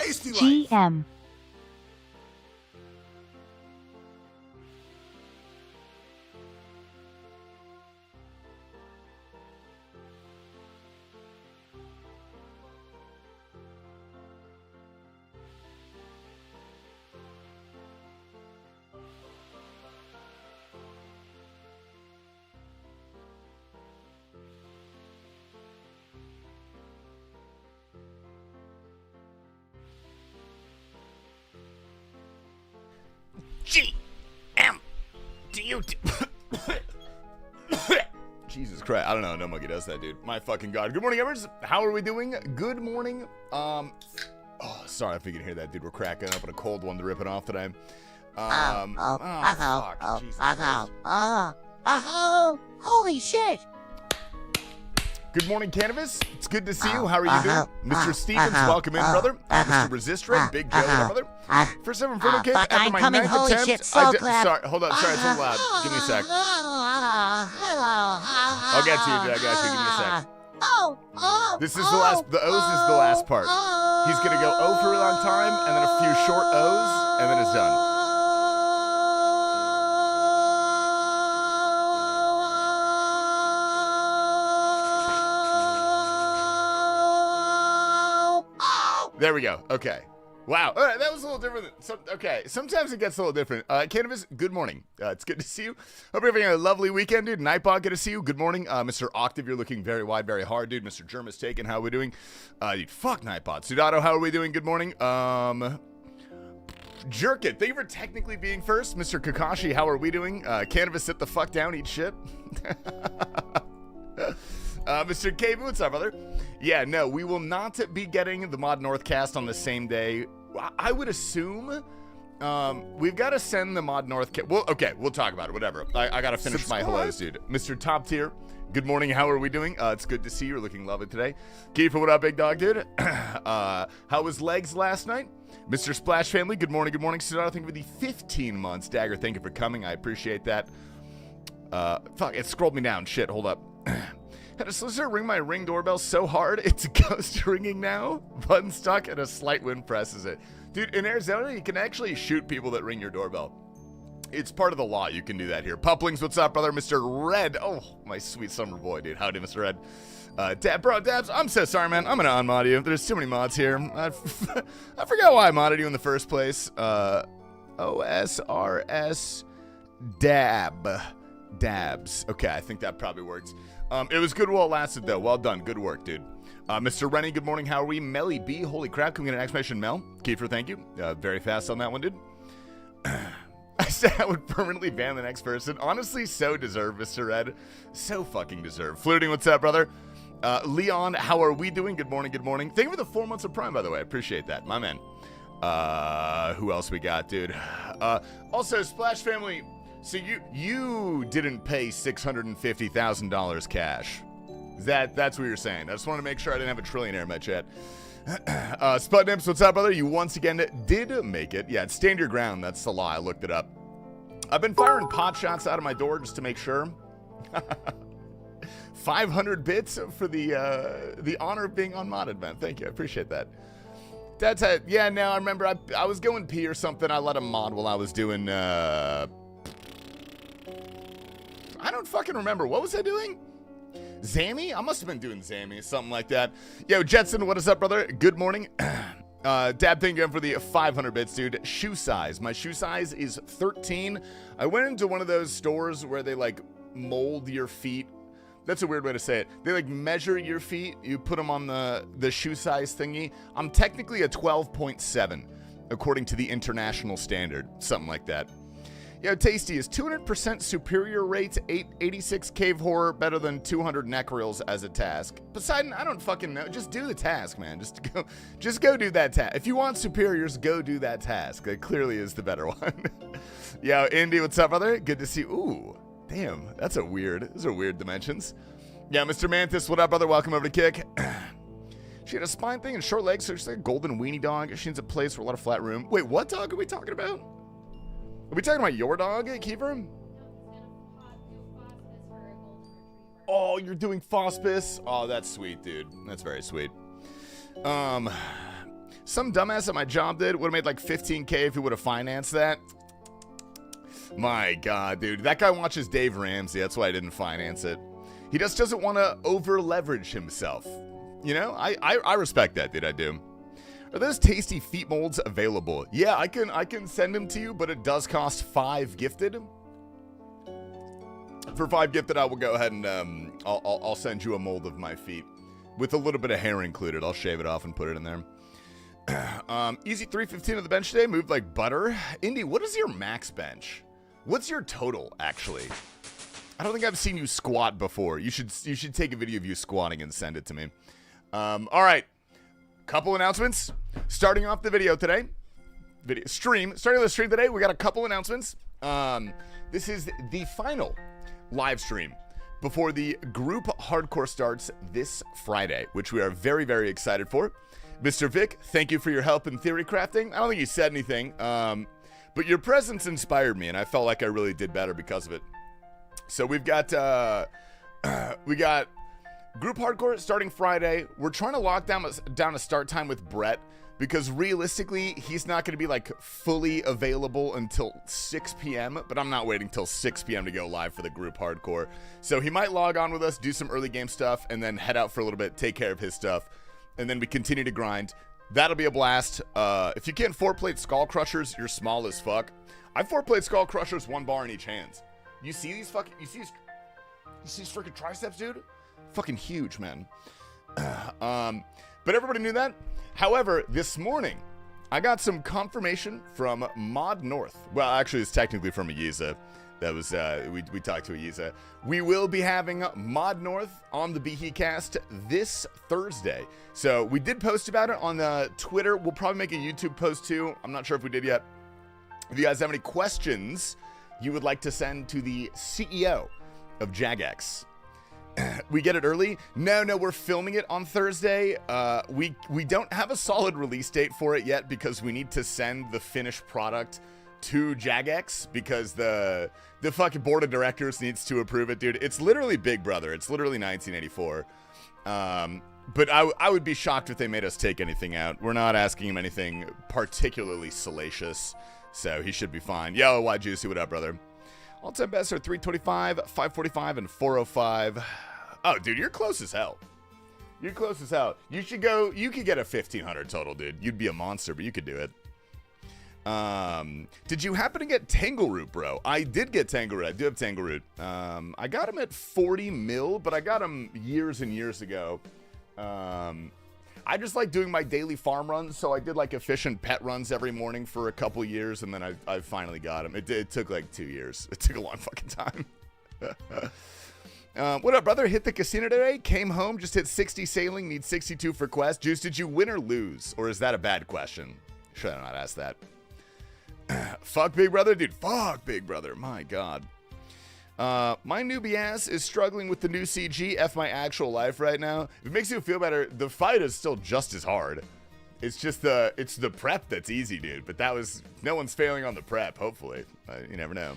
GHCIM. GMDUT. Jesus Christ, I don't know. No monkey does that, dude. My fucking God. Good morning, everyone. How are we doing? Good morning. Oh, sorry if you can hear that, dude. We're cracking up on a cold one to rip it off today. Fuck. Jesus Christ. Holy shit. Good morning, Cannabis. It's good to see you. How are you doing? Mr. Stevens, welcome in, brother. Mr. Resistor, Big Joe, brother. First ever Inferno Cake after my ninth attempt. Sorry, hold on. Sorry, it's a little loud. Give me a sec. I'll get to you, dude. I got you. Give me a sec. This is the last. The O's is the last part. He's going to go O for a long time, and then a few short O's, and then it's done. There we go. Okay. Wow. All right, that was a little different. Okay. Sometimes it gets a little different. Cannabis, good morning. It's good to see you. Hope you're having a lovely weekend, dude. Nightbot, good to see you. Good morning. Mr. Octave, you're looking very wide, very hard, dude. Mr. Germ is taken. How are we doing? Dude, fuck Nightbot. Sudato, how are we doing? Good morning. Jerk it. Thank you for technically being first. Mr. Kakashi, how are we doing? Cannabis, sit the fuck down, eat shit. Mr. K, what's up, brother? Yeah, no, we will not be getting the Mod North cast on the same day. I would assume we've got to send the Mod North cast. Well, okay, we'll talk about it, whatever. I got to finish my hellos, dude. Mr. Top Tier, good morning. How are we doing? It's good to see you. You're looking lovely today. Kiefer, what up, big dog, dude? How was legs last night? Mr. Splash Family, good morning, good morning. Sudato, thank you for the 15 months. Dagger, thank you for coming. I appreciate that. Fuck, it scrolled me down. Shit, hold up. Had a solicitor ring my Ring doorbell so hard, it's ghost ringing now. Button stuck and a slight wind presses it. Dude, in Arizona, you can actually shoot people that ring your doorbell. It's part of the law. You can do that here. Puplings, what's up, brother? Mr. Red. Oh, my sweet summer boy, dude. Howdy, Mr. Red. Dabs, I'm so sorry, man. I'm going to unmod you. There's too many mods here. I forgot why I modded you in the first place. OSRS Dabs. Okay, I think that probably works. It was good while it lasted, though. Well done. Good work, dude. Mr. Rennie, good morning. How are we? Melly B, holy crap. Can we get an exclamation Mel? Kiefer, thank you. Very fast on that one, dude. I said I would permanently ban the next person. Honestly, so deserved, Mr. Red. So fucking deserved. Flirting, what's up, brother? Leon, how are we doing? Good morning, good morning. Thank you for the 4 months of Prime, by the way. I appreciate that. My man. Who else we got, dude? Also, Splash Family... So you didn't pay $650,000 cash. That's what you're saying. I just want to make sure I didn't have a trillionaire in my chat. Spudnips, what's up, brother? You once again did make it. Yeah, stand your ground. That's the law. I looked it up. I've been firing pot shots out of my door just to make sure. 500 bits for the honor of being unmodded, man. Thank you. I appreciate that. That's it. Yeah, no, I remember I was going pee or something. I let him mod while I was doing... I don't fucking remember. What was I doing? Zammy? I must have been doing Zammy, something like that. Yo, Jetson, what is up, brother? Good morning. Dab, thank you for the 500 bits, dude. Shoe size. My shoe size is 13. I went into one of those stores where they, like, mold your feet. That's a weird way to say it. They, like, measure your feet. You put them on the shoe size thingy. I'm technically a 12.7, according to the international standard. Something like that. Yo, Tasty, is 200% superior rate 86 cave horror better than 200 necrills as a task? Poseidon, I don't fucking know. Just do the task, man. Just go do that task. If you want superiors, go do that task. That clearly is the better one. Yo, Indy, what's up, brother? Good to see you. Ooh, damn, those are weird dimensions. Yeah, Mr. Mantis, what up, brother? Welcome over to Kick. She had a spine thing and short legs, so she's like a golden weenie dog. She needs a place for a lot of flat room. Wait, what dog are we talking about? Are we talking about your dog, Kiefer? Oh, you're doing Fospis? Oh, that's sweet, dude. That's very sweet. some dumbass at my job did. Would have made like 15K if he would have financed that. My God, dude. That guy watches Dave Ramsey. That's why I didn't finance it. He just doesn't want to over-leverage himself. You know? I respect that, dude. I do. Are those tasty feet molds available? Yeah, I can send them to you, but it does cost 5 gifted. For 5 gifted, I will go ahead and I'll send you a mold of my feet with a little bit of hair included. I'll shave it off and put it in there. Easy 315 of the bench today. Moved like butter. Indy, what is your max bench? What's your total, actually? I don't think I've seen you squat before. You should take a video of you squatting and send it to me. All right. Couple announcements. Starting off the video today. Starting the stream today, we got a couple announcements. This is the final live stream before the group hardcore starts this Friday, which we are very, very excited for. Mr. Vic, thank you for your help in theory crafting. I don't think you said anything, but your presence inspired me, and I felt like I really did better because of it. So we got group hardcore starting Friday. We're trying to lock down a start time with Brett because realistically, he's not going to be like fully available until 6 p.m., but I'm not waiting till 6 p.m. to go live for the group hardcore. So he might log on with us, do some early game stuff, and then head out for a little bit, take care of his stuff, and then we continue to grind. That'll be a blast. If you can't 4-plate Skull Crushers, you're small as fuck. I 4-plate Skull Crushers, 1 bar in each hand. You see these freaking triceps, dude? Fucking huge, man. But everybody knew that. However, this morning, I got some confirmation from Mod North. Well, actually, it's technically from Ayiza. That was, we talked to Ayiza. We will be having Mod North on the BeheCast this Thursday. So we did post about it on Twitter. We'll probably make a YouTube post too. I'm not sure if we did yet. If you guys have any questions you would like to send to the CEO of Jagex, we get it early. No, we're filming it on Thursday. We don't have a solid release date for it yet because we need to send the finished product to Jagex because the fucking board of directors needs to approve it, dude. It's literally Big Brother. It's literally 1984. But I would be shocked if they made us take anything out. We're not asking him anything particularly salacious, so he should be fine. Yo, why Juicy? What up, brother? All-time bests are 325, 545, and 405. Oh, dude, you're close as hell. You're close as hell. You should go. You could get a 1,500 total, dude. You'd be a monster, but you could do it. Did you happen to get Tangleroot, bro? I did get Tangleroot. I do have Tangleroot. I got him at 40 mil, but I got him years and years ago. I just like doing my daily farm runs, so I did like efficient pet runs every morning for a couple years, and then I finally got him. It took like 2 years. It took a long fucking time. What up, brother? Hit the casino today, came home, just hit 60 sailing, need 62 for quest. Juice, did you win or lose? Or is that a bad question? Should I not ask that? Fuck Big Brother? Dude, fuck Big Brother. My God. My newbie ass is struggling with the new CG. F my actual life right now. If it makes you feel better, the fight is still just as hard. It's just it's the prep that's easy, dude. But no one's failing on the prep, hopefully. You never know.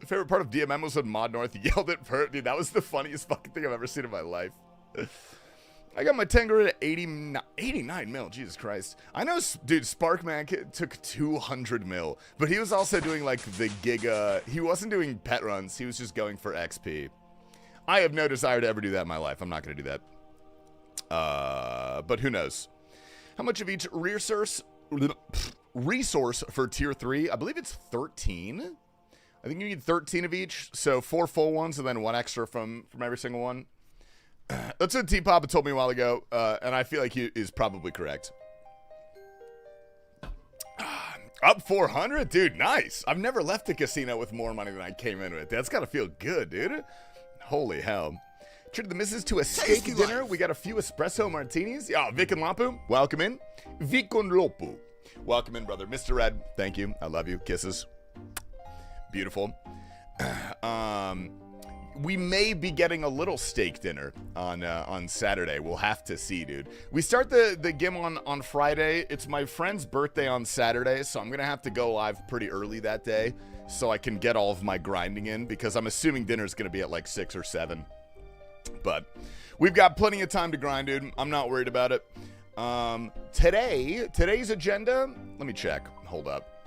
Favorite part of DMM was when Mod North yelled at Pert. Dude, that was the funniest fucking thing I've ever seen in my life. I got my Tangleroot at 89 mil. Jesus Christ. I know, dude, Sparkman took 200 mil, but he was also doing like the Giga. He wasn't doing pet runs. He was just going for XP. I have no desire to ever do that in my life. I'm not going to do that. But who knows? How much of each resource for tier 3? I believe it's 13. I think you need 13 of each. So 4 full ones and then 1 extra from every single one. That's what T-Papa told me a while ago, and I feel like he is probably correct. Up 400? Dude, nice. I've never left the casino with more money than I came in with. That's got to feel good, dude. Holy hell. Treated the missus to a steak dinner. We got a few espresso martinis. Yeah, Vic and Lapu, welcome in. Vic and Lopu. Welcome in, brother. Mr. Red, thank you. I love you. Kisses. Beautiful. We may be getting a little steak dinner on Saturday. We'll have to see, dude. We start the GIM on Friday. It's my friend's birthday on Saturday, so I'm going to have to go live pretty early that day so I can get all of my grinding in because I'm assuming dinner's going to be at like 6 or 7. But we've got plenty of time to grind, dude. I'm not worried about it. Today's agenda, let me check. Hold up.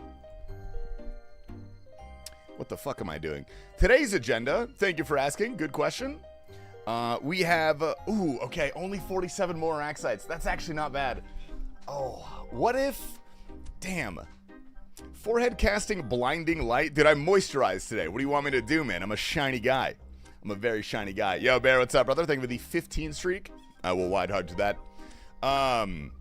What the fuck am I doing? Today's agenda, thank you for asking. Good question. We have, okay, only 47 more rack sites. That's actually not bad. Oh, what if, damn. Forehead casting blinding light. Dude, I moisturized today. What do you want me to do, man? I'm a shiny guy. I'm a very shiny guy. Yo, Bear, what's up, brother? Thank you for the 15 streak. I will wide hug to that. I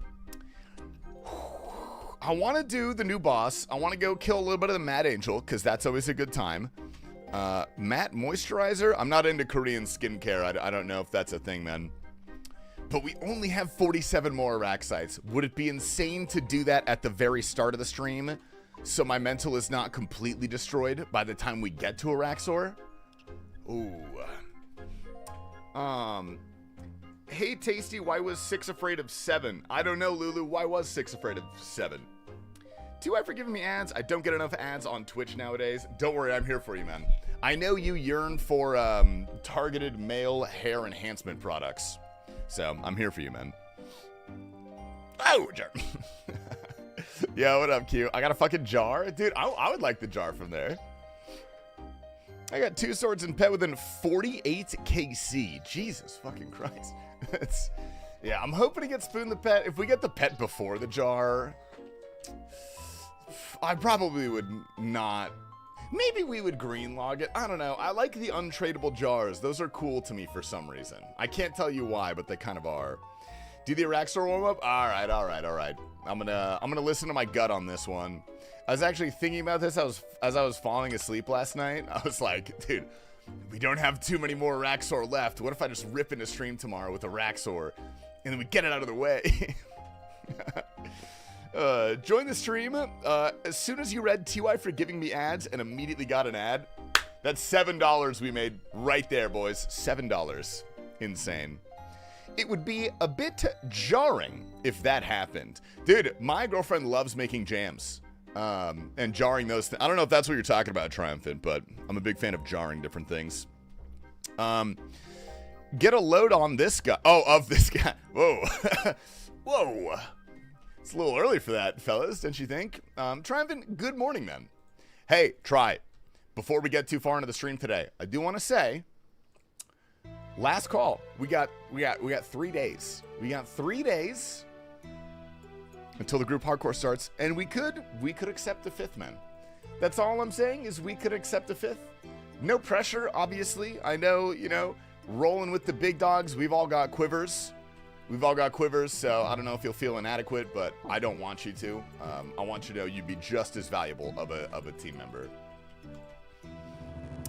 want to do the new boss. I want to go kill a little bit of the Mad Angel, because that's always a good time. Matte moisturizer. I'm not into Korean skincare. I don't know if that's a thing, man. But we only have 47 more rack sites. Would it be insane to do that at the very start of the stream, so my mental is not completely destroyed by the time we get to a Raxor? Ooh. Hey, Tasty, why was 6 afraid of 7? I don't know, Lulu. Why was 6 afraid of 7? TY for giving me ads. I don't get enough ads on Twitch nowadays. Don't worry, I'm here for you, man. I know you yearn for targeted male hair enhancement products. So, I'm here for you, man. Oh, jar. Yo, what up, Q? I got a fucking jar? Dude, I would like the jar from there. I got 2 swords and pet within 48 KC. Jesus fucking Christ. Yeah, I'm hoping to get Spoon the pet. If we get the pet before the jar, I probably would not. Maybe we would green log it. I don't know. I like the untradeable jars. Those are cool to me for some reason. I can't tell you why, but they kind of are. Do the Araxor warm up? All right. I'm gonna listen to my gut on this one. I was actually thinking about this as I was falling asleep last night. I was like, dude, we don't have too many more Raxor left. What if I just rip into stream tomorrow with a Raxor, and then we get it out of the way? Join the stream. As soon as you read TY for giving me ads and immediately got an ad, that's $7 we made right there, boys. $7. Insane. It would be a bit jarring if that happened. Dude, my girlfriend loves making jams. And jarring those things. I don't know if that's what you're talking about, Triumphant, but I'm a big fan of jarring different things. Get a load on this guy. Oh, of this guy. Whoa. Whoa. It's a little early for that, fellas, don't you think? Triumphant, good morning, man. Hey, Try. Before we get too far into the stream today, I do want to say, last call. We got 3 days. We got 3 days until the group hardcore starts, and we could accept the 5th, man. That's all I'm saying, is we could accept the 5th. No pressure, obviously. I know, rolling with the big dogs, we've all got quivers. So I don't know if you'll feel inadequate, but I don't want you to. I want you to know you'd be just as valuable of a team member.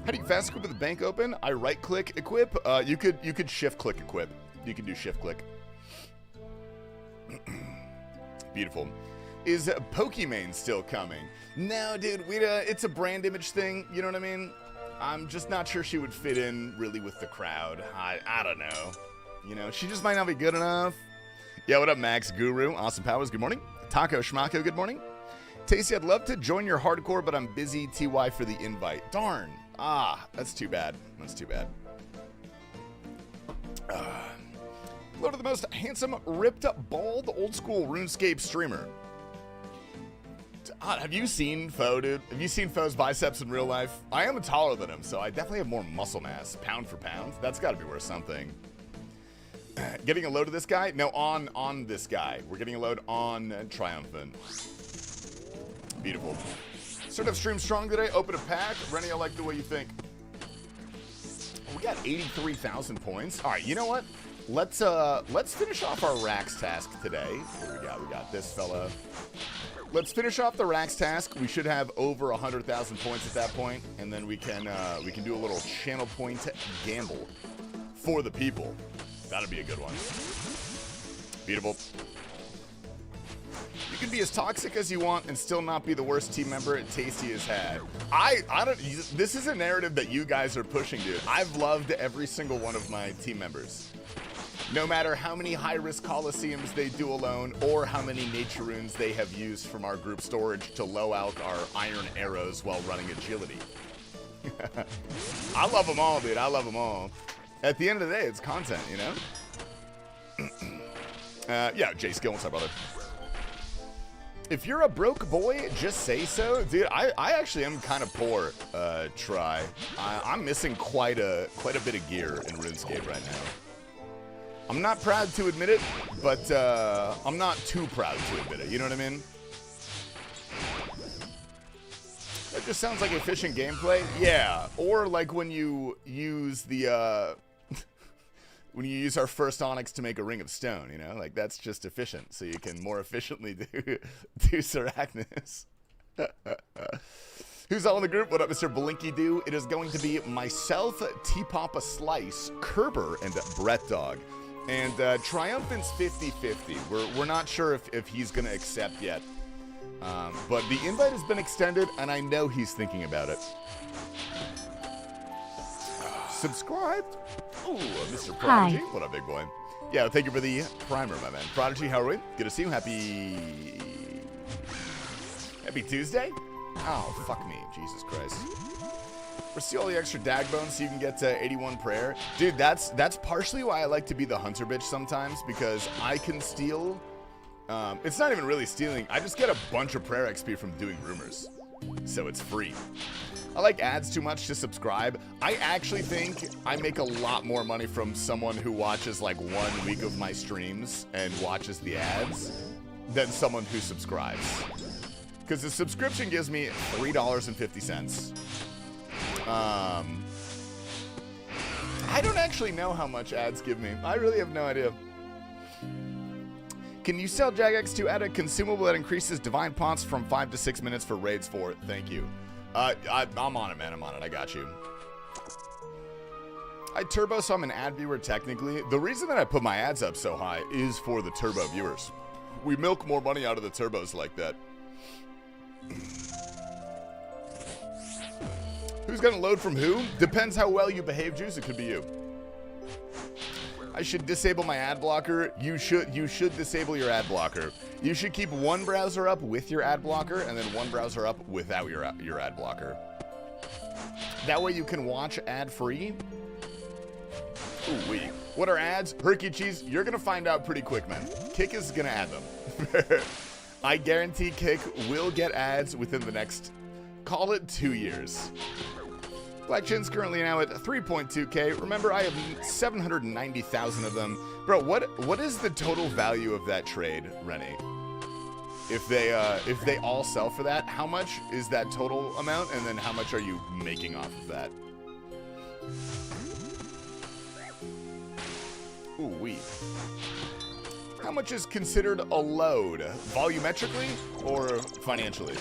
How do you fast equip with the bank open? I right click equip. You could shift click equip. You can do shift click. Beautiful. Is Pokimane still coming? No, dude, it's a brand image thing, you know what I mean? I'm just not sure she would fit in really with the crowd. I don't know. She just might not be good enough. Yeah, what up, Max Guru? Awesome Powers, good morning. Taco Schmacko, good morning. Tasty, I'd love to join your hardcore, but I'm busy. TY for the invite. Darn. That's too bad. Hello to the most handsome, ripped up, bald, old school RuneScape streamer. Have you seen Foe, dude? Have you seen Foe's biceps in real life? I am taller than him, so I definitely have more muscle mass, pound for pound. That's got to be worth something. Getting a load of this guy? No, on this guy. We're getting a load on Triumphant. Beautiful. Sort of stream strong today. Open a pack. Rennie, I like the way you think. We got 83,000 points. All right, you know what? Let's finish off our Rax task today. What do we got? We got this fella. Let's finish off the Rax task. We should have over 100,000 points at that point, and then we can do a little channel point gamble for the people. That'll be a good one. Beautiful. You can be as toxic as you want and still not be the worst team member Tasty has had. I don't. This is a narrative that you guys are pushing, dude. I've loved every single one of my team members. No matter how many high-risk Colosseums they do alone, or how many nature runes they have used from our group storage to low out our iron arrows while running agility. I love them all, dude. I love them all. At the end of the day, it's content, you know? Yeah, Jay Skill, what's up, brother? If you're a broke boy, just say so. Dude, I actually am kind of poor, Try. I'm missing quite a bit of gear in RuneScape right now. I'm not proud to admit it, but I'm not too proud to admit it. You know what I mean? That just sounds like efficient gameplay. Yeah, or like when you use the when you use our first onyx to make a ring of stone. You know, like that's just efficient, so you can more efficiently do Sir Agnes. Who's all in the group? What up, Mr. Blinky Doo? It is going to be myself, T-Papa Slice, Kerber, and Brett Dog. And Triumphant's 50-50. We're not sure if he's going to accept yet. But the invite has been extended, and I know he's thinking about it. Subscribed? Ooh, Mr. Prodigy. Hi. What up, big boy? Yeah, thank you for the primer, my man. Prodigy, how are we? Good to see you. Happy Tuesday? Oh, fuck me. Jesus Christ. Receive all the extra dag bones so you can get to 81 prayer. Dude, that's partially why I like to be the hunter bitch sometimes, because I can steal... it's not even really stealing. I just get a bunch of prayer XP from doing rumors. So it's free. I like ads too much to subscribe. I actually think I make a lot more money from someone who watches like 1 week of my streams and watches the ads than someone who subscribes. Because the subscription gives me $3.50. I don't actually know how much ads give me. I really have no idea. Can you sell Jagex to add a consumable that increases divine ponts from 5 to 6 minutes for raids 4? Thank you. I'm on it, man. I'm on it. I got you. I turbo, so I'm an ad viewer technically. The reason that I put my ads up so high is for the turbo viewers. We milk more money out of the turbos like that. Who's gonna load from who? Depends how well you behave, Juice. It could be you. I should disable my ad blocker. You should disable your ad blocker. You should keep one browser up with your ad blocker and then one browser up without your ad blocker. That way you can watch ad-free. Ooh, wee. What are ads? Herky Cheese, you're gonna find out pretty quick, man. Kick is gonna add them. I guarantee Kick will get ads within the next, call it 2 years. Black Chin's currently now at 3.2k. Remember, I have 790,000 of them. Bro, what is the total value of that trade, Rennie? If they all sell for that, how much is that total amount? And then how much are you making off of that? Ooh, wee. How much is considered a load? Volumetrically or financially?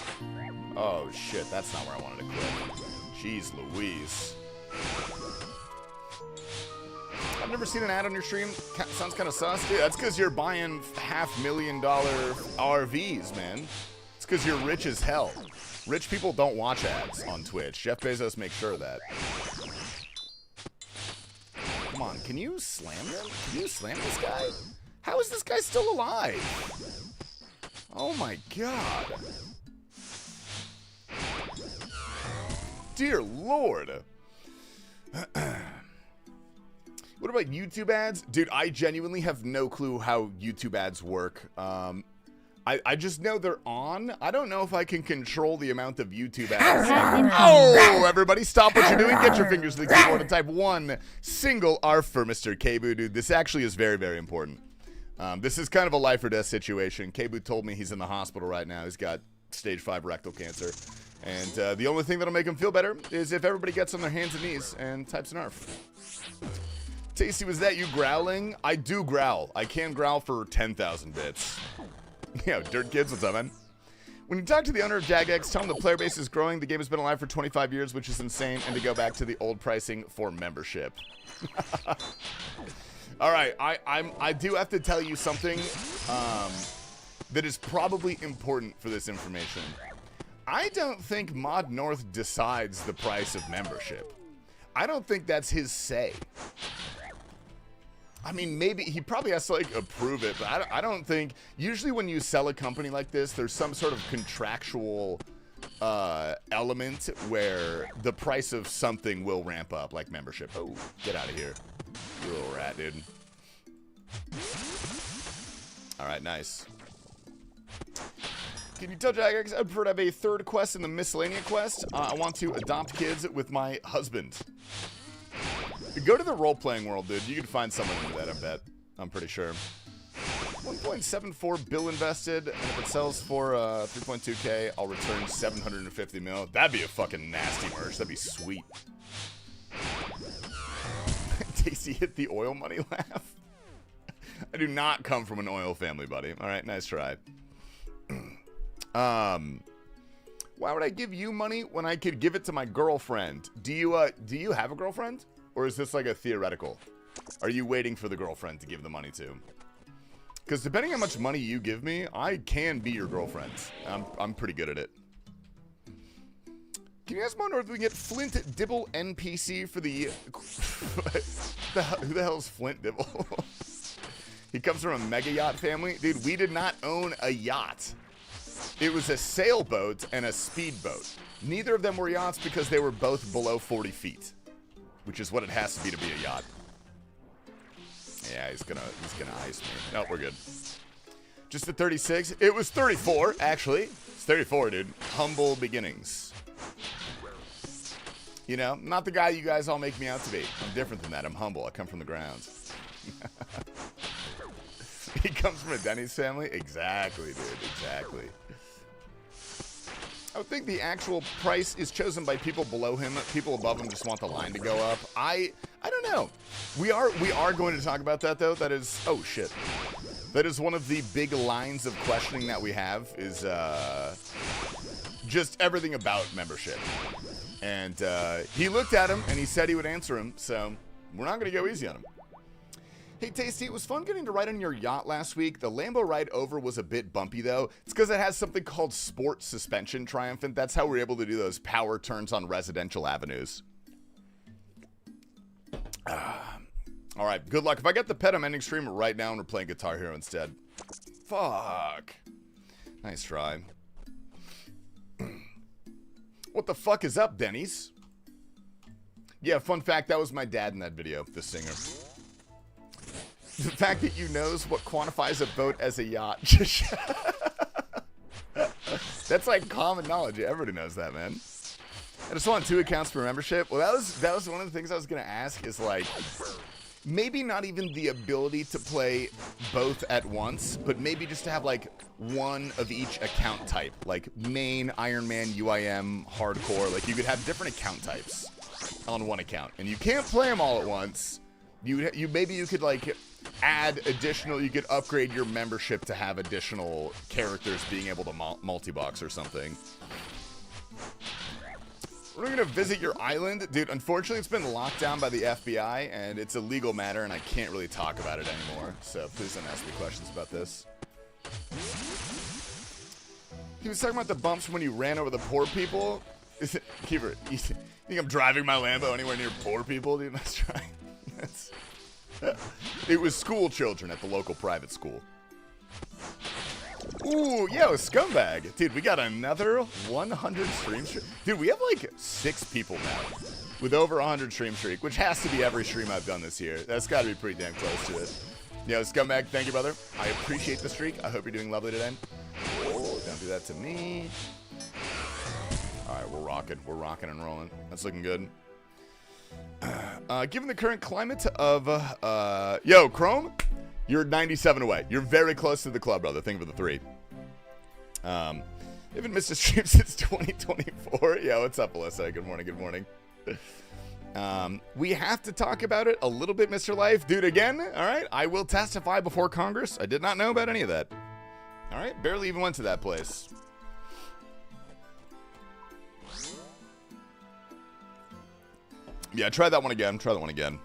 Oh shit, that's not where I wanted to click. Jeez Louise. I've never seen an ad on your stream. Sounds kind of sus. Dude, that's because you're buying $500,000 RVs, man. It's because you're rich as hell. Rich people don't watch ads on Twitch. Jeff Bezos makes sure of that. Come on, can you slam him? Can you slam this guy? How is this guy still alive? Oh my god. Dear Lord. What about YouTube ads? Dude, I genuinely have no clue how YouTube ads work. I just know they're on. I don't know if I can control the amount of YouTube ads. Oh, everybody stop what you're doing. Get your fingers to the keyboard and type one single R for Mr. Kebu, dude. This actually is very, very important. This is kind of a life or death situation. Kebu told me he's in the hospital right now. He's got stage 5 rectal cancer. And the only thing that'll make him feel better is if everybody gets on their hands and knees and types an ARF. Tasty, was that you growling? I do growl. I can growl for 10,000 bits. Yo, Dirt Kids, what's up, man? When you talk to the owner of Jagex, tell him the player base is growing. The game has been alive for 25 years, which is insane, and to go back to the old pricing for membership. All right, I do have to tell you something that is probably important for this information. I don't think Mod North decides the price of membership. I don't think that's his say. I mean, maybe he probably has to like approve it, but I don't think. Usually when you sell a company like this, there's some sort of contractual element where the price of something will ramp up, like membership. Oh, get out of here, you little rat, dude. All right, nice. Can you tell Jagex I prefer to have a third quest in the miscellaneous quest? I want to adopt kids with my husband. Go to the role-playing world, dude. You can find someone into that, I bet. I'm pretty sure. 1.74 bill invested, and if it sells for 3.2K, I'll return 750 mil. That'd be a fucking nasty merch. That'd be sweet. Tasty hit the oil money laugh. I do not come from an oil family, buddy. All right, nice try. Why would I give you money when I could give it to my girlfriend? Do you have a girlfriend, or is this like a theoretical? Are you waiting for the girlfriend to give the money to? Because depending on how much money you give me, I can be your girlfriend. I'm pretty good at it. Can you ask Mono if we can get Flint Dibble NPC for the... Who the hell is Flint Dibble? He comes from a mega yacht family. Dude, we did not own a yacht. It was a sailboat and a speedboat. Neither of them were yachts because they were both below 40 feet. Which is what it has to be a yacht. Yeah, he's gonna ice me. No, we're good. Just a 36. It was 34, actually. It's 34, dude. Humble beginnings. You know, not the guy you guys all make me out to be. I'm different than that. I'm humble. I come from the ground. He comes from a Denny's family? Exactly, dude. Exactly. I would think the actual price is chosen by people below him. People above him just want the line to go up. I don't know. We are going to talk about that, though. That is... Oh, shit. That is one of the big lines of questioning that we have is just everything about membership. And he looked at him, and he said he would answer him, so we're not going to go easy on him. Hey, Tasty, it was fun getting to ride on your yacht last week. The Lambo ride over was a bit bumpy, though. It's because it has something called Sport Suspension Triumphant. That's how we're able to do those power turns on residential avenues. All right, good luck. If I get the pet, I'm ending stream right now, and we're playing Guitar Hero instead. Fuck. Nice try. What the fuck is up, Denny's? Yeah, fun fact, that was my dad in that video, the singer. The fact that you knows what quantifies a boat as a yacht. That's like common knowledge. Everybody knows that, man. I just want 2 accounts for membership. Well, that was one of the things I was going to ask is like, maybe not even the ability to play both at once, but maybe just to have like one of each account type. Like main, Iron Man, UIM, hardcore. Like you could have different account types on one account. And you can't play them all at once. Maybe you could like add additional, you could upgrade your membership to have additional characters being able to multi-box or something. We're going to visit your island. Dude, unfortunately, it's been locked down by the FBI, and it's a legal matter, and I can't really talk about it anymore. So please don't ask me questions about this. He was talking about the bumps when you ran over the poor people. Keeper, you think I'm driving my Lambo anywhere near poor people? Dude, that's right. It was school children at the local private school. Ooh, yo, scumbag. Dude, we got another 100 stream streak. Dude, we have like 6 people now with over 100 stream streak, which has to be every stream I've done this year. That's got to be pretty damn close to it. Yo, scumbag, thank you, brother. I appreciate the streak. I hope you're doing lovely today. Oh, don't do that to me. All right, we're rocking. We're rocking and rolling. That's looking good. Given the current climate of, yo, Chrome, you're 97 away. You're very close to the club, brother. Thank you for the 3. Haven't missed a stream since 2024. Yeah, what's up, Alyssa? Good morning, good morning. We have to talk about it a little bit, Mr. Life. Dude, again, all right, I will testify before Congress. I did not know about any of that. All right, barely even went to that place. Yeah, try that one again. Try that one again.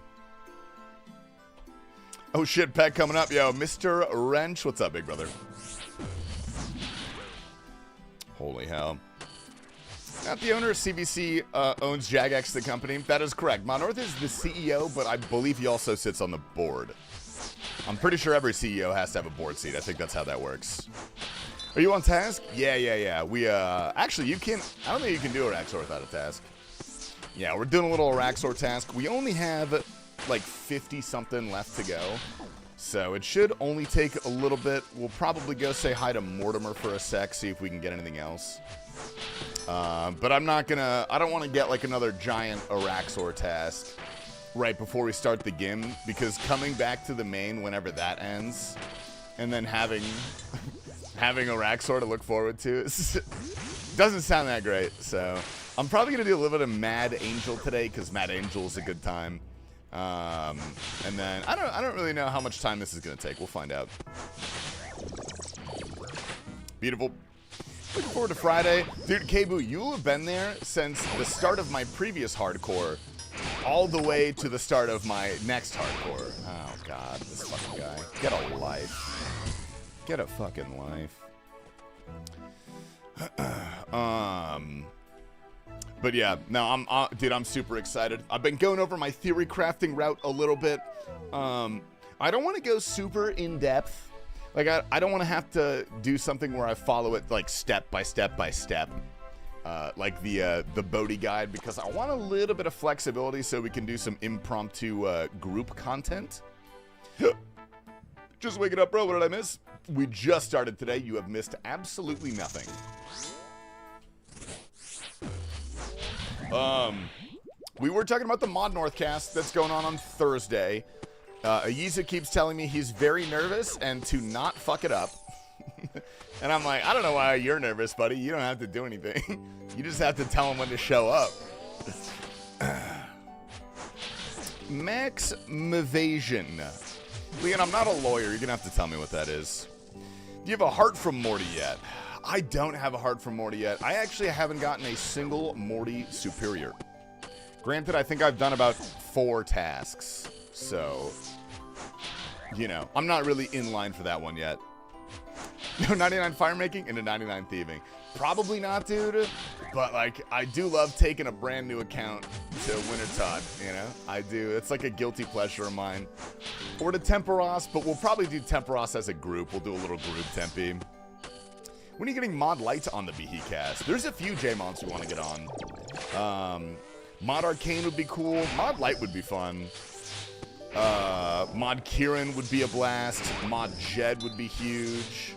Oh, shit, Pet coming up. Yo, Mr. Wrench. What's up, big brother? Holy hell. Not the owner. CBC owns Jagex, the company. That is correct. Monorth is the CEO, but I believe he also sits on the board. I'm pretty sure every CEO has to have a board seat. I think that's how that works. Are you on task? Yeah. We, actually, you can, I don't think you can do a Raxor without a task. Yeah, we're doing a little Raxor task. We only have like 50-something left to go. So it should only take a little bit. We'll probably go say hi to Mortimer for a sec, see if we can get anything else. But I'm not gonna, I don't want to get like another giant Araxor task right before we start the GHCIM, because coming back to the main whenever that ends, and then having Araxor to look forward to doesn't sound that great. So I'm probably gonna do a little bit of Mad Angel today, because Mad Angel is a good time. And then I don't really know how much time this is gonna take. We'll find out. Beautiful. Looking forward to Friday. Dude, Kbu, you'll have been there since the start of my previous hardcore all the way to the start of my next hardcore. Oh god, this fucking guy. Get a life. Get a fucking life. But yeah, no, dude, I'm super excited. I've been going over my theory crafting route a little bit. I don't want to go super in depth. Like, I don't want to have to do something where I follow it like step by step by step, like the Bodhi guide, because I want a little bit of flexibility so we can do some impromptu group content. Just waking up, bro. What did I miss? We just started today. You have missed absolutely nothing. We were talking about the Mod Northcast that's going on Thursday. Ayiza keeps telling me he's very nervous and to not fuck it up. And I'm like, I don't know why you're nervous, buddy. You don't have to do anything. You just have to tell him when to show up. Max Evasion. Leon, I'm not a lawyer. You're going to have to tell me what that is. Do you have a heart from Morty yet? I don't have a heart from Morty yet. I actually haven't gotten a single Morty superior. Granted, I think I've done about 4 tasks. So, you know, I'm not really in line for that one yet. No 99 fire making into 99 thieving. Probably not, dude. But, like, I do love taking a brand new account to Wintertod, you know? I do. It's like a guilty pleasure of mine. Or to Temperos, but we'll probably do Temperos as a group. We'll do a little group Tempe. When are you getting Mod Light on the BeheCast? There's a few J-Mods we want to get on. Mod Arcane would be cool. Mod Light would be fun. Mod Kieran would be a blast. Mod Jed would be huge.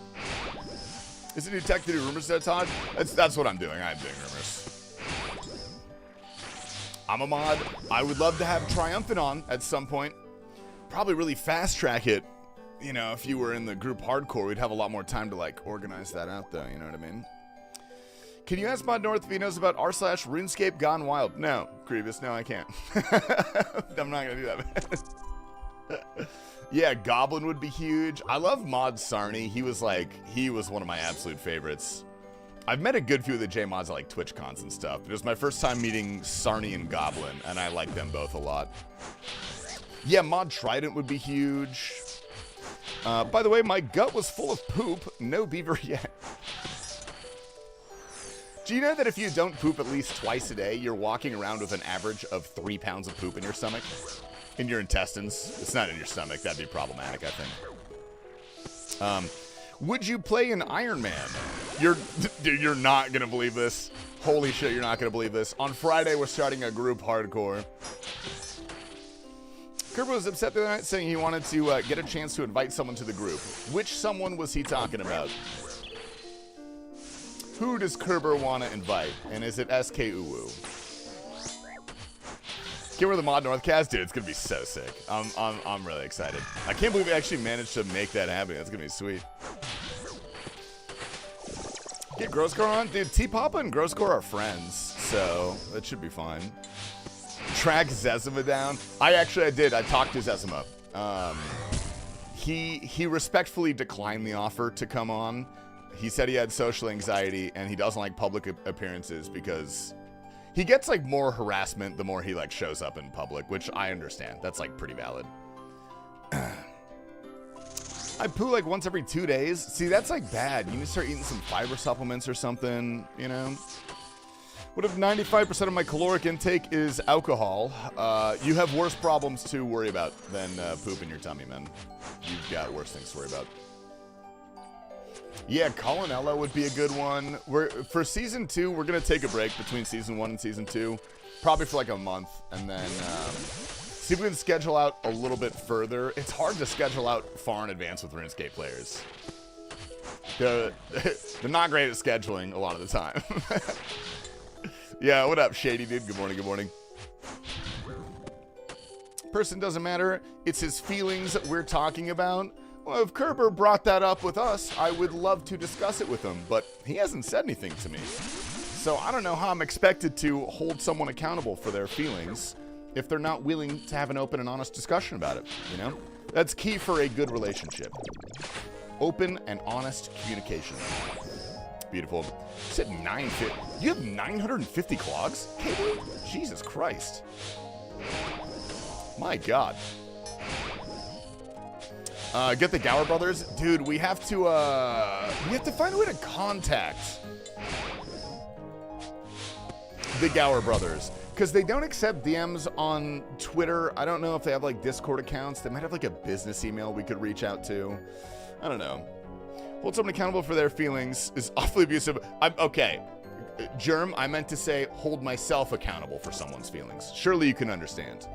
Is it new tech to do rumors there, Todd? That's what I'm doing. I'm doing rumors. I'm a mod. I would love to have Triumphant on at some point. Probably really fast track it. You know, if you were in the group hardcore, we'd have a lot more time to, like, organize that out, though. You know what I mean? Can you ask Mod North if he knows about r/RuneScape Gone Wild? No, Grievous, no, I can't. I'm not gonna do that, man. Yeah, Goblin would be huge. I love Mod Sarny. He was one of my absolute favorites. I've met a good few of the J-Mods at like Twitch cons and stuff. It was my first time meeting Sarny and Goblin, and I like them both a lot. Yeah, Mod Trident would be huge. By the way, my gut was full of poop. No beaver yet. Do you know that if you don't poop at least twice a day, you're walking around with an average of 3 pounds of poop in your stomach? In your intestines? It's not in your stomach. That'd be problematic, I think. Would you play an Iron Man? You're not going to believe this. Holy shit, you're not going to believe this. On Friday, we're starting a group hardcore. Kerber was upset the other night saying he wanted to get a chance to invite someone to the group. Which someone was he talking about? Who does Kerber want to invite? And is it SK Uwu? Get rid of the Mod Northcast? Dude, it's going to be so sick. I'm really excited. I can't believe we actually managed to make that happen. That's going to be sweet. Get Grosscore on? Dude, T-Papa and Grosscore are friends, so that should be fine. Track Zezima down. I did. I talked to Zezima. He respectfully declined the offer to come on. He said he had social anxiety and he doesn't like public appearances because he gets like more harassment the more he like shows up in public, which I understand. That's like pretty valid. I poo like once every 2 days. See, that's like bad. You need to start eating some fiber supplements or something, you know? What if 95% of my caloric intake is alcohol? You have worse problems to worry about than poop in your tummy, man. You've got worse things to worry about. Yeah, Colinello would be a good one. For Season 2, we're going to take a break between Season 1 and Season 2. Probably for like a month. And then See if we can schedule out a little bit further. It's hard to schedule out far in advance with RuneScape players. They're not great at scheduling a lot of the time. Yeah, what up, Shady dude? Good morning, good morning. Person doesn't matter. It's his feelings that we're talking about. Well, if Kerber brought that up with us, I would love to discuss it with him, but he hasn't said anything to me. So I don't know how I'm expected to hold someone accountable for their feelings if they're not willing to have an open and honest discussion about it, you know? That's key for a good relationship. Open and honest communication. Beautiful. You said 950. You have 950 clogs? Cable? Jesus Christ. My God. Get the Gower brothers. Dude, we have to find a way to contact the Gower brothers. Because they don't accept DMs on Twitter. I don't know if they have, like, Discord accounts. They might have, like, a business email we could reach out to. I don't know. Hold someone accountable for their feelings is awfully abusive. Okay. Germ, I meant to say hold myself accountable for someone's feelings. Surely you can understand.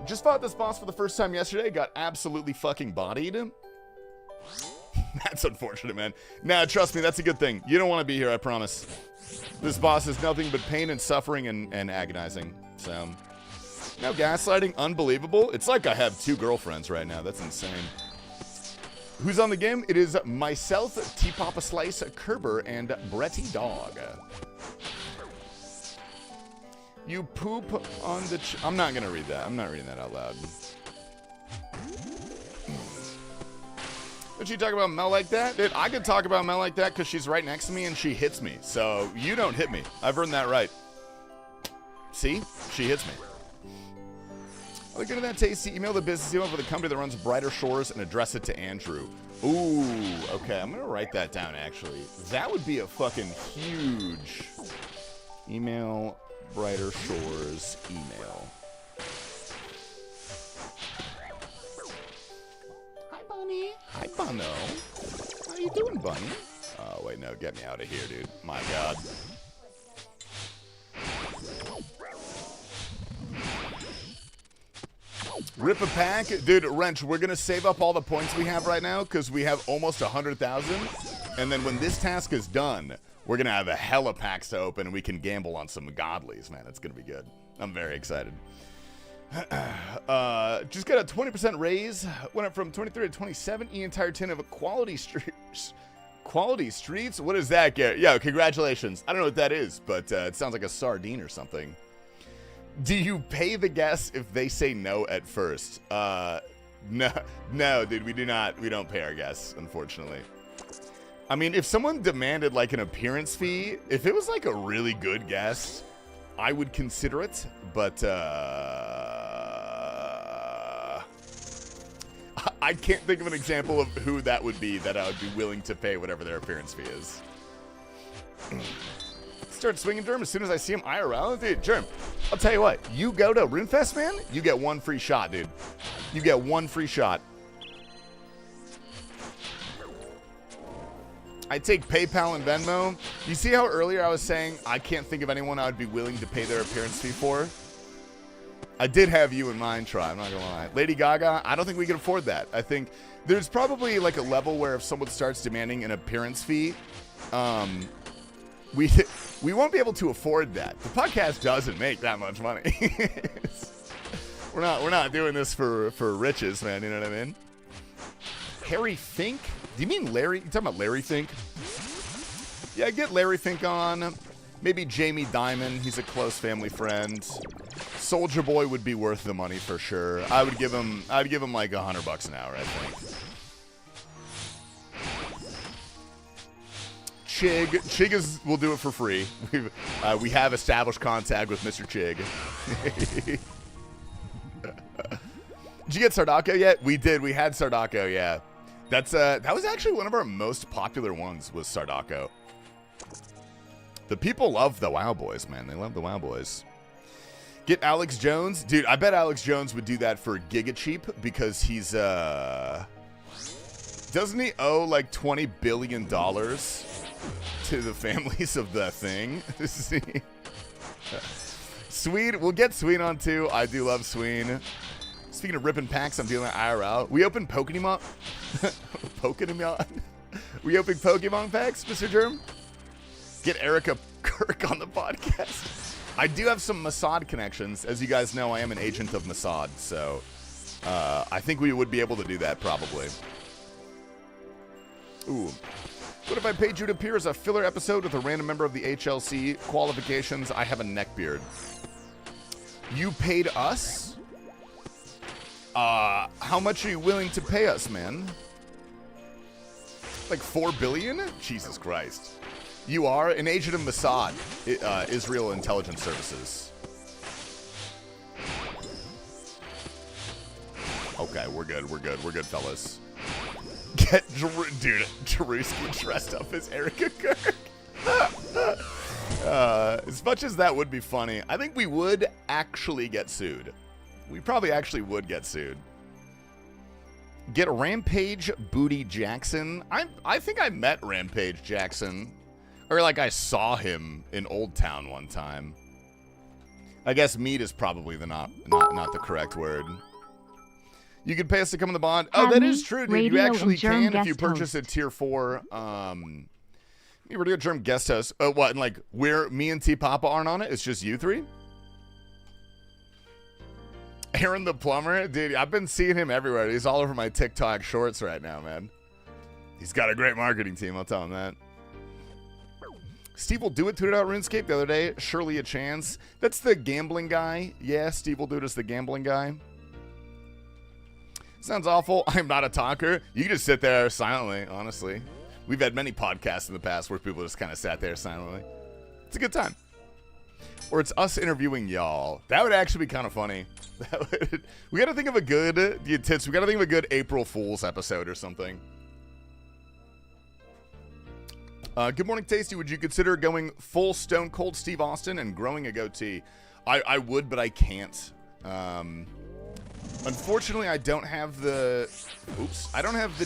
Just fought this boss for the first time yesterday. Got absolutely fucking bodied. That's unfortunate, man. Nah, trust me, that's a good thing. You don't want to be here, I promise. This boss is nothing but pain and suffering and agonizing. So, no gaslighting, unbelievable. It's like I have 2 girlfriends right now. That's insane. Who's on the game? It is myself, T-Papa Slice, Kerber, and Bretty Dog. You poop on the... I'm not going to read that. I'm not reading that out loud. Would you talk about Mel like that? Dude, I could talk about Mel like that because she's right next to me and she hits me. So, you don't hit me. I've earned that right. See? She hits me. Look into that, Tasty. Email the business email for the company that runs Brighter Shores and address it to Andrew. Ooh, okay. I'm going to write that down, actually. That would be a fucking huge email, Brighter Shores email. Hi, Bunny. Hi, Bunno. How you doing, Bunny? Oh, wait, no. Get me out of here, dude. My God. Rip a pack. Dude, Wrench, we're going to save up all the points we have right now because we have almost 100,000. And then when this task is done, we're going to have a hella packs to open and we can gamble on some godlies, man. It's going to be good. I'm very excited. Just got a 20% raise. Went up from 23 to 27. The entire tin of quality streets. Quality streets? What is that, Garrett? Yo, congratulations. I don't know what that is, but it sounds like a sardine or something. Do you pay the guests if they say no at first? No, dude, we do not. We don't pay our guests, unfortunately. I mean, if someone demanded like an appearance fee, if it was like a really good guest, I would consider it. But I can't think of an example of who that would be that I would be willing to pay whatever their appearance fee is. Start swinging Germ as soon as I see him IRL. Dude, Germ, I'll tell you what. You go to RuneFest, man, you get 1 free shot, dude. You get 1 free shot. I take PayPal and Venmo. You see how earlier I was saying I can't think of anyone I would be willing to pay their appearance fee for? I did have you in mind, Try. I'm not going to lie. Lady Gaga, I don't think we can afford that. I think there's probably like a level where if someone starts demanding an appearance fee, we won't be able to afford that. The podcast doesn't make that much money. we're not doing this for riches, man. You know what I mean? Harry Fink? Do you mean Larry? You talking about Larry Fink? Yeah, get Larry Fink on. Maybe Jamie Dimon. He's a close family friend. Soldier Boy would be worth the money for sure. I'd give him like $100 an hour, I think. Chig will do it for free. We have established contact with Mr. Chig. Did you get Sardako yet? We did. We had Sardako, yeah. That was actually one of our most popular ones was Sardako. The people love the WoW Boys, man. They love the WoW Boys. Get Alex Jones. Dude, I bet Alex Jones would do that for giga cheap because he's, doesn't he owe like $20 billion to the families of the thing? Sween, we'll get Sween on too. I do love Sween. Speaking of ripping packs, I'm dealing with IRL. We opened Pokemon. Pokemon. We opened Pokemon packs, Mr. Germ. Get Erica Kirk on the podcast. I do have some Mossad connections. As you guys know, I am an agent of Mossad, so I think we would be able to do that probably. Ooh. What if I paid you to appear as a filler episode with a random member of the HLC? Qualifications, I have a neck beard. You paid us? How much are you willing to pay us, man? Like 4 billion? Jesus Christ. You are an agent of Mossad, Israel Intelligence Services. Okay, we're good, fellas. Get dude, Drewski dressed up as Erica Kirk. As much as that would be funny, I think we would actually get sued. We probably actually would get sued. Get Rampage Booty Jackson. I think I met Rampage Jackson. Or like I saw him in Old Town one time. I guess meet is probably not the correct word. You can pay us to come in the bond. Oh, that is true, dude. You actually can if you purchase a tier 4. You were to Germ guest host. Oh, what? And like, me and T Papa aren't on it? It's just you three? Aaron the plumber? Dude, I've been seeing him everywhere. He's all over my TikTok shorts right now, man. He's got a great marketing team, I'll tell him that. Steve will do it, tweeted out RuneScape the other day. Surely a chance. That's the gambling guy. Yeah, Steve will do it as the gambling guy. Sounds awful. I'm not a talker. You can just sit there silently, honestly. We've had many podcasts in the past where people just kind of sat there silently. It's a good time. Or it's us interviewing y'all. That would actually be kind of funny. We got to think of a good, we got to think of a good April Fool's episode or something. Good morning, Tasty. Would you consider going full Stone Cold Steve Austin and growing a goatee? I would, but I can't. Unfortunately, I don't have the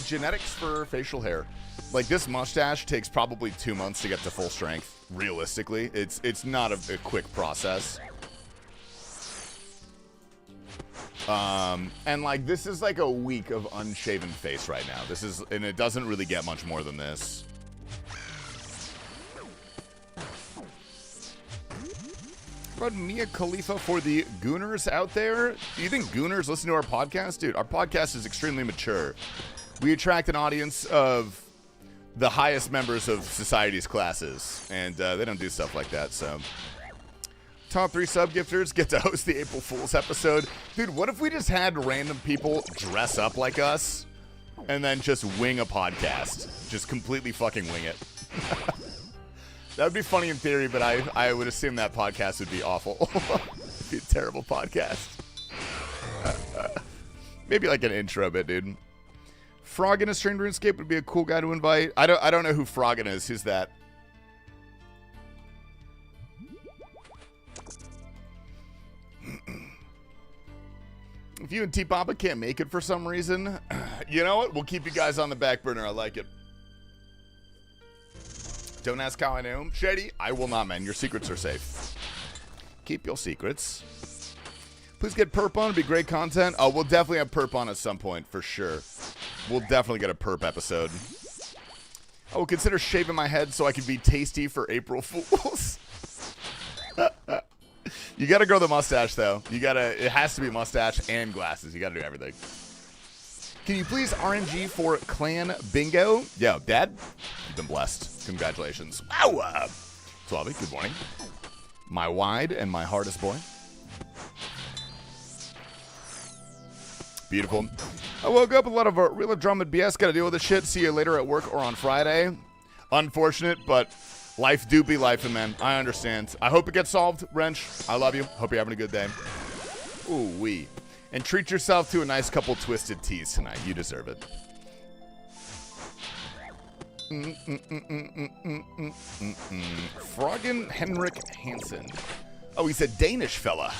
genetics for facial hair. Like, this mustache takes probably 2 months to get to full strength. Realistically, it's not a quick process. And like, this is like a week of unshaven face right now. And it doesn't really get much more than this. About Mia Khalifa for the Gooners out there. Do you think Gooners listen to our podcast? Dude, our podcast is extremely mature. We attract an audience of the highest members of society's classes, and they don't do stuff like that, so. Top 3 sub-gifters get to host the April Fool's episode. Dude, what if we just had random people dress up like us and then just wing a podcast? Just completely fucking wing it. That would be funny in theory, but I would assume that podcast would be awful. It'd be a terrible podcast. Maybe like an intro bit, dude. Frog in a streamed RuneScape would be a cool guy to invite. I don't know who Froggin is. Who's that? If you and T-Papa can't make it for some reason, you know what? We'll keep you guys on the back burner. I like it. Don't ask how I know. Shady, I will not, man. Your secrets are safe. Keep your secrets. Please get perp on. It'd be great content. Oh, we'll definitely have perp on at some point, for sure. We'll definitely get a perp episode. I will consider shaving my head so I can be tasty for April Fools. You gotta grow the mustache, though. It has to be mustache and glasses. You gotta do everything. Can you please RNG for Clan Bingo? Yo, Dad, you've been blessed. Congratulations. Wow. Swabby, good morning. My wide and my hardest boy. Beautiful. I woke up with a lot of real drum and BS. Gotta deal with this shit. See you later at work or on Friday. Unfortunate, but life do be life, man. I understand. I hope it gets solved, Wrench. I love you. Hope you're having a good day. Ooh, wee. And treat yourself to a nice couple twisted teas tonight. You deserve it. Froggen Henrik Hansen. Oh, he's a Danish fella.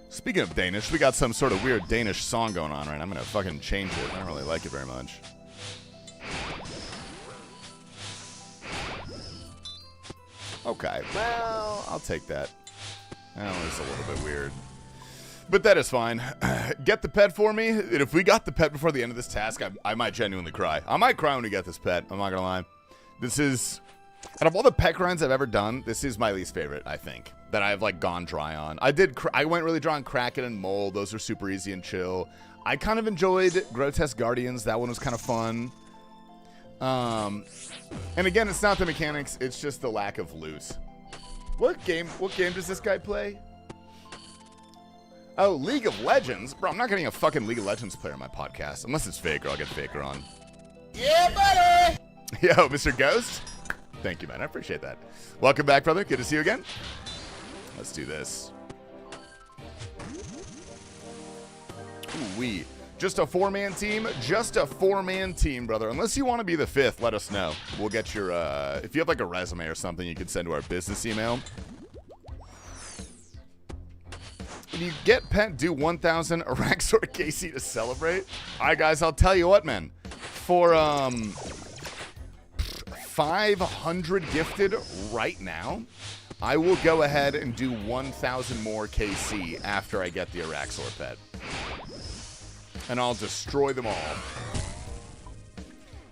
Speaking of Danish, we got some sort of weird Danish song going on, right? I'm gonna fucking change it. I don't really like it very much. Okay, well, I'll take that. Oh, it's a little bit weird. But that is fine. Get the pet for me. And if we got the pet before the end of this task, I might genuinely cry. I might cry when we get this pet. I'm not going to lie. This is, out of all the pet grinds I've ever done, this is my least favorite, I think, that I've, like, gone dry on. I went really dry on Kraken and Mole. Those are super easy and chill. I kind of enjoyed Grotesque Guardians. That one was kind of fun. And again, it's not the mechanics. It's just the lack of loot. What game does this guy play? Oh, League of Legends? Bro, I'm not getting a fucking League of Legends player on my podcast. Unless it's Faker, I'll get Faker on. Yeah, buddy! Yo, Mr. Ghost? Thank you, man. I appreciate that. Welcome back, brother. Good to see you again. Let's do this. Ooh-wee. Just a 4-man team? Just a 4-man team, brother. Unless you want to be the 5th, let us know. We'll get your, if you have like a resume or something, you can send to our business email. When you get pet, do 1,000 Araxor KC to celebrate. All right, guys, I'll tell you what, man. For 500 gifted right now, I will go ahead and do 1,000 more KC after I get the Araxor pet. And I'll destroy them all.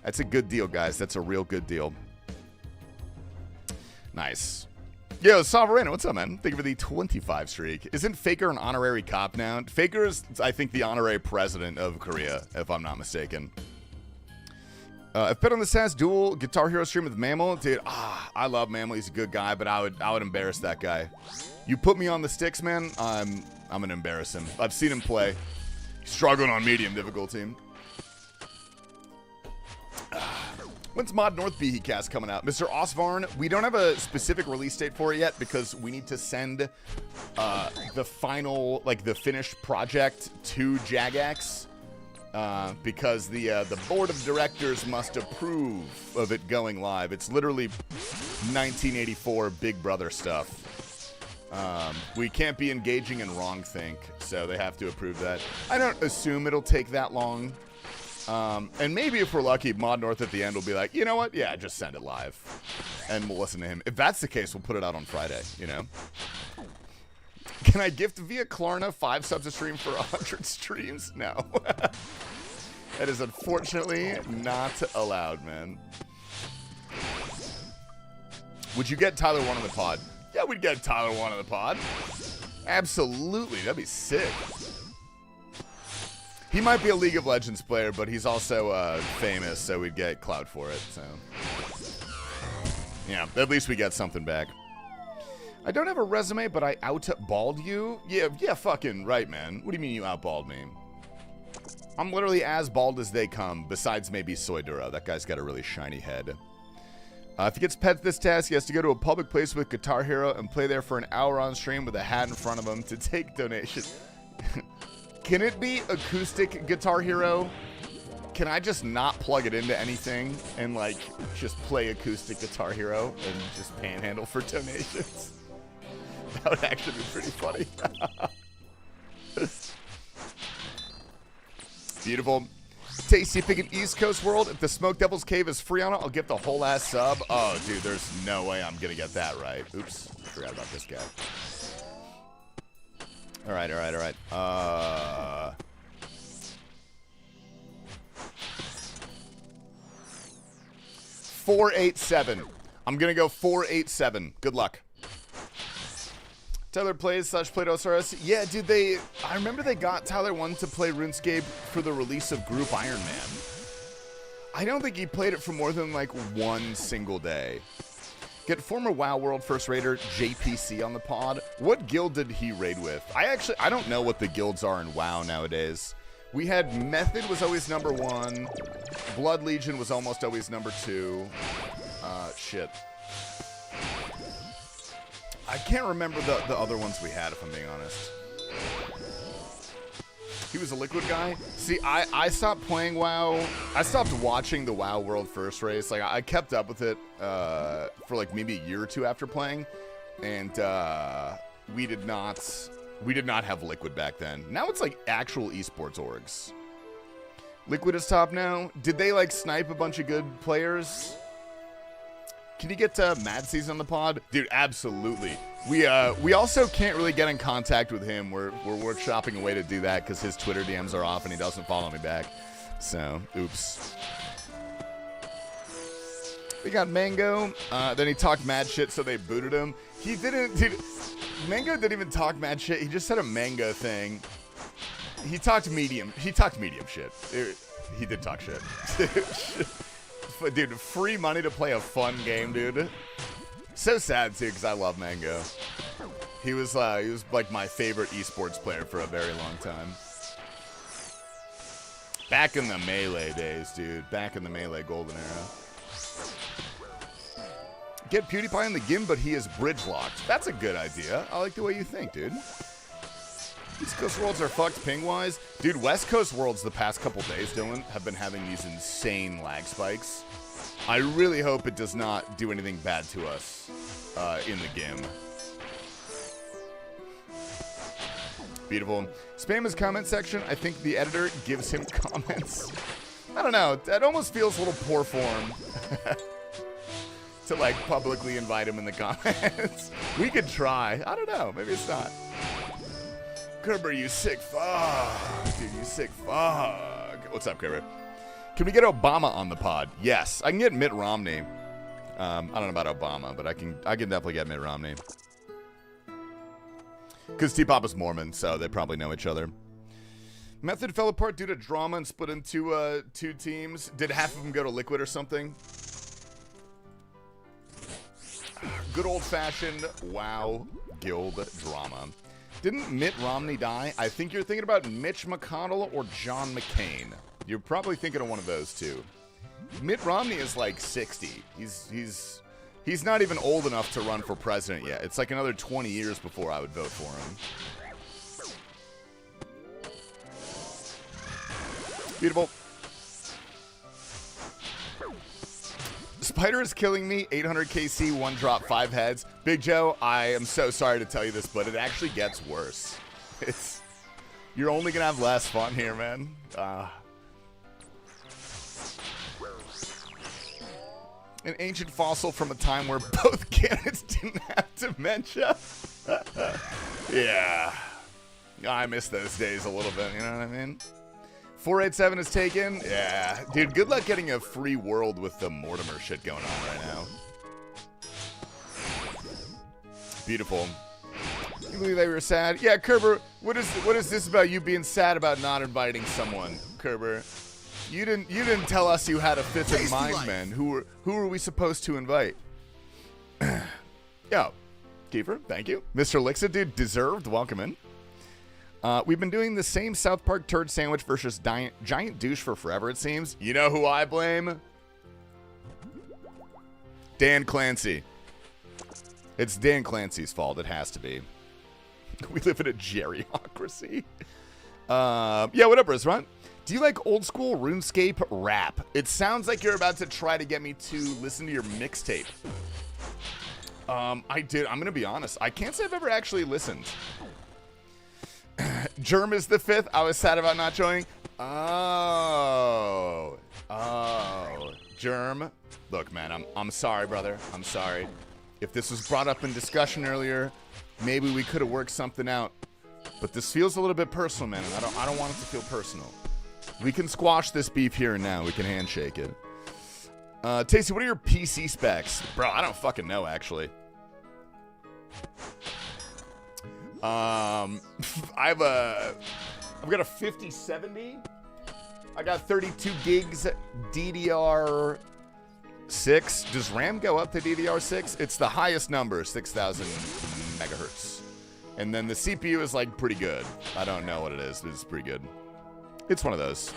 That's a good deal, guys. That's a real good deal. Nice. Yo, Sovereign, what's up, man? Thank you for the 25 streak. Isn't Faker an honorary cop now? Faker is, I think, the honorary president of Korea, if I'm not mistaken. I've been on the SAS dual Guitar Hero stream with Mammal. Dude, I love Mammal. He's a good guy, but I would embarrass that guy. You put me on the sticks, man, I'm going to embarrass him. I've seen him play. He's struggling on medium difficulty. When's Mod North BeheCast coming out? Mr. Osvarn, we don't have a specific release date for it yet because we need to send the final, like the finished project to Jagex because the board of directors must approve of it going live. It's literally 1984 Big Brother stuff. We can't be engaging in wrongthink, so they have to approve that. I don't assume it'll take that long. And maybe if we're lucky, Mod North at the end will be like, you know what? Yeah, just send it live. And we'll listen to him. If that's the case, we'll put it out on Friday, you know? Can I gift via Klarna 5 subs a stream for 100 streams? No. That is unfortunately not allowed, man. Would you get Tyler 1 on the pod? Yeah, we'd get Tyler 1 on the pod. Absolutely. That'd be sick. He might be a League of Legends player, but he's also famous, so we'd get clout for it. So, yeah, at least we get something back. I don't have a resume, but I outballed you? Yeah, fucking right, man. What do you mean you outballed me? I'm literally as bald as they come, besides maybe Soydura. That guy's got a really shiny head. If he gets pet this task, he has to go to a public place with Guitar Hero and play there for an hour on stream with a hat in front of him to take donations. Can it be acoustic Guitar Hero? Can I just not plug it into anything and, like, just play acoustic Guitar Hero and just panhandle for donations? That would actually be pretty funny. Beautiful. Tasty picking East Coast World. If the Smoke Devil's Cave is free on it, I'll get the whole ass sub. Oh, dude, there's no way I'm going to get that right. Oops. Forgot about this guy. All right. 487. I'm going to go 487. Good luck. Tyler plays / played OSRS. Yeah, dude, I remember they got Tyler 1 to play RuneScape for the release of Group Iron Man. I don't think he played it for more than, like, one single day. Get former WoW World First Raider JPC on the pod. What guild did he raid with? I don't know what the guilds are in WoW nowadays. We had Method was always number 1. Blood Legion was almost always number 2. Shit. I can't remember the other ones we had, if I'm being honest. He was a Liquid guy. See, I stopped playing WoW. I stopped watching the WoW World First race. Like, I kept up with it for like maybe a year or two after playing, and we did not have Liquid back then. Now it's like actual esports orgs. Liquid is top now. Did they like snipe a bunch of good players? Can you get Mad Season on the pod? Dude, absolutely. We also can't really get in contact with him. We're workshopping a way to do that because his Twitter DMs are off and he doesn't follow me back. So, oops. We got Mango. Then he talked mad shit, so they booted him. He didn't. Dude, Mango didn't even talk mad shit. He just said a mango thing. He talked medium. He talked medium shit. He did talk shit. Dude, free money to play a fun game, dude. So sad too, because I love Mango. He was like my favorite esports player for a very long time. Back in the Melee days, dude. Back in the Melee golden era. Get PewDiePie in the game, but he is bridge locked. That's a good idea. I like the way you think, dude. East Coast worlds are fucked ping-wise. Dude, West Coast worlds the past couple days, Dylan, have been having these insane lag spikes. I really hope it does not do anything bad to us in the game. Beautiful. Spam his comment section. I think the editor gives him comments. I don't know. That almost feels a little poor form. To, like, publicly invite him in the comments. We could try. I don't know. Maybe it's not. Kerber, you sick fuck. Dude, you sick fuck. What's up, Kerber? Can we get Obama on the pod? Yes. I can get Mitt Romney. I don't know about Obama, but I can definitely get Mitt Romney. Because T-Pop is Mormon, so they probably know each other. Method fell apart due to drama and split into two teams. Did half of them go to Liquid or something? Good old-fashioned WoW guild drama. Didn't Mitt Romney die? I think you're thinking about Mitch McConnell or John McCain. You're probably thinking of one of those two. Mitt Romney is like 60. He's not even old enough to run for president yet. It's like another 20 years before I would vote for him. Beautiful. Spider is killing me. 800 KC, 1 drop, 5 heads. Big Joe, I am so sorry to tell you this, but it actually gets worse. You're only going to have less fun here, man. An ancient fossil from a time where both candidates didn't have dementia. Yeah. I miss those days a little bit, you know what I mean? 487 is taken. Yeah. Dude, good luck getting a free world with the Mortimer shit going on right now. Beautiful. You believe they were sad? Yeah, Kerber, what is this about you being sad about not inviting someone, Kerber? You didn't tell us you had a fifth in mind, man. Who were we supposed to invite? Yo, Kiefer, thank you. Mr. Lixa, dude, deserved. Welcome in. We've been doing the same South Park turd sandwich versus giant douche for forever, it seems. You know who I blame? Dan Clancy. It's Dan Clancy's fault. It has to be. We live in a geriocracy. Yeah, whatever, Restaurant. Do you like old school RuneScape rap? It sounds like you're about to try to get me to listen to your mixtape. I did. I'm going to be honest. I can't say I've ever actually listened. Germ is the 5th. I was sad about not joining. Oh. Germ. Look, man, I'm sorry, brother. I'm sorry. If this was brought up in discussion earlier, maybe we could have worked something out. But this feels a little bit personal, man, and I don't want it to feel personal. We can squash this beef here and now. We can handshake it. Tasty, what are your PC specs? Bro, I don't fucking know, actually. I've got a 5070. I got 32 gigs DDR6. Does RAM go up to DDR6? It's the highest number, 6,000 megahertz. And then the CPU is like pretty good. I don't know what it is, but it's pretty good. It's one of those.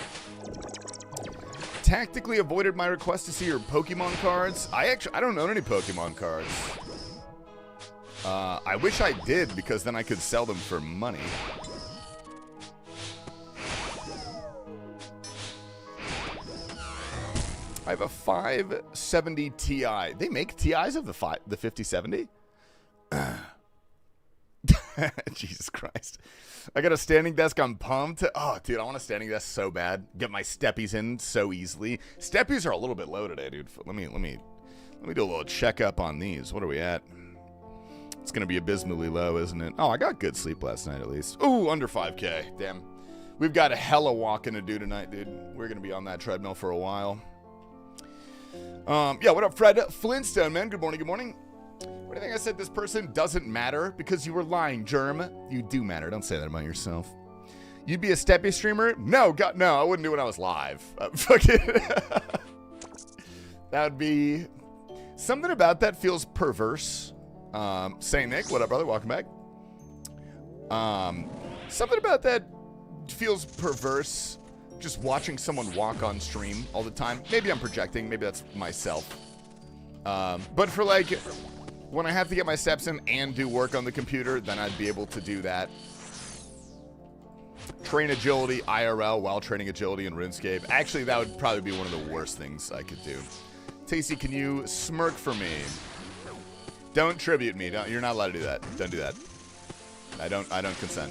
Tactically avoided my request to see your Pokemon cards. I don't own any Pokemon cards. I wish I did, because then I could sell them for money. I have a 570 Ti. They make Ti's of the 5070? Jesus Christ. I got a standing desk. I'm pumped. Oh, dude, I want a standing desk so bad. Get my steppies in so easily. Steppies are a little bit low today, dude. Let Let me do a little checkup on these. What are we at? It's going to be abysmally low, isn't it? Oh, I got good sleep last night at least. Ooh, under 5K. Damn. We've got a hella walking to do tonight, dude. We're going to be on that treadmill for a while. Yeah, what up, Fred Flintstone, man? Good morning, good morning. What do you think I said? This person doesn't matter? Because you were lying, Germ. You do matter. Don't say that about yourself. You'd be a Steppy streamer? No, God, no. I wouldn't do it when I was live. Fucking. That would be... Something about that feels perverse. Saint Nick, what up, brother? Welcome back. Something about that feels perverse. Just watching someone walk on stream all the time. Maybe I'm projecting. Maybe that's myself. But for like, when I have to get my steps in and do work on the computer, then I'd be able to do that. Train agility IRL while training agility in RuneScape. Actually, that would probably be one of the worst things I could do. Tasty, can you smirk for me? Don't tribute me. You're not allowed to do that. Don't do that. I don't consent.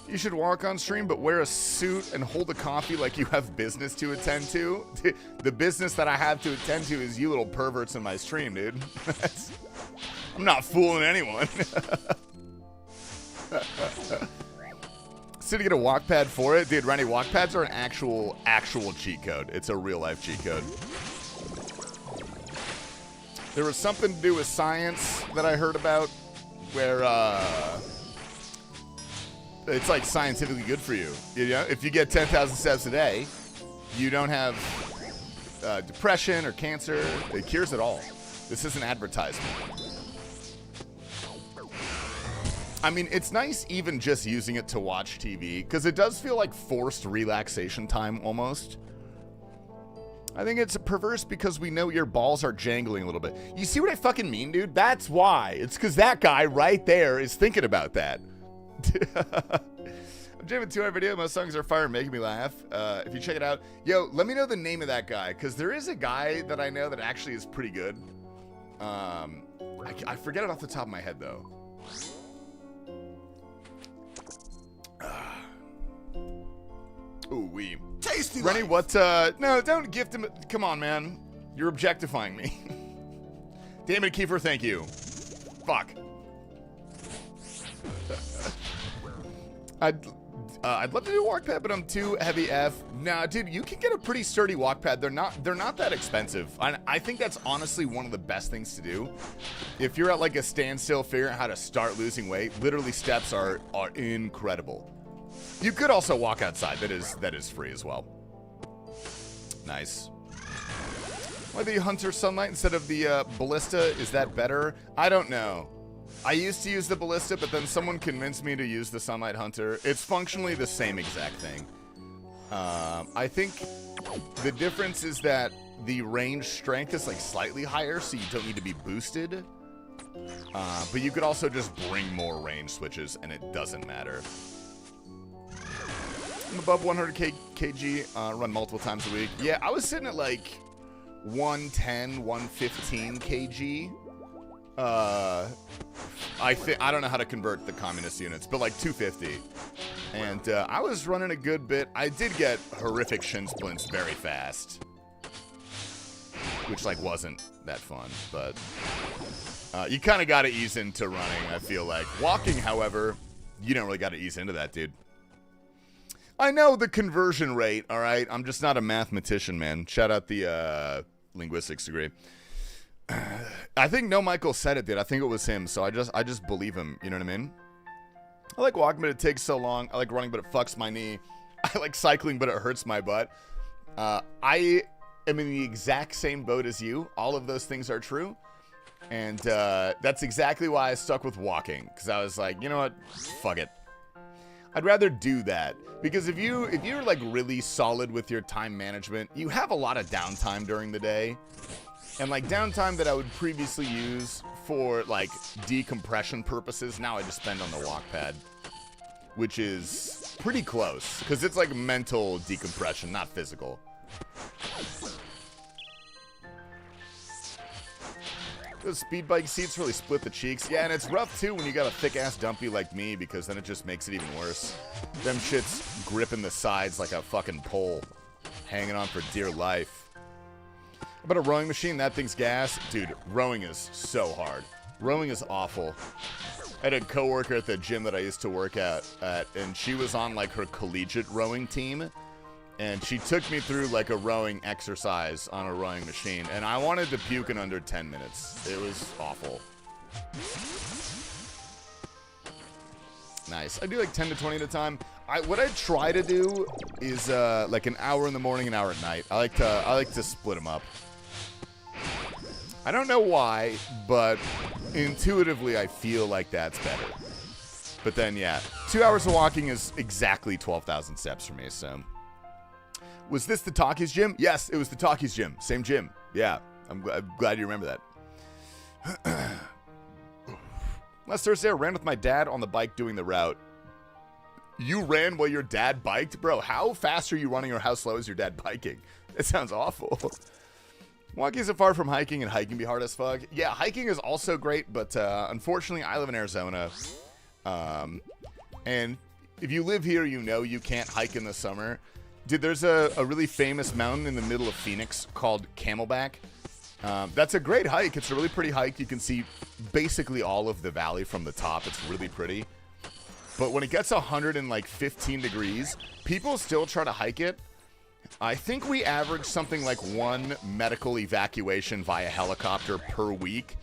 You should walk on stream, but wear a suit and hold a coffee like you have business to attend to. The business that I have to attend to is you little perverts in my stream, dude. I'm not fooling anyone. So to get a walk pad for it, dude, Rennie, walk pads are an actual cheat code. It's a real life cheat code. There was something to do with science that I heard about where it's like scientifically good for you. You know, if you get 10,000 steps a day, you don't have depression or cancer. It cures it all. This is an advertisement. I mean, it's nice even just using it to watch TV, because it does feel like forced relaxation time almost. I think it's perverse because we know your balls are jangling a little bit. You see what I fucking mean, dude? That's why. It's because that guy right there is thinking about that. I'm jamming 2-hour video. Most songs are fire, making me laugh. If you check it out, yo, let me know the name of that guy, because there is a guy that I know that actually is pretty good. I forget it off the top of my head, though. Ooh, wee. Tasty Rennie, life. what, no, don't gift him. Come on, man. You're objectifying me. Damn it, Kiefer, thank you. Fuck. I'd love to do a walk pad, but I'm too heavy F. Nah, dude, you can get a pretty sturdy walk pad. They're not that expensive. I think that's honestly one of the best things to do. If you're at like a standstill figuring out how to start losing weight, literally steps are incredible. You could also walk outside. That is free as well. Nice. Why the Hunter Sunlight instead of the Ballista? Is that better? I don't know. I used to use the Ballista, but then someone convinced me to use the Sunlight Hunter. It's functionally the same exact thing. I think the difference is that the range strength is like slightly higher, so you don't need to be boosted. But you could also just bring more range switches, and it doesn't matter. I'm above 100 kg, run multiple times a week. Yeah, I was sitting at like 110, 115 kg. I don't know how to convert the communist units, but like 250. And I was running a good bit. I did get horrific shin splints very fast, which like wasn't that fun, but you kind of got to ease into running, I feel like. Walking, however, you don't really got to ease into that, dude. I know the conversion rate, all right? I'm just not a mathematician, man. Shout out the linguistics degree. I think No Michael said it, dude. I think it was him, so I just believe him. You know what I mean? I like walking, but it takes so long. I like running, but it fucks my knee. I like cycling, but it hurts my butt. I am in the exact same boat as you. All of those things are true. And that's exactly why I stuck with walking. Because I was like, you know what? Fuck it. I'd rather do that. Because if you're like really solid with your time management, you have a lot of downtime during the day. And like downtime that I would previously use for like decompression purposes, now I just spend on the walk pad, which is pretty close because it's like mental decompression, not physical. Those speed bike seats really split the cheeks. Yeah, and it's rough too when you got a thick ass dumpy like me, because then it just makes it even worse. Them shits gripping the sides like a fucking pole, hanging on for dear life. But a rowing machine, that thing's gas. Dude, rowing is so hard. Rowing is awful. I had a coworker at the gym that I used to work at, and she was on like her collegiate rowing team, and she took me through like a rowing exercise on a rowing machine, and I wanted to puke in under 10 minutes. It was awful. Nice. I do like 10 to 20 at a time. What I try to do is like an hour in the morning, an hour at night. I like to split them up. I don't know why, but intuitively I feel like that's better. But then, yeah, 2 hours of walking is exactly 12,000 steps for me, so. Was this the Talkies gym? Yes, it was the Talkies gym. Same gym. Yeah, I'm glad you remember that. Last Thursday, I ran with my dad on the bike doing the route. You ran while your dad biked? Bro, how fast are you running or how slow is your dad biking? That sounds awful. Walking isn't far from hiking, and hiking be hard as fuck. Yeah, hiking is also great, but unfortunately, I live in Arizona. And if you live here, you know you can't hike in the summer. Dude, there's a really famous mountain in the middle of Phoenix called Camelback. That's a great hike. It's a really pretty hike. You can see basically all of the valley from the top. It's really pretty. But when it gets 115 degrees, people still try to hike it. I think we average something like 1 medical evacuation via helicopter per week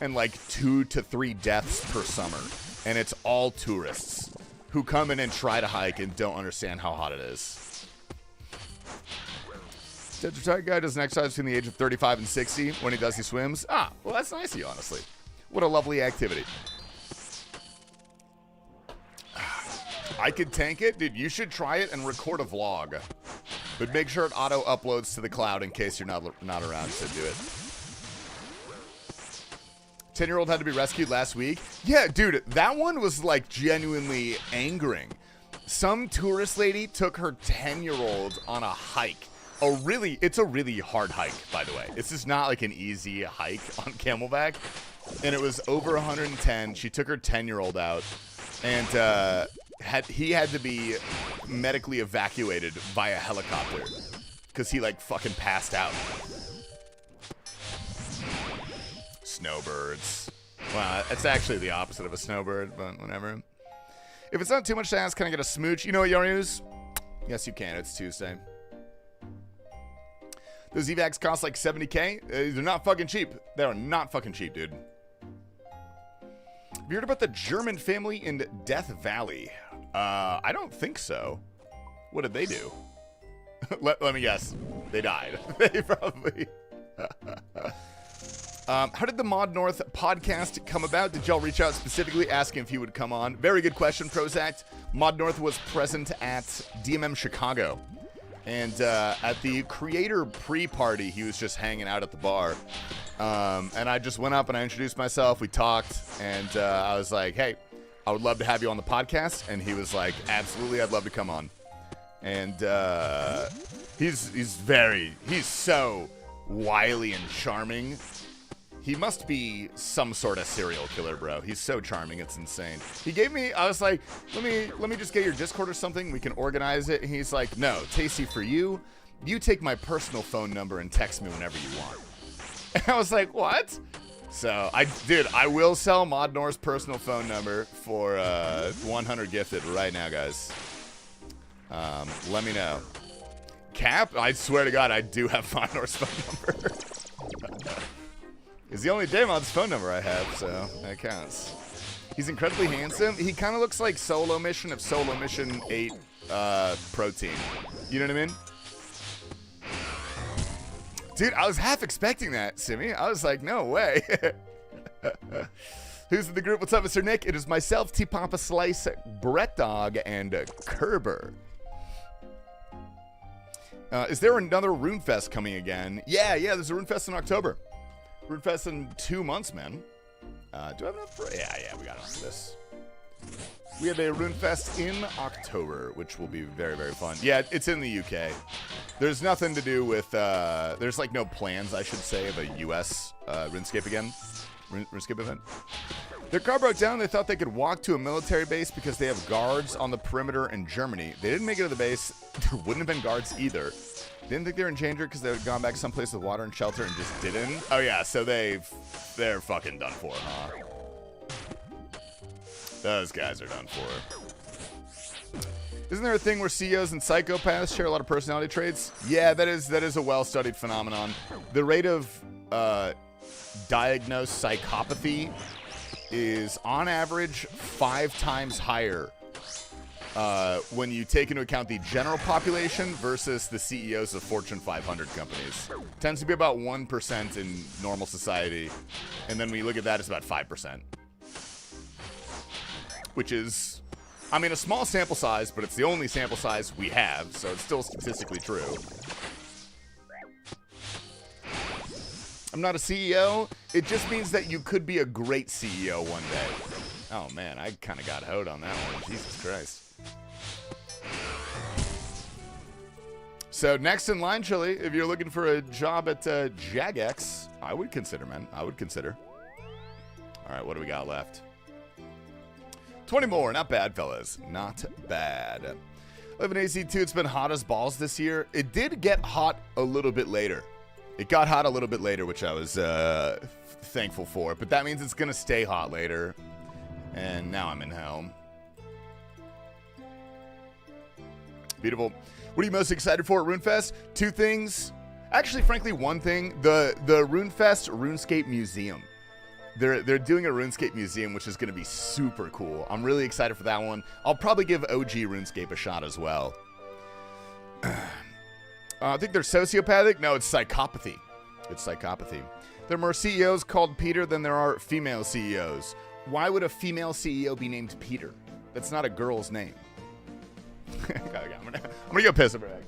and like 2 to 3 deaths per summer. And it's all tourists who come in and try to hike and don't understand how hot it is. Dead retired guy does an exercise between the age of 35 and 60. When he does, he swims. Ah, well, that's nice of you, honestly. What a lovely activity. I could tank it. Dude, you should try it and record a vlog. But make sure it auto-uploads to the cloud in case you're not around to do it. 10-year-old had to be rescued last week. Yeah, dude, that one was, like, genuinely angering. Some tourist lady took her 10-year-old on a hike. It's a really hard hike, by the way. It's just not, like, an easy hike on Camelback. And it was over 110. She took her 10-year-old out. And, he had to be medically evacuated via helicopter because he like fucking passed out. Snowbirds. Well, it's actually the opposite of a snowbird, but whatever. If it's not too much to ask, can I get a smooch? You know what, Yarnews? Yes, you can. It's Tuesday. Those evacs cost like 70K. They're not fucking cheap. They are not fucking cheap, dude. Have you heard about the German family in Death Valley? I don't think so. What did they do? let me guess. They died. They probably... how did the Mod North podcast come about? Did y'all reach out specifically asking if he would come on? Very good question, Prozac. Mod North was present at DMM Chicago. And at the creator pre-party, he was just hanging out at the bar. And I just went up and I introduced myself. We talked. And I was like, hey, I would love to have you on the podcast. And he was like, absolutely, I'd love to come on. And he's so wily and charming. He must be some sort of serial killer, bro. He's so charming, it's insane. He gave me, I was like, let me just get your Discord or something. We can organize it. And he's like, no, Tasty, for you, you take my personal phone number and text me whenever you want. And I was like, what? So, I will sell Mod North's personal phone number for 100 gifted right now, guys. Let me know. Cap, I swear to God, I do have Mod North's phone number. It's the only Damon's phone number I have, so that counts. He's incredibly handsome. He kind of looks like Solo Mission if Solo Mission ate protein. You know what I mean? Dude, I was half expecting that, Simi. I was like, no way. Who's in the group? What's up, Mr. Nick? It is myself, T-Papa Slice, Brett Dog, and Kerber. Is there another RuneFest coming again? Yeah, there's a RuneFest in October. RuneFest in 2 months, man. Do I have enough? Yeah, we got enough for this. We have a RuneFest in October, which will be very, very fun. Yeah, it's in the UK. There's nothing to do with, there's like no plans, I should say, of a US RuneScape event. Their car broke down. They thought they could walk to a military base because they have guards on the perimeter in Germany. They didn't make it to the base. There wouldn't have been guards either. Didn't think they were in danger because they had gone back someplace with water and shelter and just didn't. Oh yeah, so they're fucking done for, huh? Those guys are done for. Isn't there a thing where CEOs and psychopaths share a lot of personality traits? Yeah, that is a well-studied phenomenon. The rate of diagnosed psychopathy is on average 5 times higher when you take into account the general population versus the CEOs of Fortune 500 companies. Tends to be about 1% in normal society, and then when you look at that, it's about 5%. Which is, I mean, a small sample size, but it's the only sample size we have, so it's still statistically true. I'm not a CEO. It just means that you could be a great CEO one day. Oh, man, I kind of got hoed on that one. Jesus Christ. So next in line, Chili, if you're looking for a job at Jagex, I would consider, man. I would consider. All right, what do we got left? 20 more. Not bad, fellas. Not bad. Live in AC2. It's been hot as balls this year. It did get hot a little bit later. It got hot a little bit later, which I was thankful for. But that means it's going to stay hot later. And now I'm in hell. Beautiful. What are you most excited for at RuneFest? 2 things. Actually, frankly, 1 thing. The RuneFest RuneScape Museum. They're doing a RuneScape museum, which is going to be super cool. I'm really excited for that one. I'll probably give OG RuneScape a shot as well. I think they're sociopathic. No, it's psychopathy. It's psychopathy. There are more CEOs called Peter than there are female CEOs. Why would a female CEO be named Peter? That's not a girl's name. I'm gonna go piss a bag.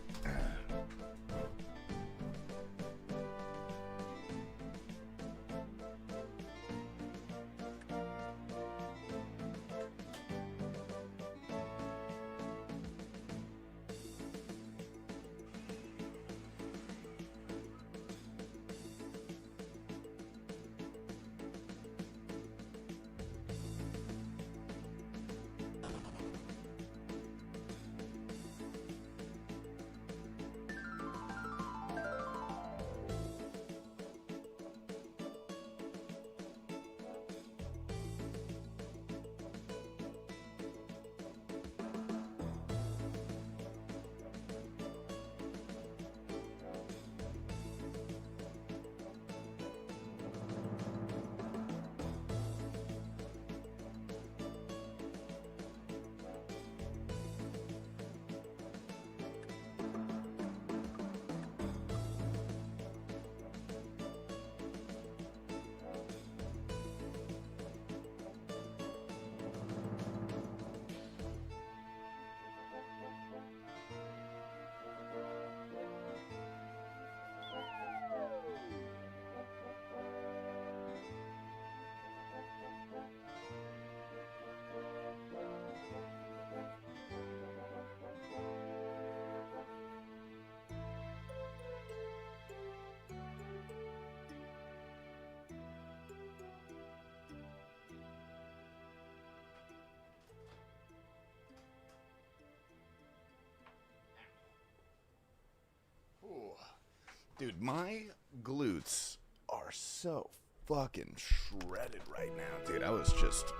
Dude, my glutes are so fucking shredded right now, dude. I was just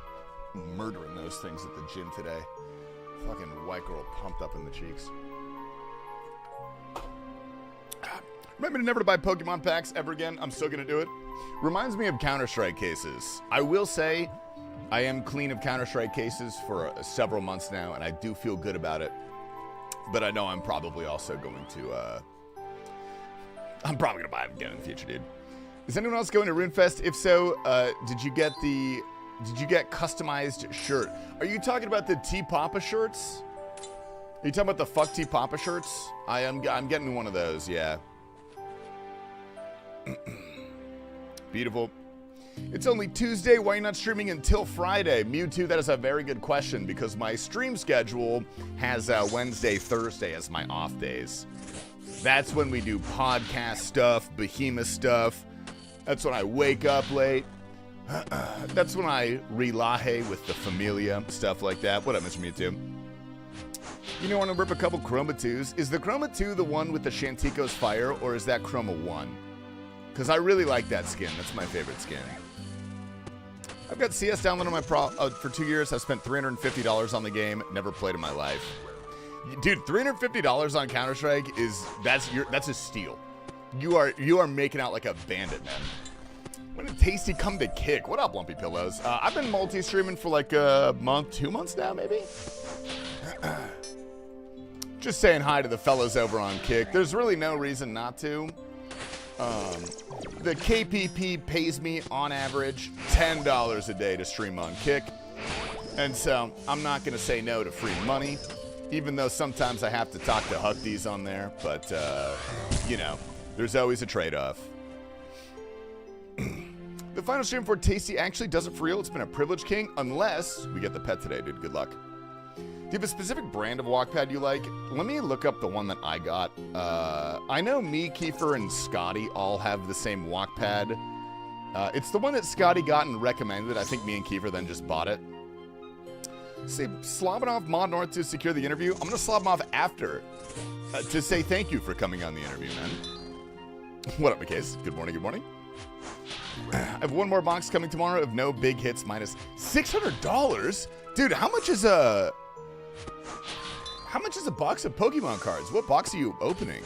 murdering those things at the gym today. Fucking white girl pumped up in the cheeks. Remember to never to buy Pokemon packs ever again. I'm still gonna do it. Reminds me of Counter-Strike cases. I will say I am clean of Counter-Strike cases for several months now, and I do feel good about it. But I know I'm probably also going to... I'm probably gonna buy them again in the future, dude. Is anyone else going to RuneFest? If so, did you get customized shirt? Are you talking about the T Papa shirts? Are you talking about the fuck T Papa shirts? I'm getting one of those, yeah. Beautiful. It's only Tuesday. Why are you not streaming until Friday? Mewtwo, that is a very good question because my stream schedule has Wednesday, Thursday as my off days. That's when we do podcast stuff, behemoth stuff. That's when I wake up late. That's when I relaje with the familia, stuff like that. What up, Mr. Mewtwo? You know, want to rip a couple Chroma 2s. Is the Chroma 2 the one with the Shantico's Fire, or is that Chroma 1? Because I really like that skin. That's my favorite skin. I've got CS downloaded on my for 2 years. I've spent $350 on the game. Never played in my life. Dude, $350 on Counter-Strike that's a steal. You are making out like a bandit, man. When did Tasty come to Kick? What up, Lumpy Pillows? I've been multi-streaming for like a month, 2 months now, maybe? Just saying hi to the fellas over on Kick. There's really no reason not to. The KPP pays me, on average, $10 a day to stream on Kick. And so, I'm not going to say no to free money, even though sometimes I have to talk to Huckdies on there. But, you know, there's always a trade-off. The final stream for Tasty actually does it for real. It's been a privilege, King, unless we get the pet today, dude. Good luck. Do you have a specific brand of walk pad you like? Let me look up the one that I got. I know me, Kiefer, and Scotty all have the same walk pad. It's the one that Scotty got and recommended. I think me and Kiefer then just bought it. Say, slobbing off Mod North to secure the interview. I'm going to slob him off after to say thank you for coming on the interview, man. What up, McCase? Good morning, good morning. I have one more box coming tomorrow of no big hits minus $600. Dude, how much is a box of Pokemon cards? What box are you opening?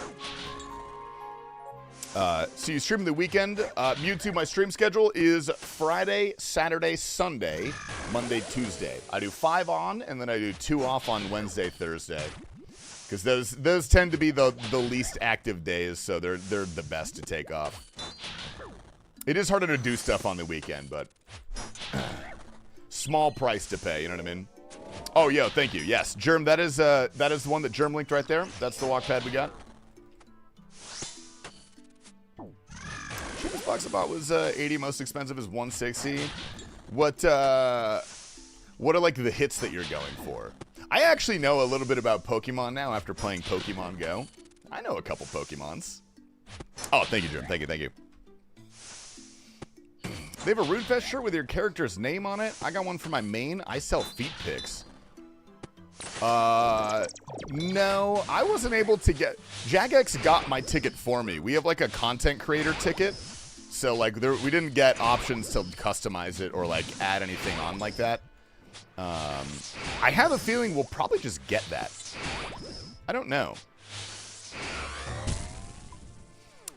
So you stream the weekend. Mewtwo, my stream schedule is Friday, Saturday, Sunday, Monday, Tuesday. I do 5 on, and then I do 2 off on Wednesday, Thursday. Because those tend to be the least active days, so they're the best to take off. It is harder to do stuff on the weekend, but small price to pay, you know what I mean? Oh, yo, thank you. Yes, Germ, that is the one that Germ linked right there. That's the walk pad we got. Cheapest box I bought was 80. Most expensive is 160. What are like the hits that you're going for? I actually know a little bit about Pokemon now after playing Pokemon Go. I know a couple Pokemons. Oh, thank you, Germ. Thank you. They have a RuneFest shirt with your character's name on it. I got one for my main. I sell feet pics. No, I wasn't able to get... Jagex got my ticket for me. We have like a content creator ticket. So like we didn't get options to customize it or like add anything on like that. I have a feeling we'll probably just get that. I don't know.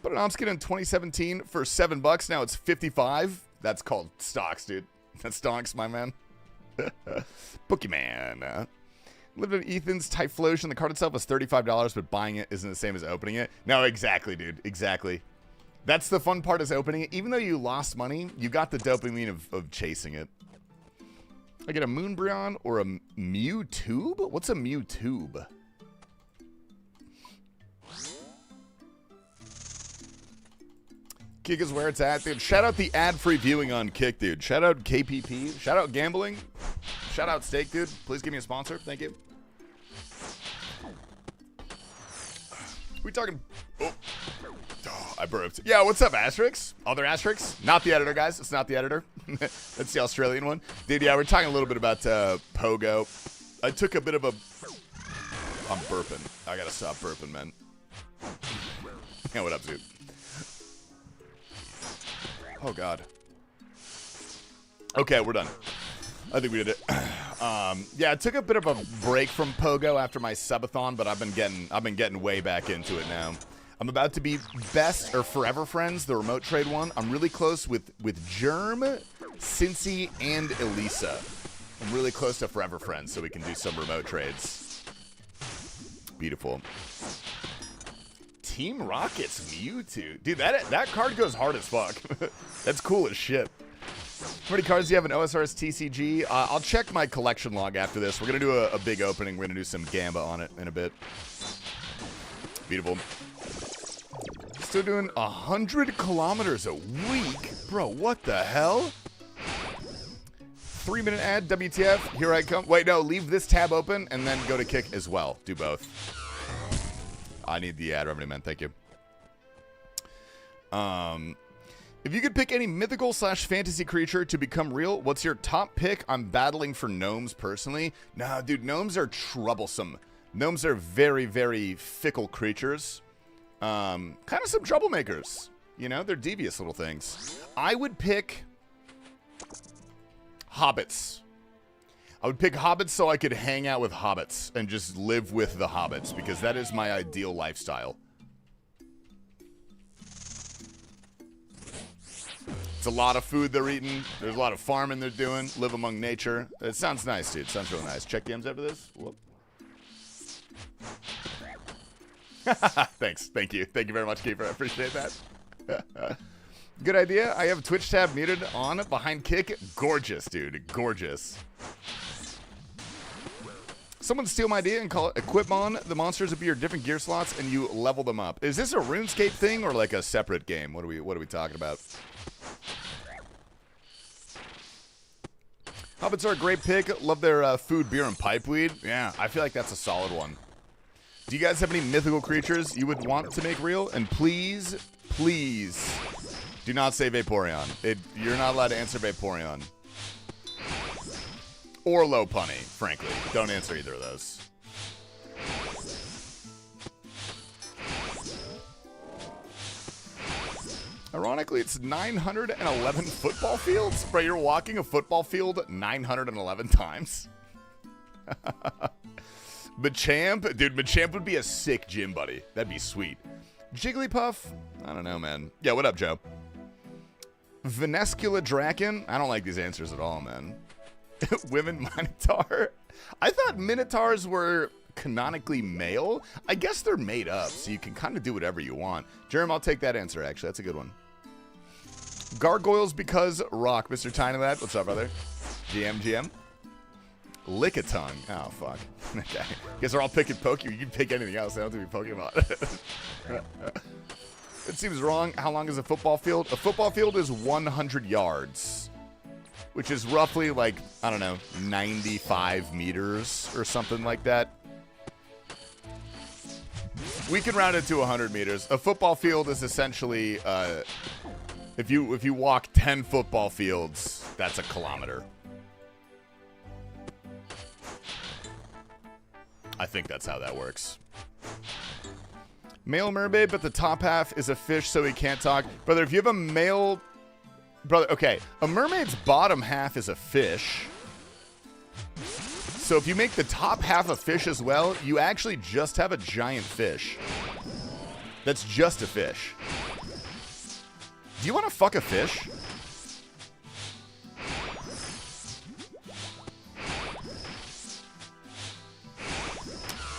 But an Omskin in 2017 for $7. Now it's 55. That's called stocks, dude. That's stonks, my man. Bookieman. Lived in Ethan's Typhlosion. The card itself was $35, but buying it isn't the same as opening it. No, exactly, dude. Exactly. That's the fun part is opening it. Even though you lost money, you got the dopamine of chasing it. I get a Moonbryon or a Mewtube? What's a Mewtube? Kick is where it's at, dude. Shout out the ad-free viewing on Kick, dude. Shout out KPP. Shout out Gambling. Shout out Steak, dude. Please give me a sponsor. Thank you. We talking... Oh, I burped. Yeah, what's up, Asterix? Other Asterix? Not the editor, guys. It's not the editor. That's the Australian one. Dude, yeah, we're talking a little bit about Pogo. I took a bit of a... I'm burping. I gotta stop burping, man. Yeah, what up, dude? Oh, God. Okay, we're done. I think we did it. Yeah, I took a bit of a break from Pogo after my subathon, but I've been getting way back into it now. I'm about to be best or forever friends, the remote trade one. I'm really close with Germ, Cincy, and Elisa. I'm really close to forever friends, so we can do some remote trades. Beautiful. Team Rocket's Mewtwo. Dude, that card goes hard as fuck. That's cool as shit. How many cards do you have in OSRS TCG? I'll check my collection log after this. We're going to do a big opening. We're going to do some Gamba on it in a bit. Beautiful. Still doing 100 kilometers a week? Bro, what the hell? 3-minute ad, WTF. Here I come. Wait, no, leave this tab open and then go to Kick as well. Do both. I need the ad revenue, man. Thank you. If you could pick any mythical / fantasy creature to become real, what's your top pick? I'm battling for gnomes personally. No, dude, gnomes are troublesome. Gnomes are very, very fickle creatures. Kind of some troublemakers. You know, they're devious little things. I would pick hobbits. I would pick hobbits so I could hang out with hobbits and just live with the hobbits, because that is my ideal lifestyle. It's a lot of food they're eating. There's a lot of farming they're doing. Live among nature. It sounds nice, dude. It sounds real nice. Check DMs after this. Whoop. Thanks. Thank you. Thank you very much, Keeper. I appreciate that. Good idea. I have Twitch tab muted on behind kick. Gorgeous, dude. Gorgeous. Someone steal my idea and call it Equipmon. The monsters will be your different gear slots and you level them up. Is this a RuneScape thing or like a separate game? What are we talking about? Hobbits are a great pick. Love their food, beer, and pipeweed. Yeah, I feel like that's a solid one. Do you guys have any mythical creatures you would want to make real? And please, please, do not say Vaporeon. You're not allowed to answer Vaporeon. Or Lopunny, frankly. Don't answer either of those. Ironically, it's 911 football fields. Bro, you're walking a football field 911 times. Machamp? Dude, Machamp would be a sick gym buddy. That'd be sweet. Jigglypuff? I don't know, man. Yeah, what up, Joe? Venescula Draken? I don't like these answers at all, man. Women Minotaur? I thought Minotaurs were canonically male. I guess they're made up, so you can kind of do whatever you want. Jerem, I'll take that answer, actually. That's a good one. Gargoyles because rock. Mr. Tiny Lad, what's up, brother? GM. Lickitung. Oh, fuck. Okay. Guess they're all picking Pokemon. You can pick anything else. They don't have to be Pokemon. It seems wrong. How long is a football field? A football field is 100 yards, which is roughly like, I don't know, 95 meters or something like that. We can round it to 100 meters. A football field is essentially, if you walk 10 football fields, that's a kilometer. I think that's how that works. Male mermaid, but the top half is a fish, so he can't talk. Brother, if you have a male... Brother, okay. A mermaid's bottom half is a fish. So if you make the top half a fish as well, you actually just have a giant fish. That's just a fish. Do you want to fuck a fish?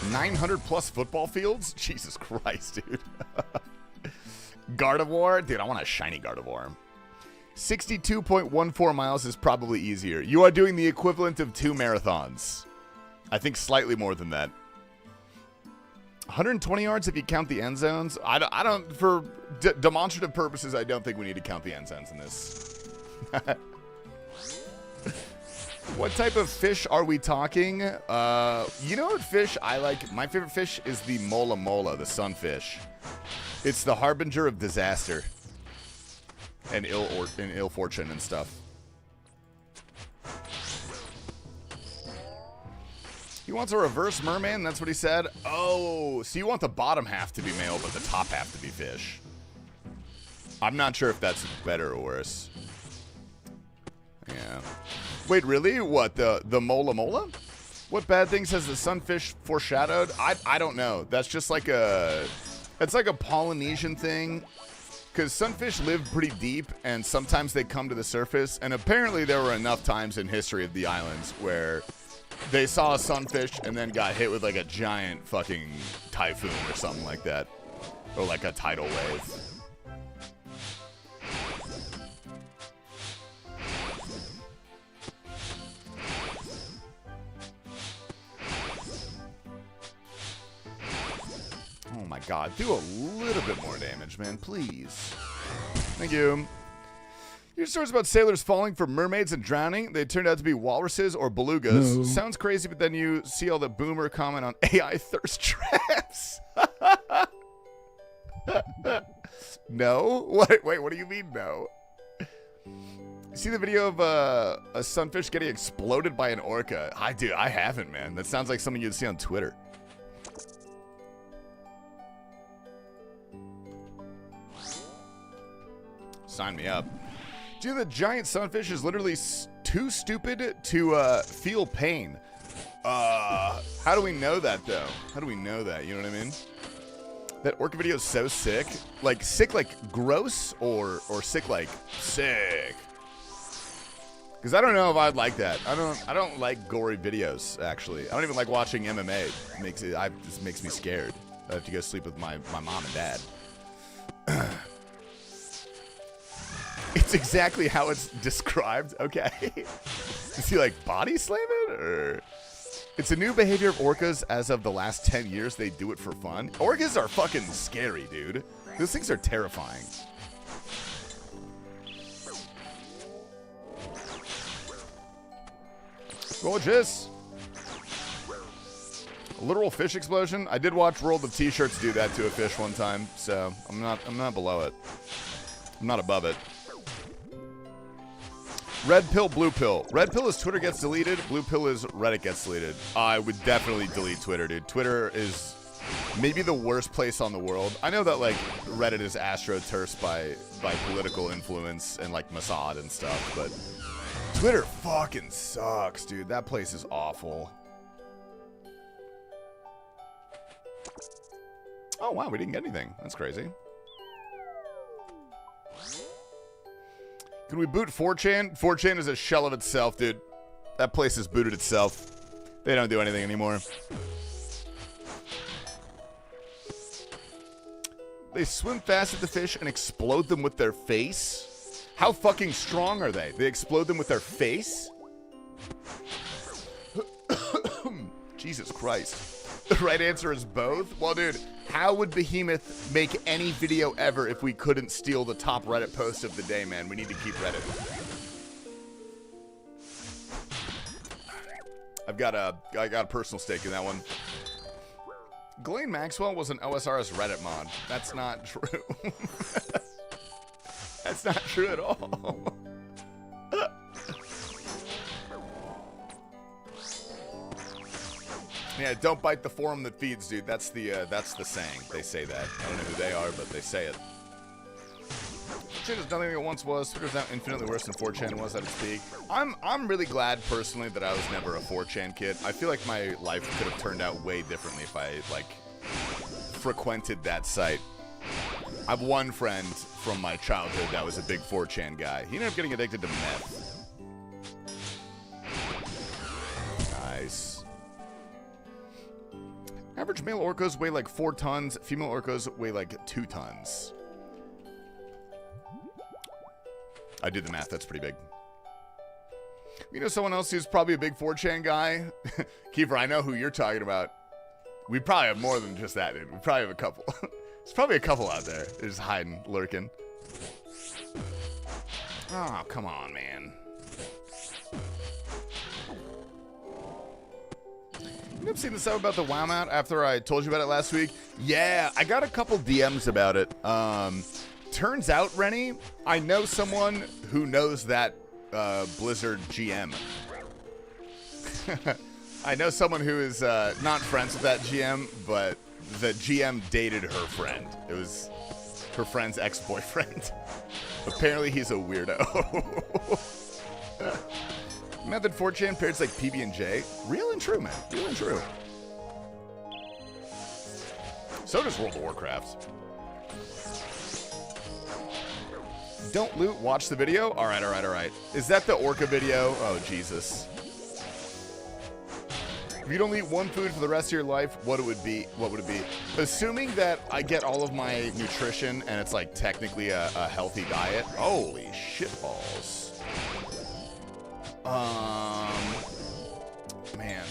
$900+ football fields? Jesus Christ, dude. Gardevoir? Dude, I want a shiny Gardevoir. 62.14 miles is probably easier. You are doing the equivalent of 2 marathons. I think slightly more than that. 120 yards if you count the end zones. I don't for demonstrative purposes, I don't think we need to count the end zones in this. What type of fish are we talking? You know what fish I like? My favorite fish is the mola mola, the sunfish. It's the harbinger of disaster and ill fortune and stuff. He wants a reverse merman, that's what he said. Oh, so you want the bottom half to be male, but the top half to be fish. I'm not sure if that's better or worse. Yeah. Wait, really? What, the mola mola? What bad things has the sunfish foreshadowed? I don't know. That's just like it's like a Polynesian thing. Because sunfish live pretty deep, and sometimes they come to the surface. And apparently there were enough times in history of the islands where they saw a sunfish and then got hit with like a giant fucking typhoon or something like that. Or like a tidal wave. Oh my god, do a little bit more damage, man, please. Thank you. Your stories about sailors falling for mermaids and drowning, they turned out to be walruses or belugas. No. Sounds crazy, but then you see all the boomer comment on AI thirst traps. No? Wait, what do you mean no? You see the video of a sunfish getting exploded by an orca? I haven't, man. That sounds like something you'd see on Twitter. Sign me up. Dude, the giant sunfish is literally too stupid to feel pain. How do we know that, though? How do we know that? You know what I mean? That orca video is so sick. Like, sick like gross or sick like sick? Because I don't know if I'd like that. I don't like gory videos, actually. I don't even like watching MMA. It just makes me scared. I have to go sleep with my mom and dad. It's exactly how it's described. Okay. Is he like body slamming? Or it's a new behavior of orcas as of the last 10 years. They do it for fun. Orcas are fucking scary, dude. Those things are terrifying. Gorgeous. A literal fish explosion. I did watch World of T-Shirts do that to a fish one time, so I'm not below it. I'm not above it. Red pill, blue pill. Red pill is Twitter gets deleted. Blue pill is Reddit gets deleted. I would definitely delete Twitter, dude. Twitter is maybe the worst place on the world. I know that like Reddit is astroturfed by political influence and like Mossad and stuff, but Twitter fucking sucks, dude. That place is awful. Oh, wow, we didn't get anything. That's crazy. Can we boot 4chan? 4chan is a shell of itself, dude. That place has booted itself. They don't do anything anymore. They swim fast at the fish and explode them with their face? How fucking strong are they? They explode them with their face? Jesus Christ. The right answer is both? Well, dude, how would Behemoth make any video ever if we couldn't steal the top Reddit post of the day, man? We need to keep Reddit. I got a personal stake in that one. Ghislaine Maxwell was an OSRS Reddit mod. That's not true. That's not true at all. Yeah, don't bite the forum that feeds, dude. That's the saying. They say that. I don't know who they are, but they say it. Shit is nothing it once was. Twitter's now infinitely worse than 4chan was at its peak. I'm really glad personally that I was never a 4chan kid. I feel like my life could have turned out way differently if I like frequented that site. I have one friend from my childhood that was a big 4chan guy. He ended up getting addicted to meth. Nice. Average male orcas weigh like 4 tons. Female orcas weigh like 2 tons. I did the math. That's pretty big. You know someone else who's probably a big 4chan guy? Kiefer, I know who you're talking about. We probably have more than just that, dude. We probably have a couple. There's probably a couple out there. They're just hiding, lurking. Oh, come on, man. You have seen the stuff about the WoW mount after I told you about it last week? Yeah, I got a couple DMs about it. Turns out, Rennie, I know someone who knows that Blizzard GM. I know someone who is not friends with that GM, but the GM dated her friend. It was her friend's ex-boyfriend. Apparently, he's a weirdo. Method 4chan pairs like PB&J. Real and true, man. Real and true. So does World of Warcraft. Don't loot, watch the video? Alright. Is that the orca video? Oh, Jesus. If you don't eat one food for the rest of your life, what would it be? Assuming that I get all of my nutrition and it's like technically a healthy diet. Holy shitballs. Man,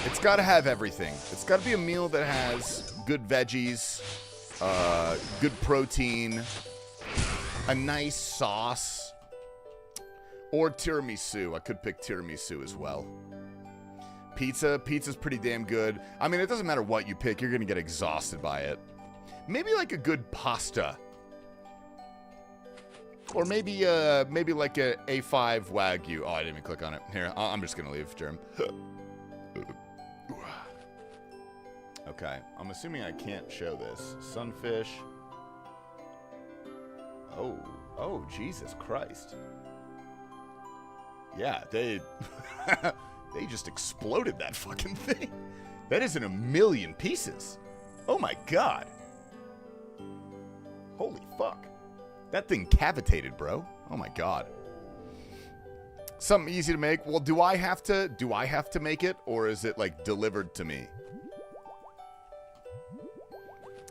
it's got to have everything. It's got to be a meal that has good veggies, good protein, a nice sauce, or tiramisu. I could pick tiramisu as well. Pizza's pretty damn good. I mean, it doesn't matter what you pick, you're gonna get exhausted by it. Maybe like a good pasta. Or maybe like a A5 Wagyu. Oh, I didn't even click on it. Here, I'm just gonna leave, Jerem. Okay, I'm assuming I can't show this. Sunfish. Oh, Jesus Christ. Yeah, they they just exploded that fucking thing. That is in a million pieces. Oh my God. Holy fuck. That thing cavitated, bro. Oh my God. Something easy to make. Well, do I have to make it, or is it like delivered to me?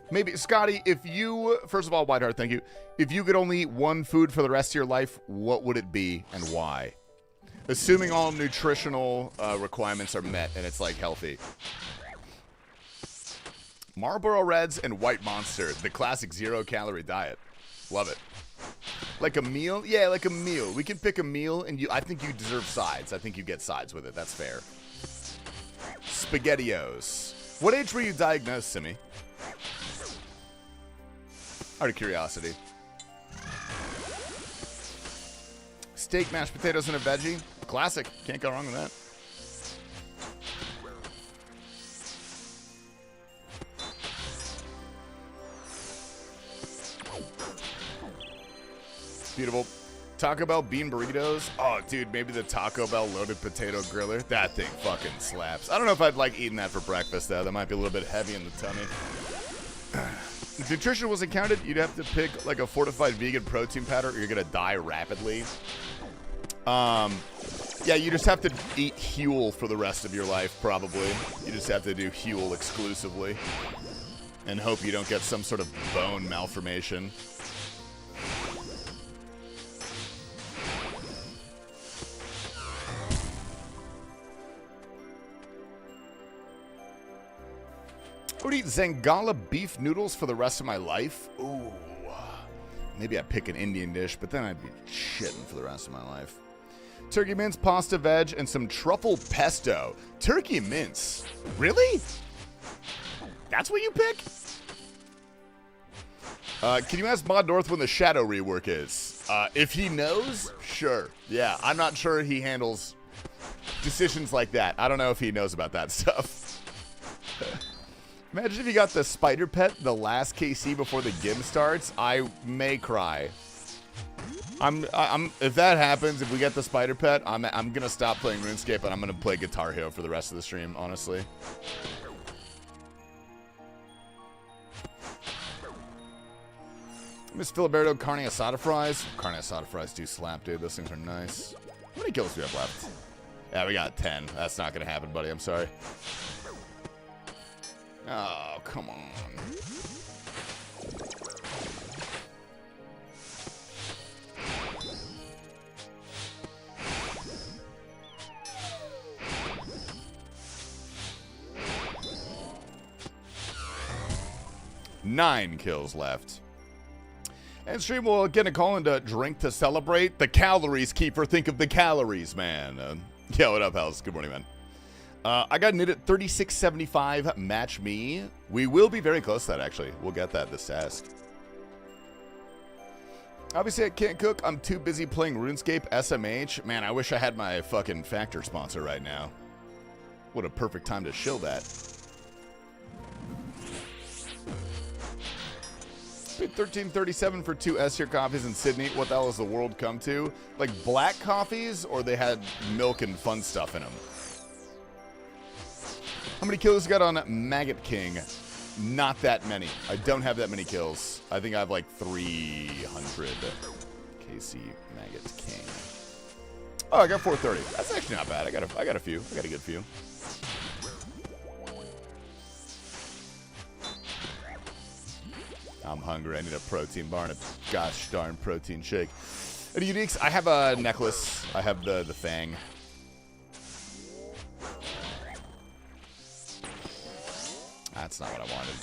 Maybe, Scotty, if you, first of all, Whiteheart, thank you. If you could only eat one food for the rest of your life, what would it be and why? Assuming all nutritional requirements are met and it's like healthy. Marlboro Reds and White Monster, the classic 0-calorie diet. Love it. Like a meal? Yeah, like a meal. We can pick a meal, and I think you deserve sides. I think you get sides with it. That's fair. SpaghettiOs. What age were you diagnosed, Simi? Out of curiosity. Steak, mashed potatoes, and a veggie. Classic. Can't go wrong with that. Beautiful. Taco Bell bean burritos. Oh, dude, maybe the Taco Bell loaded potato griller. That thing fucking slaps. I don't know if I'd like eating that for breakfast, though. That might be a little bit heavy in the tummy. If nutrition wasn't counted, you'd have to pick like a fortified vegan protein powder or you're going to die rapidly. Yeah, you just have to eat Huel for the rest of your life, probably. You just have to do Huel exclusively and hope you don't get some sort of bone malformation. I would eat Zangala beef noodles for the rest of my life. Ooh. Maybe I'd pick an Indian dish, but then I'd be shitting for the rest of my life. Turkey mince, pasta veg, and some truffle pesto. Turkey mince? Really? That's what you pick? Can you ask Mod North when the Shadow rework is? If he knows, sure. Yeah, I'm not sure he handles decisions like that. I don't know if he knows about that stuff. Imagine if you got the spider pet the last KC before the GHCIM starts. I may cry. If that happens, if we get the spider pet, I'm gonna stop playing RuneScape and I'm gonna play Guitar Hero for the rest of the stream, honestly. Miss Filiberto carne asada fries. Carne asada fries do slap, dude. Those things are nice. How many kills do we have left? Yeah, we got 10. That's not gonna happen, buddy. I'm sorry. Oh, come on. Nine kills left. And stream will get a call into drink to celebrate. The calories keeper. Think of the calories, man. Yeah, what up, House? Good morning, man. I got knit at 3675. Match me. We will be very close to that, actually. We'll get that this task. Obviously, I can't cook. I'm too busy playing RuneScape SMH. Man, I wish I had my fucking Factor sponsor right now. What a perfect time to shill that. Paid $13.37 for 2 S-tier coffees in Sydney. What the hell has the world come to? Like black coffees, or they had milk and fun stuff in them? How many kills you got on Maggot King? Not that many. I don't have that many kills. I think I have like 300. KC Maggot King. Oh, I got 430. That's actually not bad. I got a few. I got a good few. I'm hungry. I need a protein bar and a gosh darn protein shake. Any uniques? I have a necklace. I have the Fang. That's not what I wanted.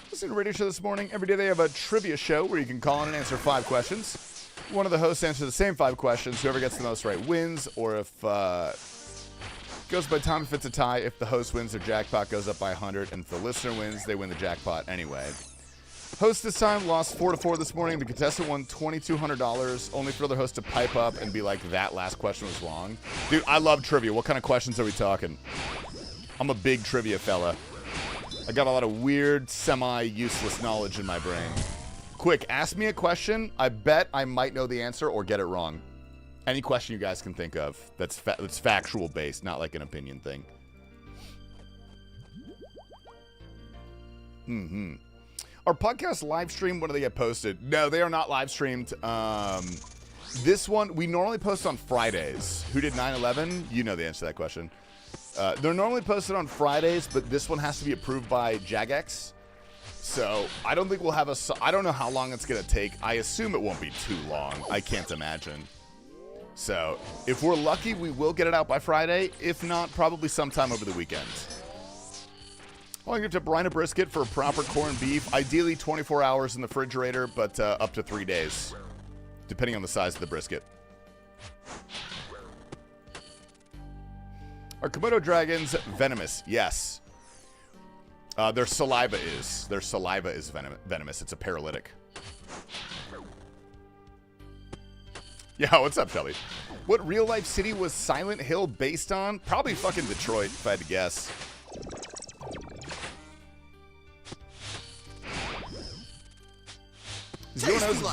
Listening to a radio show this morning. Every day they have a trivia show where you can call in and answer 5 questions. One of the hosts answers the same 5 questions. Whoever gets the most right wins. Or if goes by time if it's a tie. If the host wins, their jackpot goes up by 100. And if the listener wins, they win the jackpot anyway. Host this time lost 4-4 this morning. The contestant won $2,200, only for the other host to pipe up and be like, that last question was wrong. Dude, I love trivia. What kind of questions are we talking? I'm a big trivia fella. I got a lot of weird, semi-useless knowledge in my brain. Quick, ask me a question. I bet I might know the answer or get it wrong. Any question you guys can think of that's factual based, not like an opinion thing. Our podcast live stream, when do they get posted? No, they are not live streamed. This one, we normally post on Fridays. Who did 9/11? You know the answer to that question. They're normally posted on Fridays, but this one has to be approved by Jagex. So I don't think we'll have I don't know how long it's going to take. I assume it won't be too long. I can't imagine. So if we're lucky, we will get it out by Friday. If not, probably sometime over the weekend. Well, you have to brine a brisket for a proper corned beef. Ideally 24 hours in the refrigerator, but up to 3 days, depending on the size of the brisket. Are Komodo dragons venomous? Yes. Their saliva is. Their saliva is venomous. It's a paralytic. Yeah, what's up, Shelby? What real-life city was Silent Hill based on? Probably fucking Detroit, if I had to guess.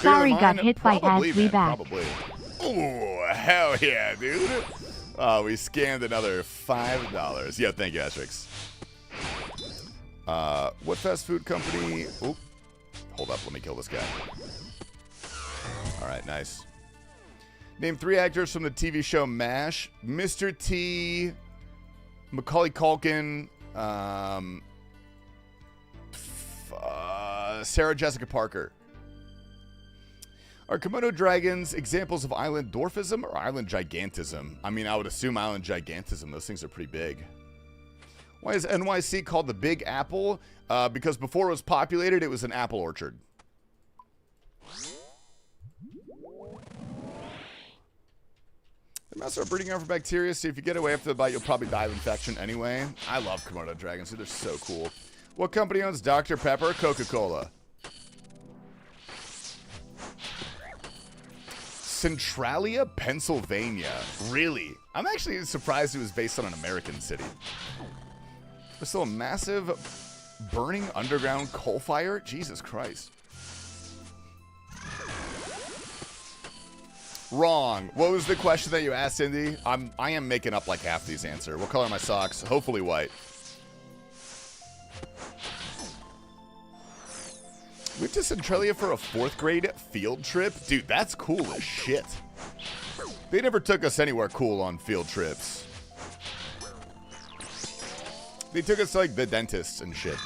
Sorry, got hit by ads. We back. Probably. Oh, hell yeah, dude. Oh, we scammed another $5. Yeah, thank you, Asterix. What fast food company? Oh, hold up. Let me kill this guy. All right, nice. Name 3 actors from the TV show MASH. Mr. T, Macaulay Culkin, Sarah Jessica Parker. Are Komodo dragons examples of island dwarfism or island gigantism? I mean, I would assume island gigantism. Those things are pretty big. Why is NYC called the Big Apple? Because before it was populated, it was an apple orchard. The mouse are breeding over bacteria, so if you get away after the bite, you'll probably die of infection anyway. I love Komodo dragons, dude. They're so cool. What company owns Dr. Pepper? Coca-Cola. Centralia, Pennsylvania. Really? I'm actually surprised it was based on an American city. There's still a massive burning underground coal fire? Jesus Christ. Wrong. What was the question that you asked, Cindy? I am making up like half these answers. What color are my socks? Hopefully white. We went to Centralia for a 4th grade field trip? Dude, that's cool as shit. They never took us anywhere cool on field trips. They took us to, like, the dentist and shit.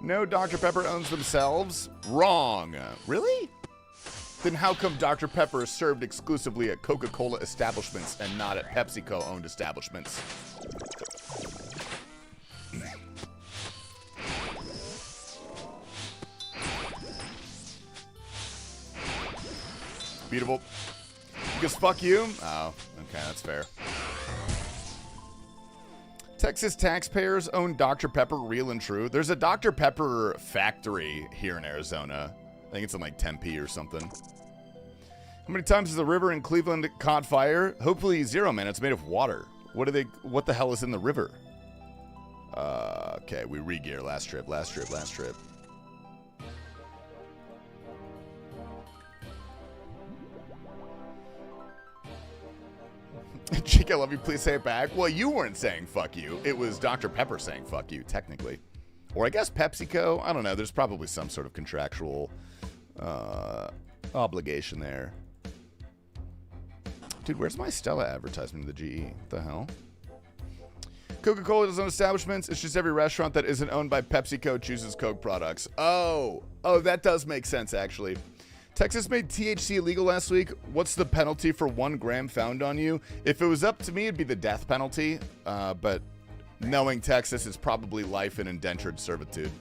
No, Dr. Pepper owns themselves? Wrong. Really? Then how come Dr. Pepper is served exclusively at Coca-Cola establishments and not at PepsiCo-owned establishments? Beautiful. Because fuck you? Oh, okay, that's fair. Texas taxpayers own Dr. Pepper, real and true. There's a Dr. Pepper factory here in Arizona. I think it's in like Tempe or something. How many times has the river in Cleveland caught fire? Hopefully 0, man. It's made of water. What the hell is in the river? Okay, we re-gear last trip. Chick, I love you. Please say it back. Well, you weren't saying fuck you. It was Dr. Pepper saying fuck you, technically. Or I guess PepsiCo. I don't know. There's probably some sort of contractual obligation there. Dude, where's my Stella advertisement in the GE? What the hell? Coca-Cola doesn't own establishments. It's just every restaurant that isn't owned by PepsiCo chooses Coke products. Oh, that does make sense, actually. Texas made THC illegal last week. What's the penalty for 1 gram found on you? If it was up to me, it'd be the death penalty. But knowing Texas, it's probably life in indentured servitude.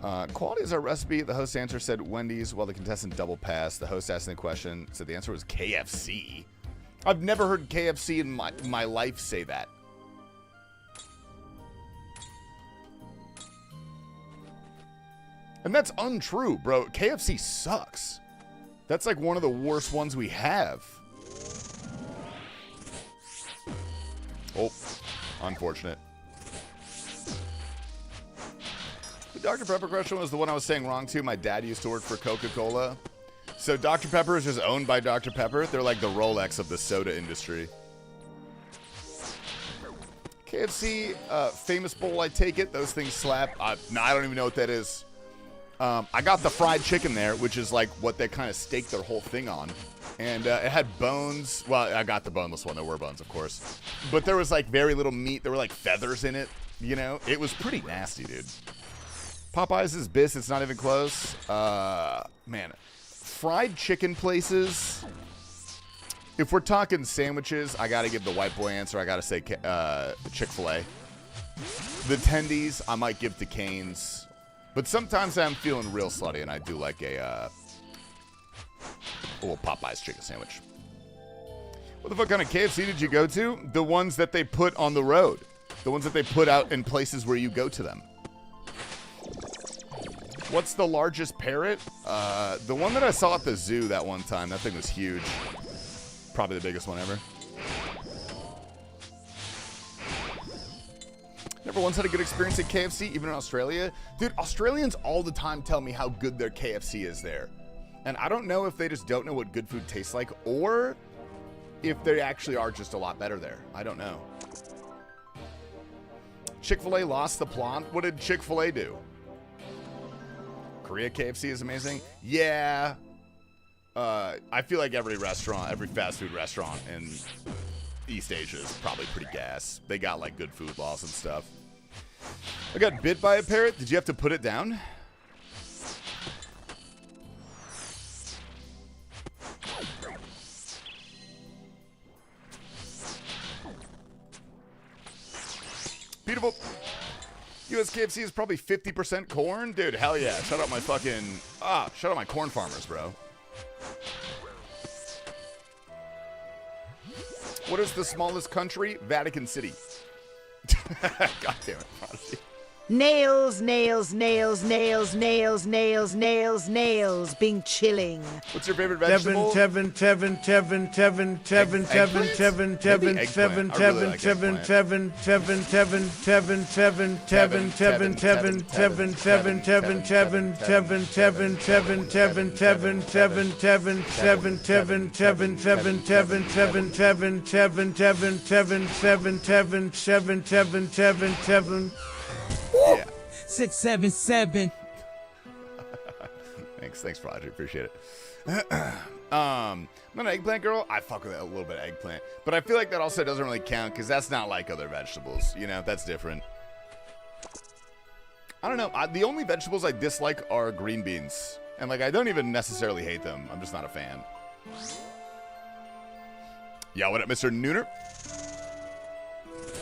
Quality is our recipe. The host answer said Wendy's, while the contestant double passed. The host asked the question, said the answer was KFC. I've never heard KFC in my life say that. And that's untrue, bro. KFC sucks. That's like one of the worst ones we have. Oh, unfortunate. The Dr. Pepper question was the one I was saying wrong to. My dad used to work for Coca-Cola. So Dr. Pepper is just owned by Dr. Pepper. They're like the Rolex of the soda industry. KFC, famous bowl, I take it. Those things slap. No, I don't even know what that is. I got the fried chicken there, which is like what they kind of staked their whole thing on. And it had bones. Well, I got the boneless one. There were bones, of course. But there was like very little meat. There were like feathers in it, you know? It was pretty nasty, dude. Popeyes is bis. It's not even close. Man. Fried chicken places. If we're talking sandwiches, I got to give the white boy answer. I got to say Chick-fil-A. The tendies, I might give to Cane's. But sometimes I'm feeling real slutty, and I do like a Popeye's chicken sandwich. What the fuck kind of KFC did you go to? The ones that they put on the road. The ones that they put out in places where you go to them. What's the largest parrot? The one that I saw at the zoo that one time. That thing was huge. Probably the biggest one ever. Never once had a good experience at KFC, even in Australia. Dude, Australians all the time tell me how good their KFC is there. And I don't know if they just don't know what good food tastes like, or if they actually are just a lot better there. I don't know. Chick-fil-A lost the plot. What did Chick-fil-A do? Korea KFC is amazing. Yeah. I feel like every restaurant, every fast food restaurant in East Asia is probably pretty gas. They got like good food laws and stuff. I got bit by a parrot. Did you have to put it down? Beautiful. US KFC is probably 50% corn. Dude, hell yeah. Shout out my fucking... shout out my corn farmers, bro. What is the smallest country? Vatican City. God damn it, Prodigy. Nails, nails, nails, nails, nails, nails, nails, nails, being chilling. What's your favorite vegetable? Tevin. Yeah. 677. Thanks, Prodigy. Appreciate it. I'm an eggplant girl. I fuck with a little bit of eggplant, but I feel like that also doesn't really count because that's not like other vegetables. You know, that's different. I don't know. The only vegetables I dislike are green beans, and like I don't even necessarily hate them. I'm just not a fan. Yeah, what up, Mr. Nooner?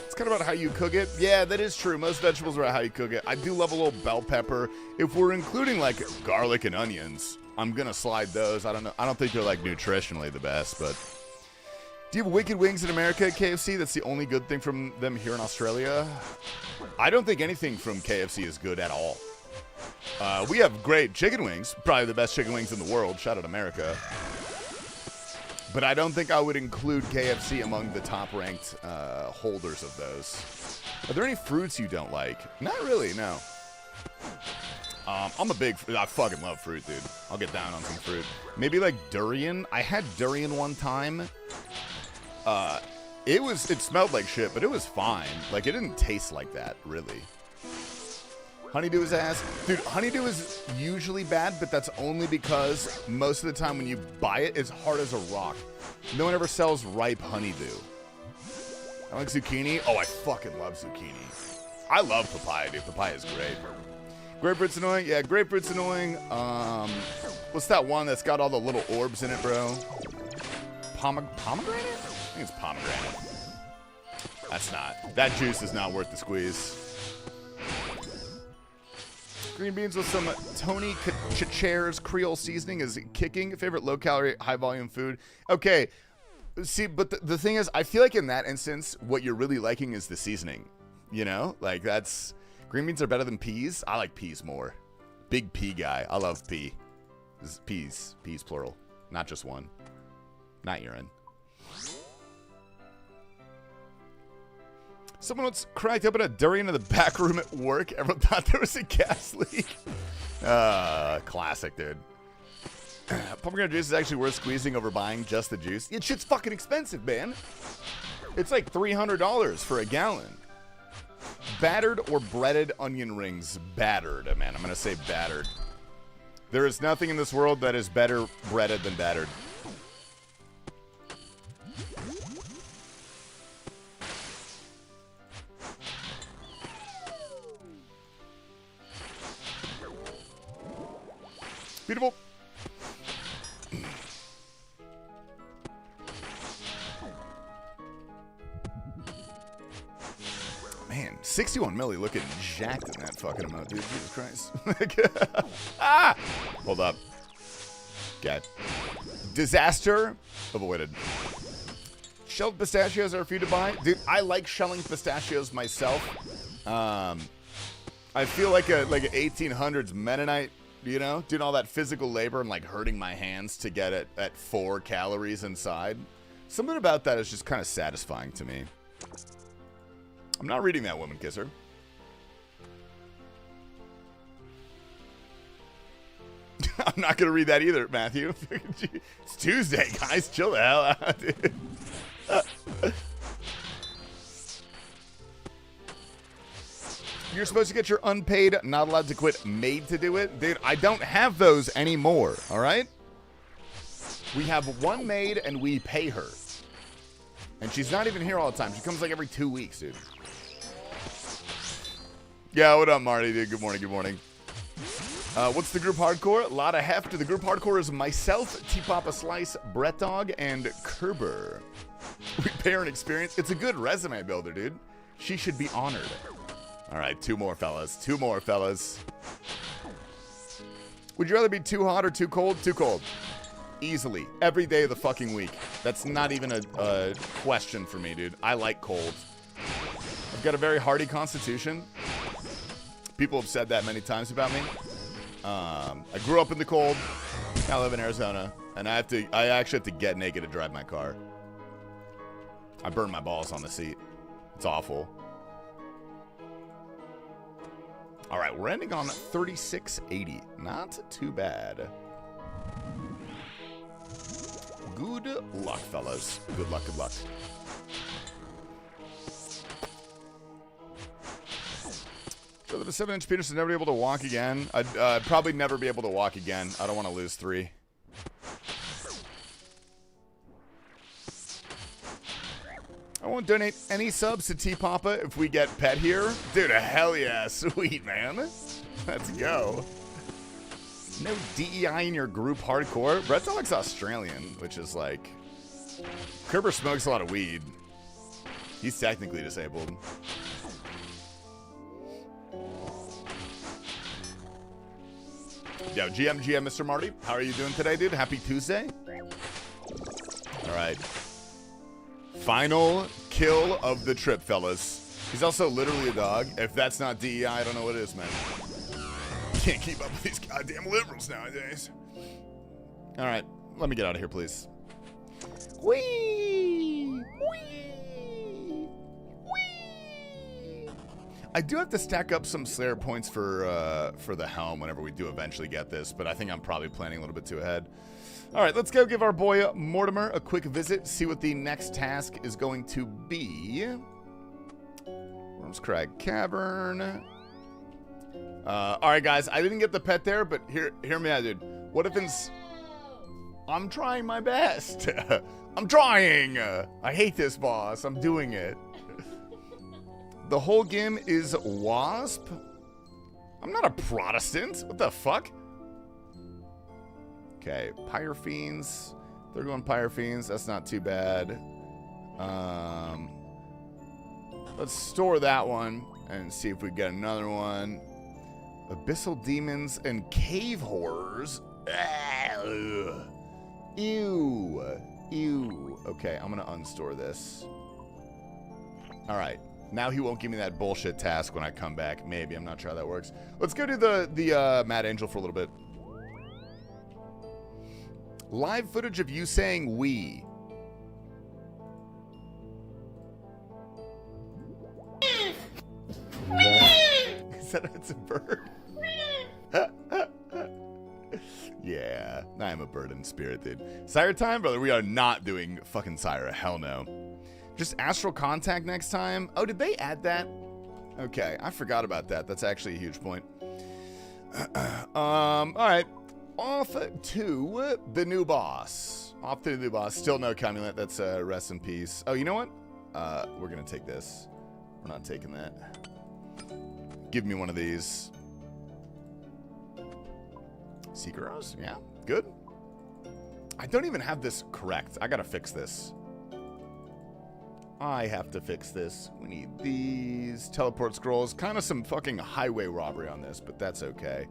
It's kind of about how you cook it. Yeah, that is true. Most vegetables are about how you cook it. I do love a little bell pepper. If we're including like garlic and onions, I'm gonna slide those. I don't know. I don't think they're like nutritionally the best, but do you have wicked wings in America at KFC? That's the only good thing from them here in Australia. I don't think anything from KFC is good at all. We have great chicken wings, probably the best chicken wings in the world. Shout out America. But I don't think I would include KFC among the top-ranked holders of those. Are there any fruits you don't like? Not really, no. I fucking love fruit, dude. I'll get down on some fruit. Maybe like durian. I had durian one time. It smelled like shit, but it was fine. Like, it didn't taste like that, really. Honeydew is ass. Dude, honeydew is usually bad, but that's only because most of the time when you buy it, it's hard as a rock. No one ever sells ripe honeydew. I like zucchini. Oh, I fucking love zucchini. I love papaya, dude. Papaya is great. Grapefruit's annoying. Yeah, grapefruit's annoying. What's that one that's got all the little orbs in it, bro? Pomegranate? I think it's pomegranate. That's not. That juice is not worth the squeeze. Green beans with some Tony Chacher's Creole seasoning is kicking. Favorite low-calorie, high-volume food. Okay, See, but the thing is, I feel like in that instance, what you're really liking is the seasoning. You know? Like, that's... Green beans are better than peas? I like peas more. Big pea guy. I love pea. This is peas. Peas, plural. Not just one. Not urine. Someone once cracked open a durian in the back room at work. Everyone thought there was a gas leak. Classic, dude. Pomegranate juice is actually worth squeezing over buying just the juice. It shit's fucking expensive, man. It's like $300 for a gallon. Battered or breaded onion rings? Battered, man. I'm going to say battered. There is nothing in this world that is better breaded than battered. Beautiful. Man, 61 milli looking jacked in that fucking amount, dude. Jesus Christ. Ah! Hold up. Okay. Disaster avoided. Shelled pistachios are for you to buy. Dude, I like shelling pistachios myself. I feel like an 1800s Mennonite, you know, doing all that physical labor and like hurting my hands to get it at 4 calories inside. Something about that is just kind of satisfying to me. I'm not reading that, woman kisser. I'm not going to read that either, Matthew. It's Tuesday, guys. Chill the hell out, dude. You're supposed to get your unpaid, not allowed to quit made to do it. Dude, I don't have those anymore, all right? We have one maid and we pay her. And she's not even here all the time. She comes like every 2 weeks, dude. Yeah, what up, Marty, dude? Good morning, good morning. What's the group hardcore? A lot of heft. The group hardcore is myself, T-Papa Slice, Brett Dog, and Kerber. We pair an experience. It's a good resume builder, dude. She should be honored. All right, 2 more, fellas. 2 more, fellas. Would you rather be too hot or too cold? Too cold. Easily. Every day of the fucking week. That's not even a question for me, dude. I like cold. I've got a very hardy constitution. People have said that many times about me. I grew up in the cold. I live in Arizona, and I actually have to get naked to drive my car. I burn my balls on the seat. It's awful. All right, we're ending on 3680. Not too bad. Good luck, fellas. Good luck, good luck. So the 7-inch penis is never be able to walk again. I'd probably never be able to walk again. I don't want to lose 3. I won't donate any subs to T-Papa if we get pet here. Dude, hell yeah. Sweet, man. Let's go. No DEI in your group hardcore. Brett Dog's Australian, which is like... Kerber smokes a lot of weed. He's technically disabled. Yo, GM, Mr. Marty. How are you doing today, dude? Happy Tuesday. All right. Final kill of the trip, fellas. He's also literally a dog. If that's not DEI, I don't know what it is, man. Can't keep up with these goddamn liberals nowadays. All right. Let me get out of here, please. Whee! Whee! Whee! I do have to stack up some Slayer points for the helm whenever we do eventually get this, but I think I'm probably planning a little bit too ahead. All right, let's go give our boy Mortimer a quick visit, see what the next task is going to be. Worms Crag Cavern. All right, guys, I didn't get the pet there, but hear me out, dude. What if I'm trying my best. I'm trying. I hate this boss. I'm doing it. The whole game is WASP? I'm not a Protestant. What the fuck? Okay, Pyre Fiends. They're going Pyre Fiends. That's not too bad. Let's store that one and see if we get another one. Abyssal Demons and Cave Horrors. Ugh. Ew. Ew. Okay, I'm going to unstore this. All right. Now he won't give me that bullshit task when I come back. Maybe. I'm not sure how that works. Let's go do the Mad Angel for a little bit. Live footage of you saying we. Is that it's a bird? Yeah, I am a bird in spirit, dude. Sire time, brother. We are not doing fucking Sire. Hell no. Just astral contact next time. Oh, did they add that? Okay, I forgot about that. That's actually a huge point. All right. Off to the new boss. Off to the new boss. Still no Camulet. That's rest in peace. Oh, you know what? We're going to take this. We're not taking that. Give me one of these. Secret Rose? Yeah, good. I don't even have this correct. I gotta fix this. I have to fix this. We need these. Teleport scrolls. Kind of some fucking highway robbery on this, but that's okay.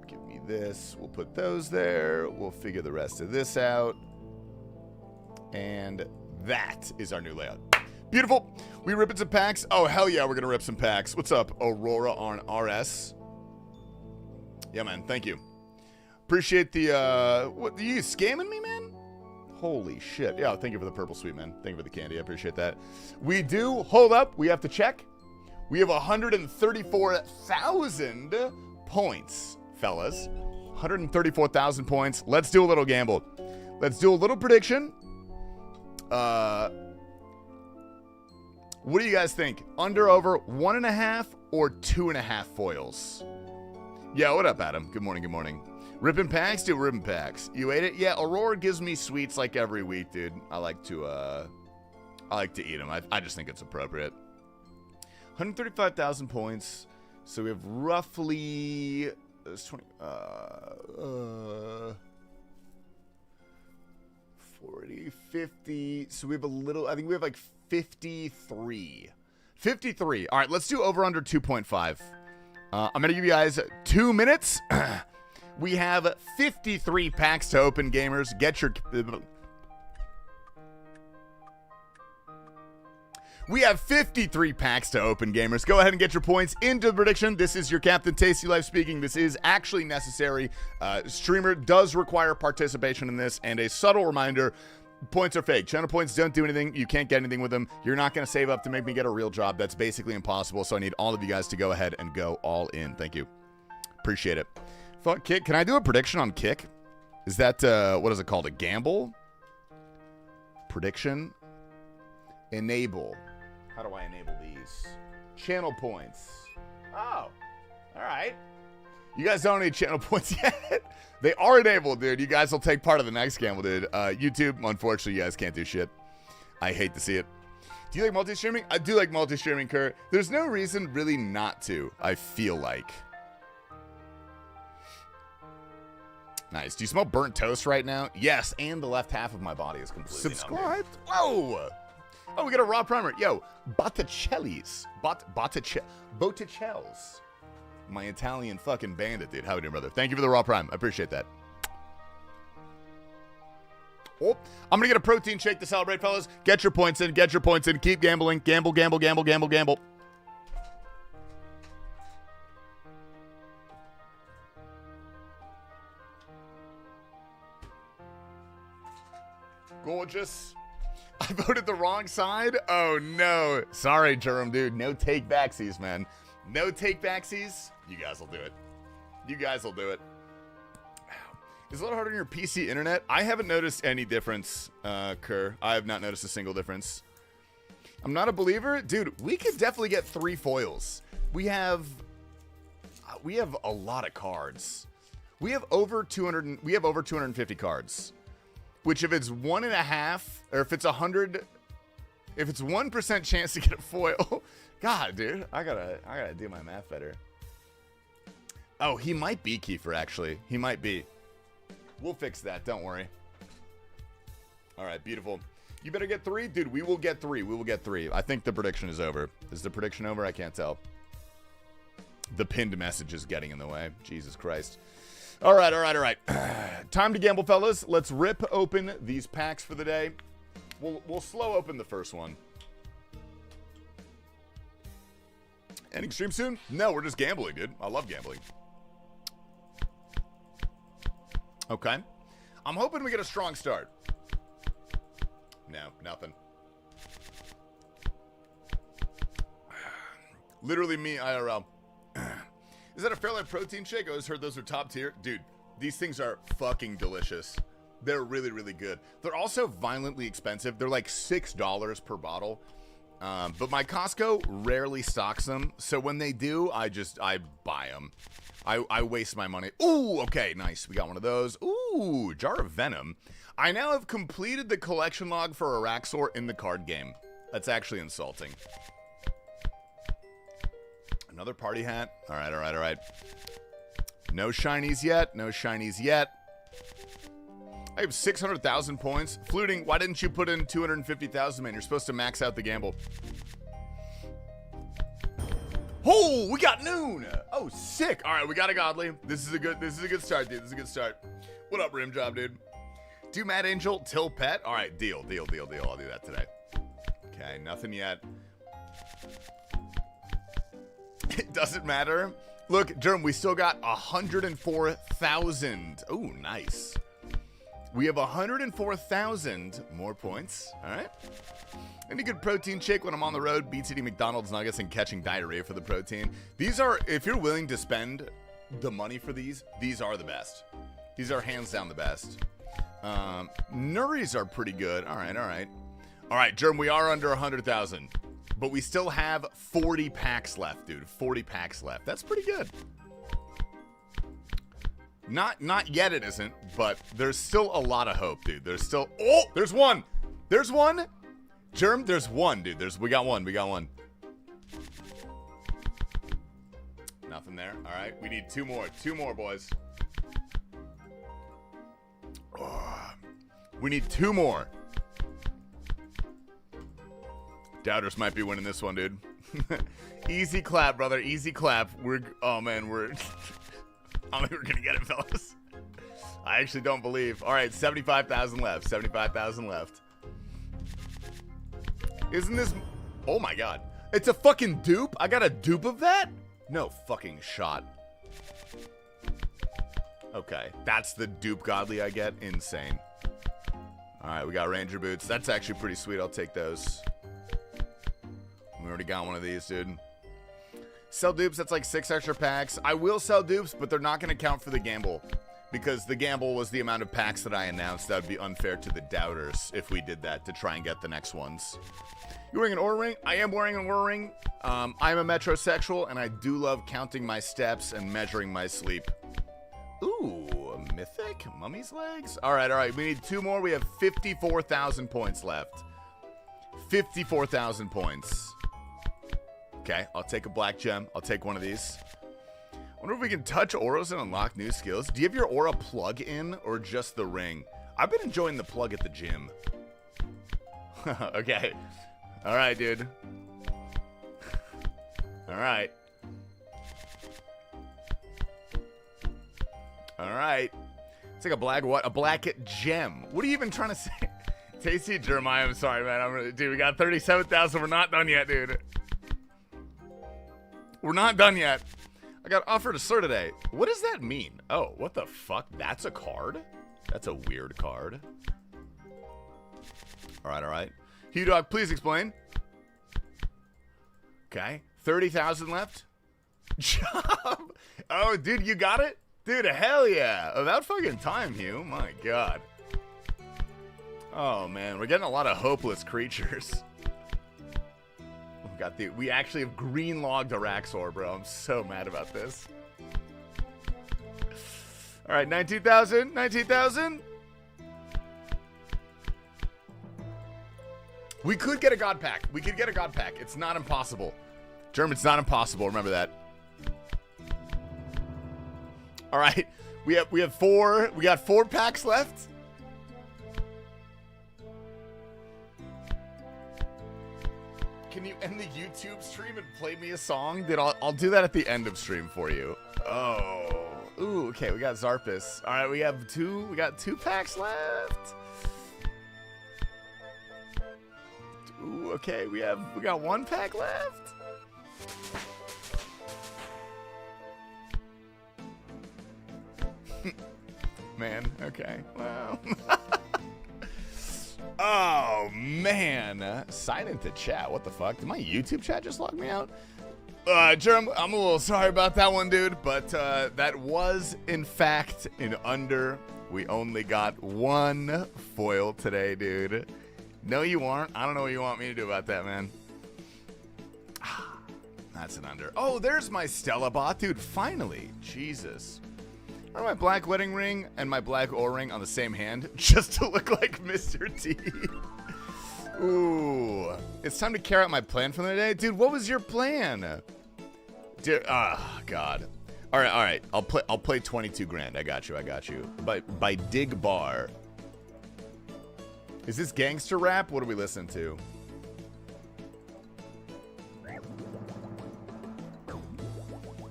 Give me this. We'll put those there. We'll figure the rest of this out. And that is our new layout. Beautiful. We ripping some packs. Oh, hell yeah, we're going to rip some packs. What's up, Aurora on RS? Yeah, man. Thank you. Appreciate the, what, you scamming me, man? Holy shit. Yeah, thank you for the purple sweet, man. Thank you for the candy. I appreciate that. We do, hold up. We have to check. We have 134,000 points, fellas. 134,000 points. Let's do a little gamble. Let's do a little prediction. What do you guys think? Under, over, 1.5 or 2.5 foils? Yeah, what up, Adam? Good morning, good morning. Ripping packs? Dude, ripping packs. You ate it? Yeah, Aurora gives me sweets like every week, dude. I like to eat them. I just think it's appropriate. 135,000 points. So we have roughly 20 40, 50. So we have a little, I think we have like 53. 53. All right, let's do over under 2.5. I'm going to give you guys 2 minutes. We have 53 packs to open, gamers. Get your... We have 53 packs to open, gamers. Go ahead and get your points into the prediction. This is your Captain TastyLife speaking. This is actually necessary. Streamer does require participation in this, and a subtle reminder, points are fake. Channel points don't do anything. You can't get anything with them. You're not going to save up to make me get a real job. That's basically impossible, so I need all of you guys to go ahead and go all in. Thank you. Appreciate it. Fuck Kick. Can I do a prediction on Kick? Is that, what is it called? A gamble? Prediction? Enable. How do I enable these? Channel points. Oh, all right. You guys don't need channel points yet. They are enabled, dude. You guys will take part of the next gamble, dude. YouTube, unfortunately, you guys can't do shit. I hate to see it. Do you like multi-streaming? I do like multi-streaming, Kurt. There's no reason really not to, I feel like. Nice. Do you smell burnt toast right now? Yes, and the left half of my body is completely subscribed. Whoa! Oh, we got a raw primer. Yo, Botticelli's. Botticells. My Italian fucking bandit, dude. How we doing, brother? Thank you for the raw prime. I appreciate that. Oh, I'm going to get a protein shake to celebrate, fellas. Get your points in. Get your points in. Keep gambling. Gamble, gamble, gamble, gamble, gamble. Gorgeous. I voted the wrong side? Oh, no. Sorry, Jerome, dude. No take-backsies, man. No take-backsies. You guys will do it. You guys will do it. Is it a lot harder on your PC internet? I haven't noticed any difference, Kerr. I have not noticed a single difference. I'm not a believer. Dude, we could definitely get 3 foils. We have a lot of cards. We have over 250 cards. Which, if it's 1.5, or if it's 100, if it's 1% chance to get a foil, God, dude, I gotta do my math better. Oh, he might be Kiefer, actually. He might be. We'll fix that. Don't worry. All right, beautiful. You better get 3, dude. We will get 3. We will get 3. I think the prediction is over. Is the prediction over? I can't tell. The pinned message is getting in the way. Jesus Christ. All right. Time to gamble, fellas. Let's rip open these packs for the day. We'll slow open the first one. Ending stream soon? No, we're just gambling, dude. I love gambling. Okay. I'm hoping we get a strong start. No, nothing. Literally me, IRL. Is that a Fairlife protein shake? I always heard those were top tier. Dude, these things are fucking delicious. They're really, really good. They're also violently expensive. They're like $6 per bottle. But my Costco rarely stocks them. So when they do, I buy them. I waste my money. Ooh, okay, nice. We got one of those. Ooh, Jar of Venom. I now have completed the collection log for Araxor in the card game. That's actually insulting. Another party hat. All right. No shinies yet. I have 600,000 points. Fluting, why didn't you put in 250,000, man? You're supposed to max out the gamble. Oh, we got noon. Oh, sick. All right, we got a godly. This is a good start, dude. This is a good start. What up, Rim Job, dude? Do Mad Angel, Till Pet. All right, deal. I'll do that today. Okay, nothing yet. It doesn't matter. Look, Jerm, we still got 104,000. Oh, nice. We have 104,000 more points. All right. Any good protein shake when I'm on the road? Beats eating McDonald's nuggets and catching diarrhea for the protein. These are, if you're willing to spend the money for these are the best. These are hands down the best. Nuris are pretty good. All right. All right, Jerm, we are under 100,000. But we still have 40 packs left, dude. 40 packs left. That's pretty good. Not yet it isn't, but there's still a lot of hope, dude. There's still... Oh, there's one. There's one. Germ, there's one, dude. We got one. Nothing there. All right, we need two more. Two more, boys. Oh, we need two more. Doubters might be winning this one, dude. Easy clap, brother. Easy clap. Oh, man, I don't think we're going to get it, fellas. I actually don't believe. All right, 75,000 left. 75,000 left. Isn't this... Oh, my God. It's a fucking dupe? I got a dupe of that? No fucking shot. Okay, that's the dupe godly I get? Insane. All right, we got Ranger Boots. That's actually pretty sweet. I'll take those. We already got one of these, dude. Sell dupes, that's like 6 extra packs. I will sell dupes, but they're not going to count for the gamble. Because the gamble was the amount of packs that I announced. That would be unfair to the doubters if we did that to try and get the next ones. You wearing an Oura ring? I am wearing an Oura ring. I'm a metrosexual, and I do love counting my steps and measuring my sleep. Ooh, a mythic? Mummy's legs? All right. We need 2 more. We have 54,000 points left. 54,000 points. Okay, I'll take a black gem. I'll take one of these. I wonder if we can touch auras and unlock new skills. Do you have your aura plug in or just the ring? I've been enjoying the plug at the gym. Okay. All right, dude. All right. It's like a black what? A black gem. What are you even trying to say? Tasty Jeremiah, I'm sorry, man. Dude, we got 37,000. We're not done yet, dude. We're not done yet. I got offered a sir today. What does that mean? Oh, what the fuck? That's a card? That's a weird card. All right. Hugh Dog, please explain. Okay. 30,000 left. Job. Oh, dude, you got it? Dude, hell yeah. About fucking time, Hugh. My God. Oh, man. We're getting a lot of hopeless creatures. We actually have green logged Araxor, bro. I'm so mad about this. All right, 19,000. 19,000. We could get a god pack. It's not impossible. Germ, it's not impossible. Remember that. All right. We have 4. We got 4 packs left. Can you end the YouTube stream and play me a song? I'll do that at the end of stream for you. Oh. Ooh, okay, we got Zarpus. All right, we got two packs left. Ooh, okay, we got one pack left. Man, okay, well. Oh, man. Sign into chat. What the fuck? Did my YouTube chat just log me out? Jerem, I'm a little sorry about that one, dude. But that was, in fact, an under. We only got one foil today, dude. No, you aren't. I don't know what you want me to do about that, man. That's an under. Oh, there's my Stella bot, dude. Finally. Jesus. Are my black wedding ring and my black O-ring on the same hand just to look like Mr. T? Ooh. It's time to carry out my plan for the day. Dude, what was your plan? Dude, God. All right. I'll play 22 grand. I got you. By Dig Bar. Is this gangster rap? What are we listening to?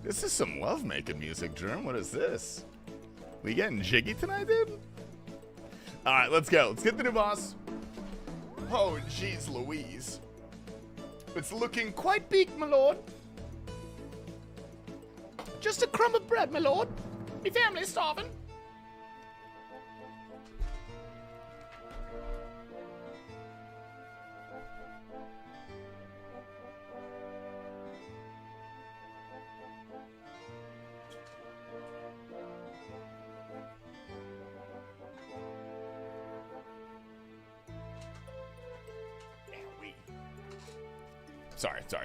This is some love-making music, Jerm. What is this? We getting jiggy tonight, dude? All right, let's go. Let's get the new boss. Oh, jeez Louise. It's looking quite big, my lord. Just a crumb of bread, my lord. Me family's starving.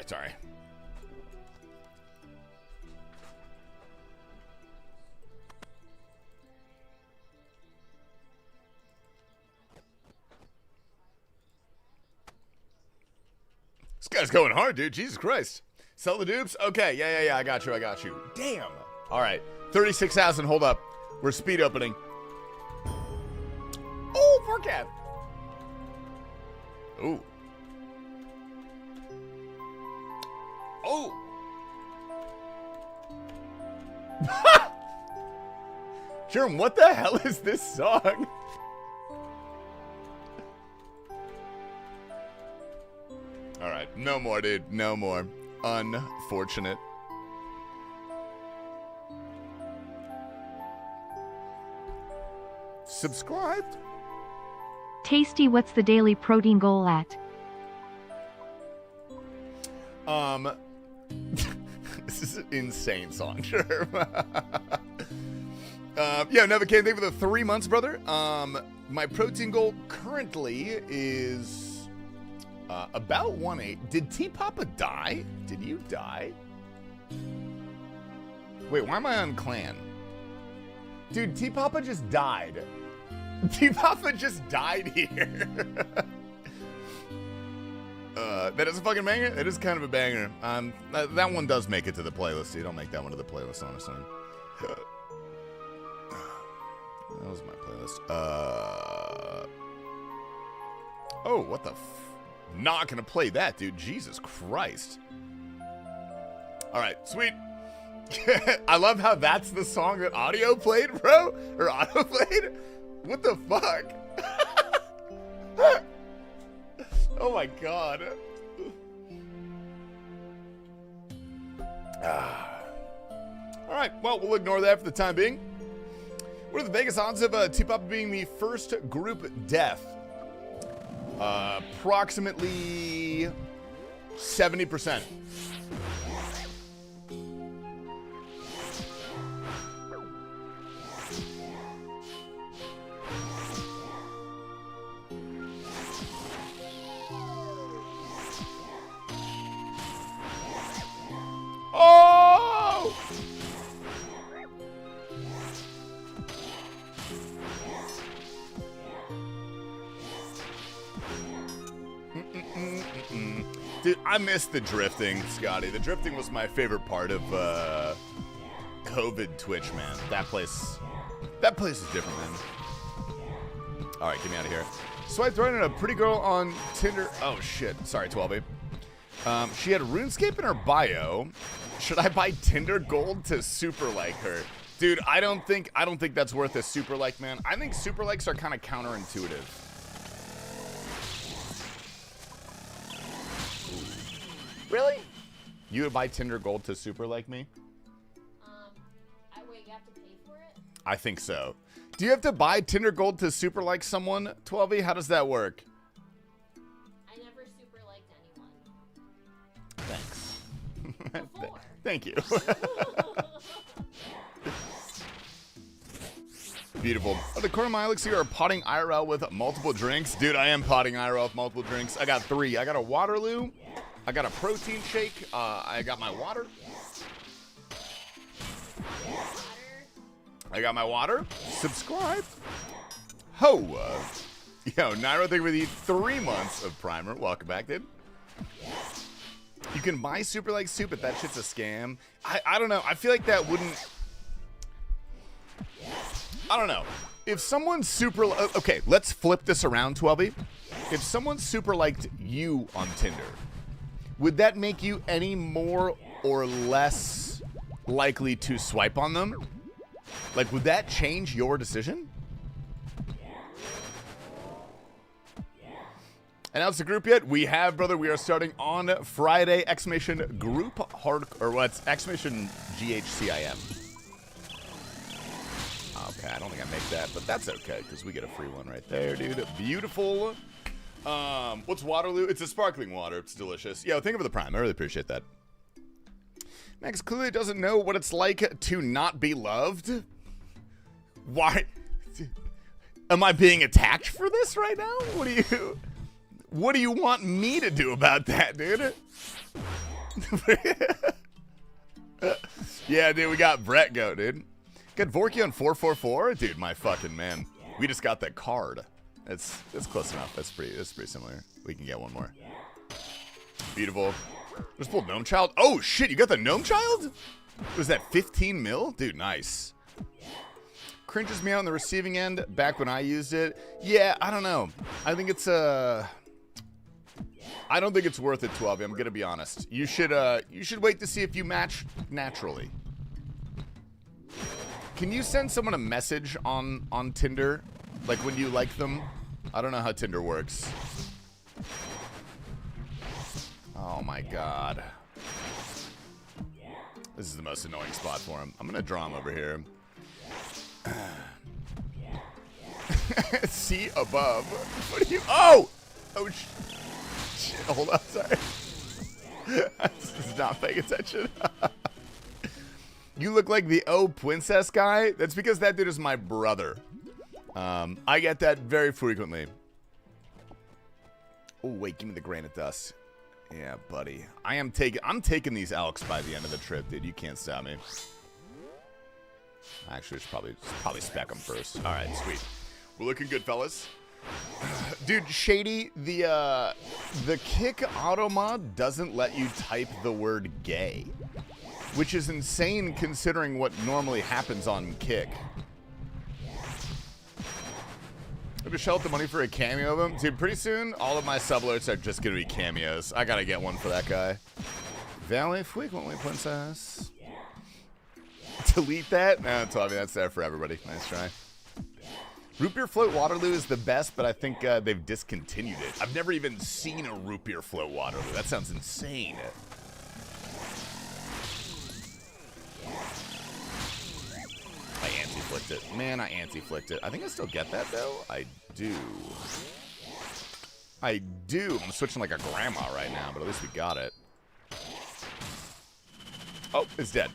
Sorry. This guy's going hard, dude. Jesus Christ. Sell the dupes? Okay, yeah. I got you. Damn. All right. 36,000. Hold up. We're speed opening. Oh, forecast. Ooh. Oh! Jerm, what the hell is this song? Alright, no more, dude. No more. Unfortunate. Subscribed? Tasty, what's the daily protein goal at? This is an insane song, sure. Yeah, Never Came. Thank you for the 3 months, brother. My protein goal currently is about 1.8. Did T-Papa die? Did you die? Wait, why am I on clan? Dude, T-Papa just died. T-Papa just died here. That is a fucking banger. It is kind of a banger. That one does make it to the playlist. You don't make that one to the playlist, honestly. That was my playlist. Oh, what the not gonna play that, dude. Jesus Christ. Alright, sweet. I love how that's the song that audio played, bro. Or auto played. What the fuck? Oh my god. Alright, well, we'll ignore that for the time being. What are the Vegas odds of T-Papa being the first group death? Approximately 70%. Oh! Dude, I miss the drifting, Scotty. The drifting was my favorite part of COVID Twitch, man. That place is different, man. All right, get me out of here. Swiped right on a pretty girl on Tinder. Oh shit, sorry, 12. She had RuneScape in her bio. Should I buy Tinder Gold to super like her? Dude, I don't think that's worth a super like, man. I think super likes are kind of counterintuitive. Really? You would buy Tinder Gold to super like me? Wait, you have to pay for it? I think so. Do you have to buy Tinder Gold to super like someone, 12E? How does that work? I never super liked anyone. Thanks. Before. Thank you. Beautiful. Oh, the corner of my Alex here are potting IRL with multiple drinks. Dude, I am potting IRL with multiple drinks. I got 3. I got a Waterloo. I got a protein shake. I got my water. I got my water. Subscribe. Ho. Yo, Nairo, thank you for the 3 months of primer. Welcome back, dude. You can buy super like soup, but that shit's a scam. I don't know. I feel like that wouldn't... I don't know. If someone super... Okay, let's flip this around, 12E. If someone super liked you on Tinder, would that make you any more or less likely to swipe on them? Like, would that change your decision? Announced the group yet? We have, brother. We are starting on Friday. Exclamation group hard... Or what's... Exclamation GHCIM. Okay, I don't think I make that, but that's okay, because we get a free one right there, dude. Beautiful. What's Waterloo? It's a sparkling water. It's delicious. Yo, thank you for the prime. I really appreciate that. Max clearly doesn't know what it's like to not be loved. Why? Am I being attacked for this right now? What do you want me to do about that, dude? Yeah, dude, we got Brett go, dude. Got Vorky on 444, dude. My fucking man. We just got that card. That's close enough. That's pretty similar. We can get one more. Beautiful. Just pulled Gnome Child. Oh shit, you got the Gnome Child? Was that 15 mil? Dude, nice. Cringes me out on the receiving end back when I used it. Yeah, I don't know. I think it's I don't think it's worth it, 12. I'm gonna be honest. You should wait to see if you match naturally. Can you send someone a message on Tinder? Like when you like them? I don't know how Tinder works. Oh my god. This is the most annoying spot for him. I'm gonna draw him over here. See above. What are you? Oh! Oh shit. Hold on, sorry. This is not paying attention. You look like the princess guy. That's because that dude is my brother. I get that very frequently. Oh wait, give me the granite dust. Yeah, buddy. I'm taking these elks by the end of the trip, dude. You can't stop me. Actually, it's probably spec them first. All right, sweet. We're looking good, fellas. Dude, Shady, the kick auto mod doesn't let you type the word gay, which is insane considering what normally happens on kick. Maybe shell out the money for a cameo of him. Dude, pretty soon, all of my sub alerts are just going to be cameos. I got to get one for that guy. Valley frequently, princess. Delete that? No, Tommy, that's there for everybody. Nice try. Root beer float Waterloo is the best, but I think they've discontinued it. I've never even seen a root beer float Waterloo. That sounds insane. I anti-flicked it. Man, I anti-flicked it. I think I still get that, though. I do. I do. I'm switching like a grandma right now, but at least we got it. Oh, it's dead.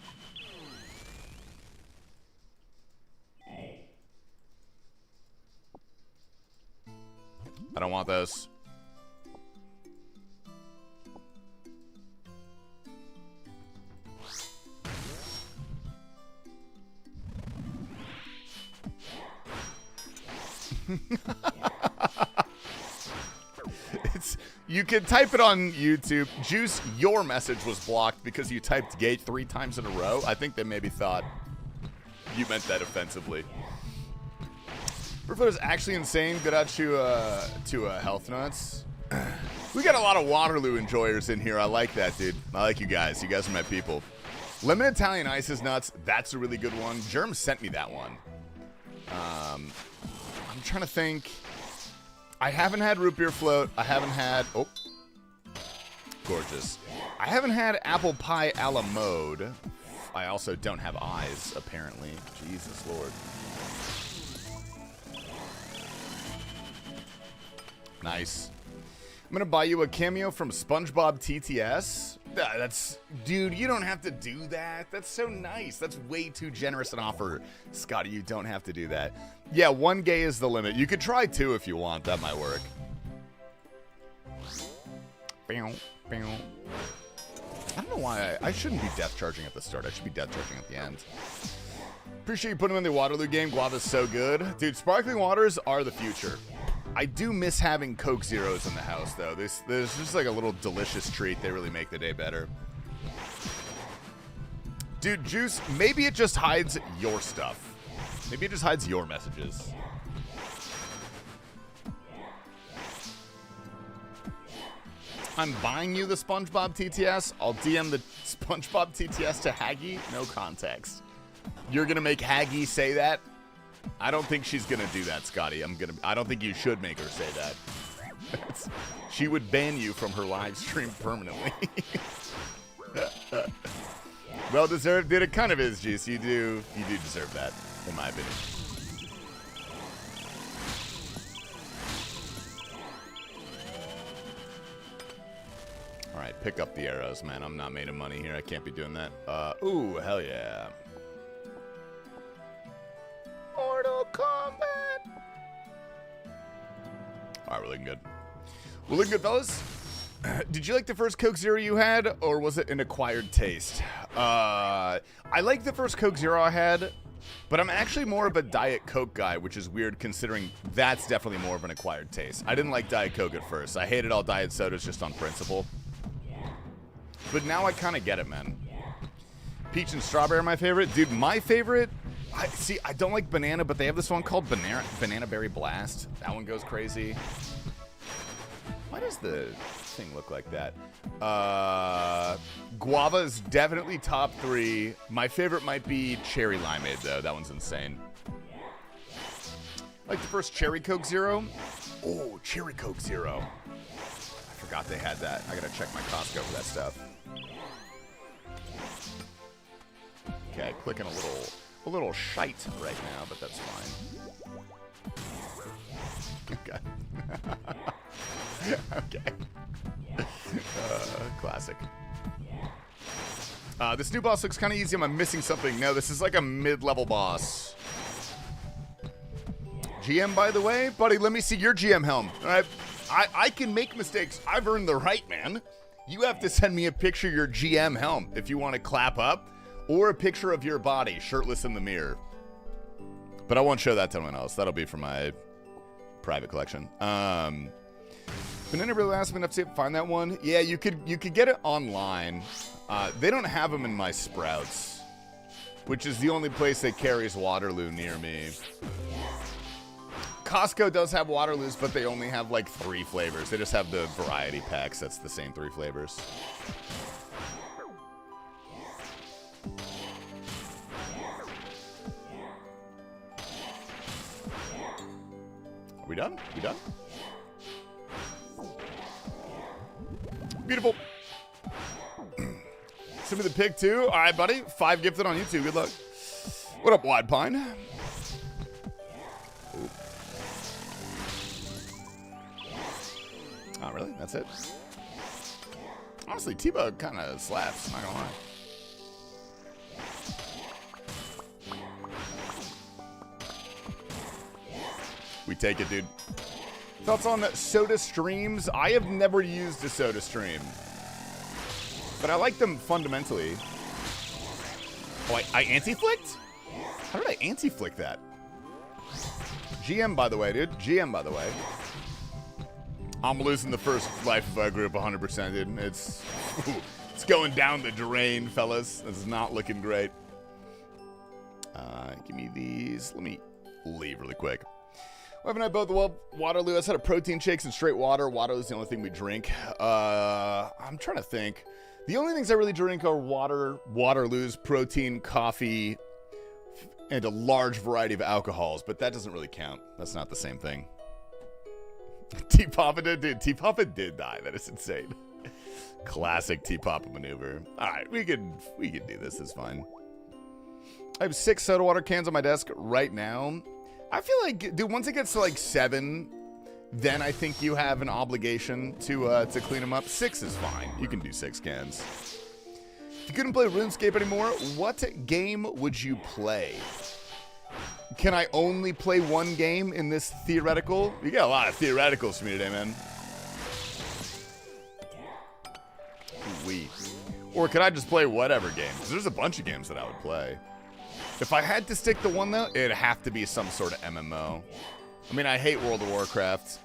I don't want those. You can type it on YouTube. Juice, your message was blocked because you typed gate 3 times in a row. I think they maybe thought you meant that offensively. Burflow is actually insane. Good out to Health Nuts. We got a lot of Waterloo enjoyers in here. I like that, dude. I like you guys. You guys are my people. Lemon Italian Ice is nuts. That's a really good one. Germ sent me that one. I'm trying to think. I haven't had root beer float. I haven't had... Oh. Gorgeous. I haven't had apple pie a la mode. I also don't have eyes, apparently. Jesus Lord. Nice. I'm going to buy you a cameo from SpongeBob TTS. That's... Dude, you don't have to do that. That's so nice. That's way too generous an offer. Scotty, you don't have to do that. Yeah, 1 gay is the limit. You could try 2 if you want. That might work. I don't know why I shouldn't be death charging at the start. I should be death charging at the end. Appreciate you putting him in the Waterloo game. Guava's so good. Dude, sparkling waters are the future. I do miss having Coke Zeros in the house, though. There's just like a little delicious treat. They really make the day better. Dude, Juice, maybe it just hides your stuff. Maybe it just hides your messages. I'm buying you the SpongeBob TTS. I'll DM the SpongeBob TTS to Haggy. No context. You're going to make Haggy say that? I don't think she's going to do that, Scotty. I don't think you should make her say that. She would ban you from her live stream permanently. Well deserved, dude. It kind of is, Juice. You do deserve that, in my opinion. All right, pick up the arrows, man. I'm not made of money here. I can't be doing that. Ooh, hell yeah. Mortal Kombat. All right, we're looking good. We're looking good, fellas. Did you like the first Coke Zero you had, or was it an acquired taste? I like the first Coke Zero I had, but I'm actually more of a Diet Coke guy, which is weird considering that's definitely more of an acquired taste. I didn't like Diet Coke at first. I hated all diet sodas just on principle. But now I kind of get it, man. Peach and strawberry are my favorite. Dude, my favorite... I don't like banana, but they have this one called Banana Berry Blast. That one goes crazy. Why does the thing look like that? Guava is definitely top 3. My favorite might be Cherry Limeade, though. That one's insane. Like the first Cherry Coke Zero. Oh, Cherry Coke Zero. I forgot they had that. I gotta check my Costco for that stuff. Okay, clicking a little shite right now, but that's fine. Okay. Okay. Classic. This new boss looks kind of easy. Am I missing something? No, this is like a mid-level boss. GM, by the way? Buddy, let me see your GM helm. All right? I can make mistakes. I've earned the right, man. You have to send me a picture of your GM helm if you want to clap up, or a picture of your body shirtless in the mirror. But I won't show that to anyone else. That'll be for my private collection. Banana really asked me enough to find that one. Yeah, you could get it online. They don't have them in my Sprouts, which is the only place that carries Waterloo near me. Costco does have Waterloos, but they only have like 3 flavors. They just have the variety packs. That's the same 3 flavors. We done? We done? Beautiful. Send me the pic too. All right, buddy. 5 gifted on YouTube. Good luck. What up, Wide Pine? Ooh. Oh, really? That's it? Honestly, T-Bug kind of slaps. I'm not gonna lie. We take it, dude. Thoughts on Soda Streams? I have never used a Soda Stream, but I like them fundamentally. Oh, I anti-flicked? How did I anti-flick that? GM, by the way, dude. GM, by the way. I'm losing the first Life of our group 100%, dude. It's going down the drain, fellas. It's not looking great. Give me these. Let me leave really quick. We haven't had both. Well, Waterloo. I had a protein shakes and straight water. Waterloo's the only thing we drink. I'm trying to think. The only things I really drink are water, Waterloos, protein, coffee, and a large variety of alcohols, but that doesn't really count. That's not the same thing. T-Papa did, dude. T-Papa did die. That is insane. Classic T-Papa maneuver. All right, we can do this. It's fine. I have 6 soda water cans on my desk right now. I feel like, dude, once it gets to like 7, then I think you have an obligation to clean them up. 6 is fine. You can do 6 cans. If you couldn't play RuneScape anymore, what game would you play? Can I only play one game in this theoretical? You got a lot of theoreticals for me today, man. Sweet. Or could I just play whatever game? Because there's a bunch of games that I would play. If I had to stick to one, though, it'd have to be some sort of MMO. I mean, I hate World of Warcraft.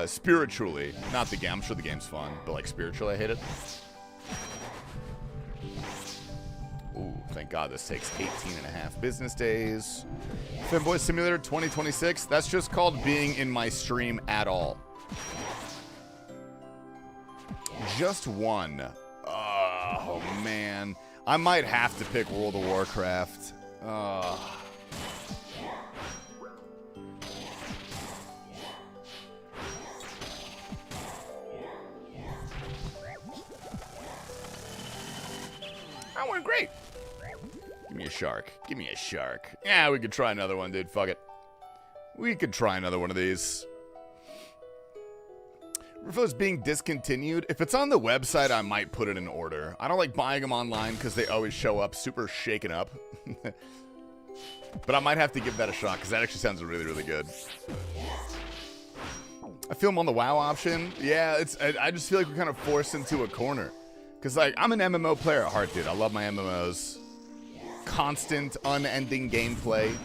Spiritually. Not the game. I'm sure the game's fun. But, like, spiritually, I hate it. Ooh, thank God this takes 18.5 business days. Fanboy Simulator 2026. That's just called being in my stream at all. Just one. Oh, man. I might have to pick World of Warcraft. I went great. Give me a shark. Give me a shark. Yeah, we could try another one, dude. Fuck it. We could try another one of these. Refills being discontinued. If it's on the website, I might put it in order. I don't like buying them online because they always show up super shaken up. But I might have to give that a shot because that actually sounds really, really good. I feel I'm on the WoW option. Yeah, I just feel like we're kind of forced into a corner. Because, like, I'm an MMO player at heart, dude. I love my MMOs. Constant, unending gameplay.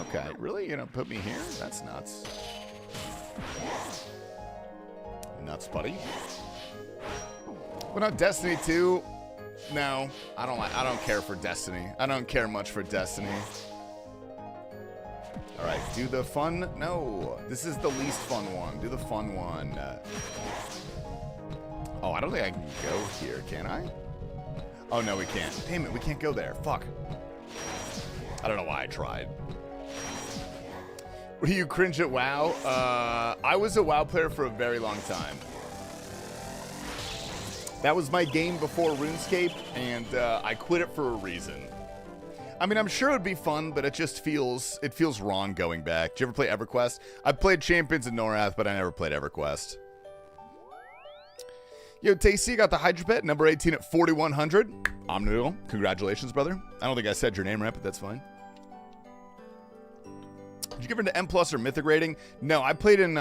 Okay, really? You're gonna put me here? That's nuts. Nuts, buddy. What about Destiny 2? No, I don't care for Destiny. I don't care much for Destiny. All right, do the fun. No, this is the least fun one. Do the fun one. Oh, I don't think I can go here, can I? Oh, no, we can't. Damn it, we can't go there. Fuck. I don't know why I tried. Do you cringe at WoW? I was a WoW player for a very long time. That was my game before RuneScape, and I quit it for a reason. I mean, I'm sure it'd be fun, but it feels wrong going back. Did you ever play EverQuest? I played Champions and Norath, but I never played EverQuest. Yo, Tasty got the Hydra Pet, number 18 at 4,100. Omnidal, congratulations, brother. I don't think I said your name right, but that's fine. Did you give her to M+ or Mythic rating? No, I played in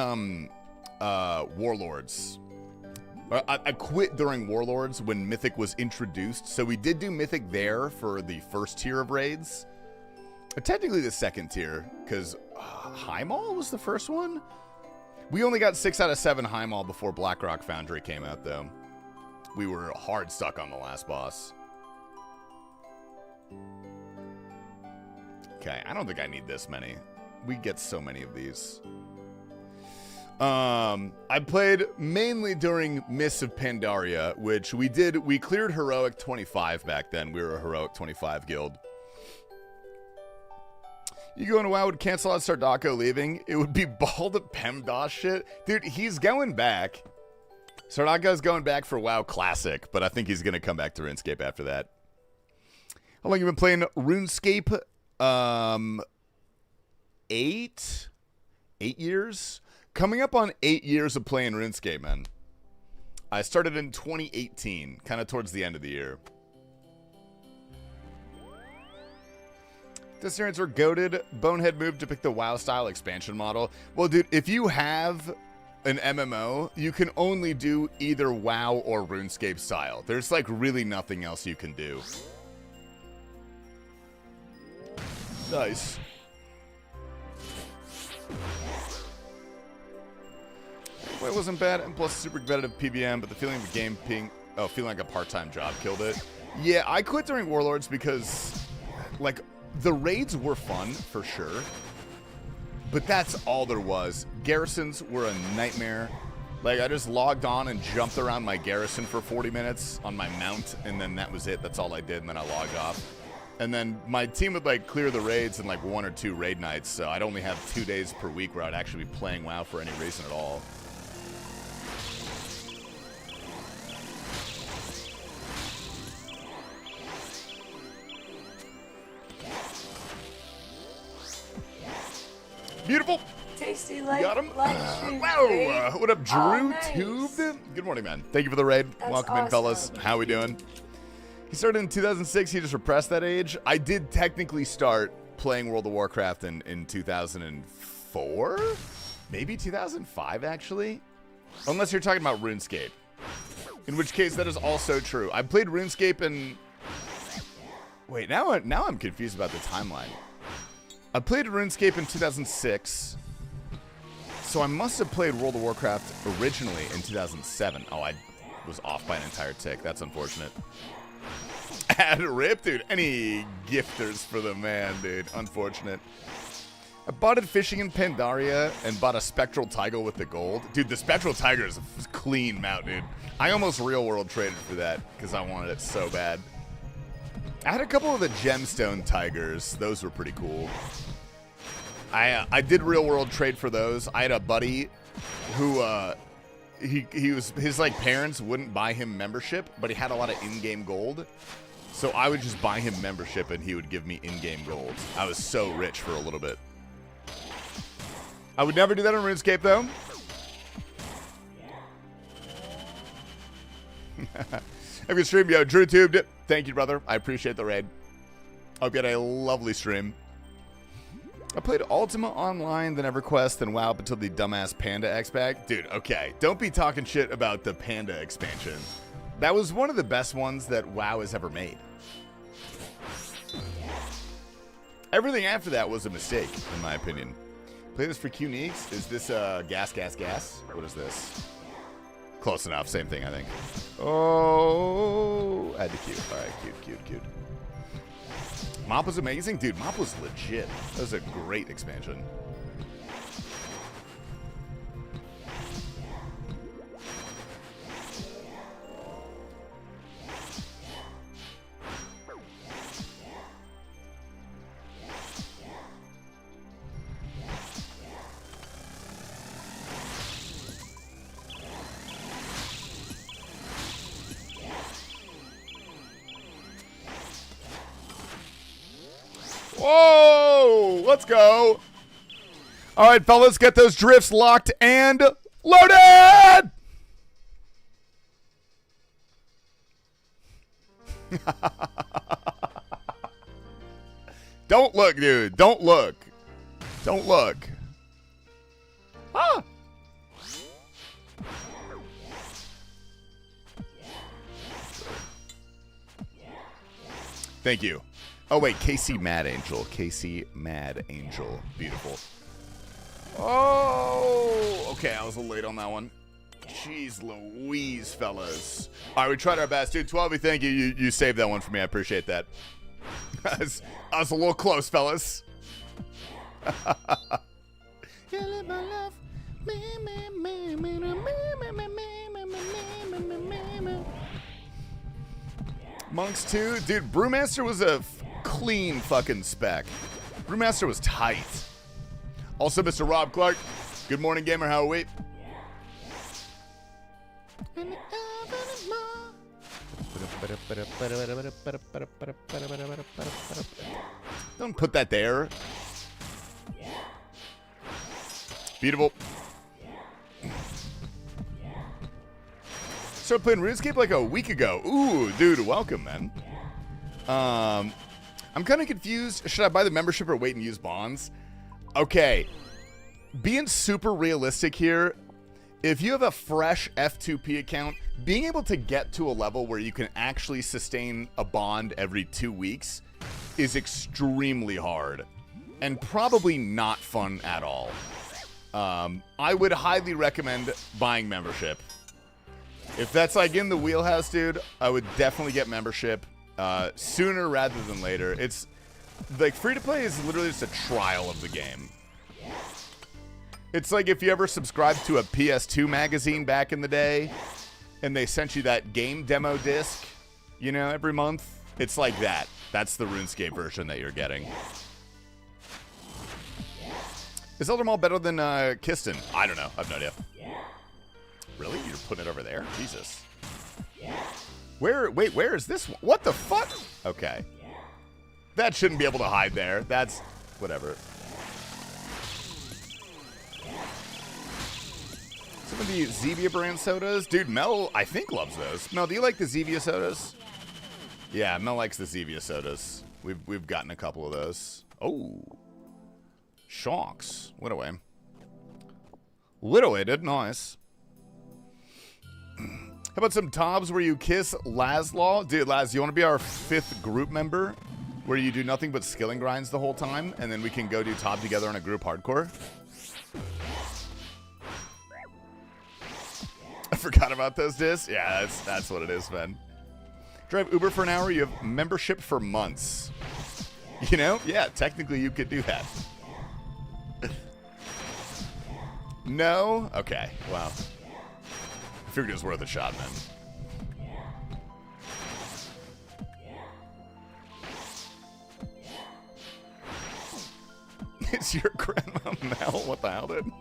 Warlords. I quit during Warlords when Mythic was introduced, so we did do Mythic there for the first tier of raids. Technically the second tier, because Highmaul was the first one? We only got 6 out of 7 Highmaul before Blackrock Foundry came out, though. We were hard stuck on the last boss. Okay, I don't think I need this many. We get so many of these. I played mainly during Mists of Pandaria, which we cleared Heroic 25 back then. We were a Heroic 25 guild. You going to WoW would cancel out Sardako leaving. It would be bald PEMDOS shit. Dude, he's going back. Sardako's going back for WoW Classic, but I think he's going to come back to RuneScape after that. How long you been playing RuneScape? 8 years? Coming up on 8 years of playing RuneScape, man. I started in 2018, kind of towards the end of the year. Disappearance were goated. Bonehead moved to pick the WoW-style expansion model. Well, dude, if you have an MMO, you can only do either WoW or RuneScape style. There's, like, really nothing else you can do. Nice. It wasn't bad, and plus super competitive PBM, but the feeling of the game feeling like a part-time job killed it. Yeah, I quit during Warlords because, like, the raids were fun, for sure, but that's all there was. Garrisons were a nightmare. Like, I just logged on and jumped around my garrison for 40 minutes on my mount, and then that was it. That's all I did, and then I logged off. And then my team would, like, clear the raids in, like, 1 or 2 raid nights, so I'd only have 2 days per week where I'd actually be playing WoW for any reason at all. Beautiful. Tasty life. Got him. life stream, Wow. babe. What up, Drew Oh, nice. Tubed? Good morning, man. Thank you for the raid. That's Welcome in, awesome. fellas. How we doing? He started in 2006. He just repressed that age. I did technically start playing World of Warcraft in 2004? Maybe 2005, actually? Unless you're talking about RuneScape. In which case, that is also true. I played RuneScape in... Wait, now I'm confused about the timeline. I played RuneScape in 2006, so I must have played World of Warcraft originally in 2007. Oh, I was off by an entire tick. That's unfortunate. Add a rip, dude. Any gifters for the man, dude. Unfortunate. I bought it fishing in Pandaria and bought a Spectral Tiger with the gold. Dude, the Spectral Tiger is a clean mount, dude. I almost real world traded for that because I wanted it so bad. I had a couple of the gemstone tigers. Those were pretty cool. I did real world trade for those. I had a buddy who his like parents wouldn't buy him membership, but he had a lot of in-game gold. So I would just buy him membership and he would give me in-game gold. I was so rich for a little bit. I would never do that on RuneScape though. Have a good stream, yo. Drew Tubed. Thank you, brother. I appreciate the raid. Hope you had a lovely stream. I played Ultima Online, then EverQuest, then WoW up until the dumbass Panda X pack. Dude, okay. Don't be talking shit about the Panda expansion. That was one of the best ones that WoW has ever made. Everything after that was a mistake, in my opinion. Play this for Q-Neeks. Is this gas? What is this? Close enough. Same thing, I think. Oh, add the cute. All right, cute. Mop was amazing. Dude, Mop was legit. That was a great expansion. Whoa! Let's go. All right, fellas, get those drifts locked and loaded! Don't look, dude. Don't look. Don't look. Ah! Thank you. Oh, wait, KC Mad Angel. KC Mad Angel. Beautiful. Oh, okay, I was a little late on that one. Jeez Louise, fellas. All right, we tried our best. Dude, 12, thank you. You saved that one for me. I appreciate that. I was a little close, fellas. Monks 2. Dude, Brewmaster was a clean fucking spec. Brewmaster was tight. Also, Mr. Rob Clark. Good morning, gamer. How are we? Don't put that there. Beautiful. Started playing RuneScape like a week ago. Ooh, dude, welcome, man. I'm kind of confused. Should I buy the membership or wait and use bonds? Okay. Being super realistic here, if you have a fresh F2P account, being able to get to a level where you can actually sustain a bond every 2 weeks is extremely hard and probably not fun at all. I would highly recommend buying membership. If that's like in the wheelhouse, dude, I would definitely get membership sooner rather than later. It's like free to play is literally just a trial of the game. It's like if you ever subscribed to a PS2 magazine back in the day, and they sent you that game demo disc, you know, every month. It's like that. That's the RuneScape version that you're getting. Is Elder Maul better than Kiston? I don't know. I have no idea. Really? You're putting it over there? Jesus. Wait, where is this one? What the fuck? Okay. That shouldn't be able to hide there. That's whatever. Some of the Zevia brand sodas. Dude, Mel, I think, loves those. Mel, do you like the Zevia sodas? Yeah, Mel likes the Zevia sodas. We've gotten a couple of those. Oh. Sharks. What away. Little-ated. Nice. How about some Tobs where you kiss Laszlo? Dude, Laz, you want to be our 5th group member? Where you do nothing but skilling grinds the whole time, and then we can go do Tob together on a group hardcore? I forgot about those discs. Yeah, that's what it is, man. Drive Uber for an hour, you have membership for months. You know? Yeah, technically you could do that. No? Okay, wow. I figured it was worth a shot, man. Is your grandma Mel? What the hell, dude?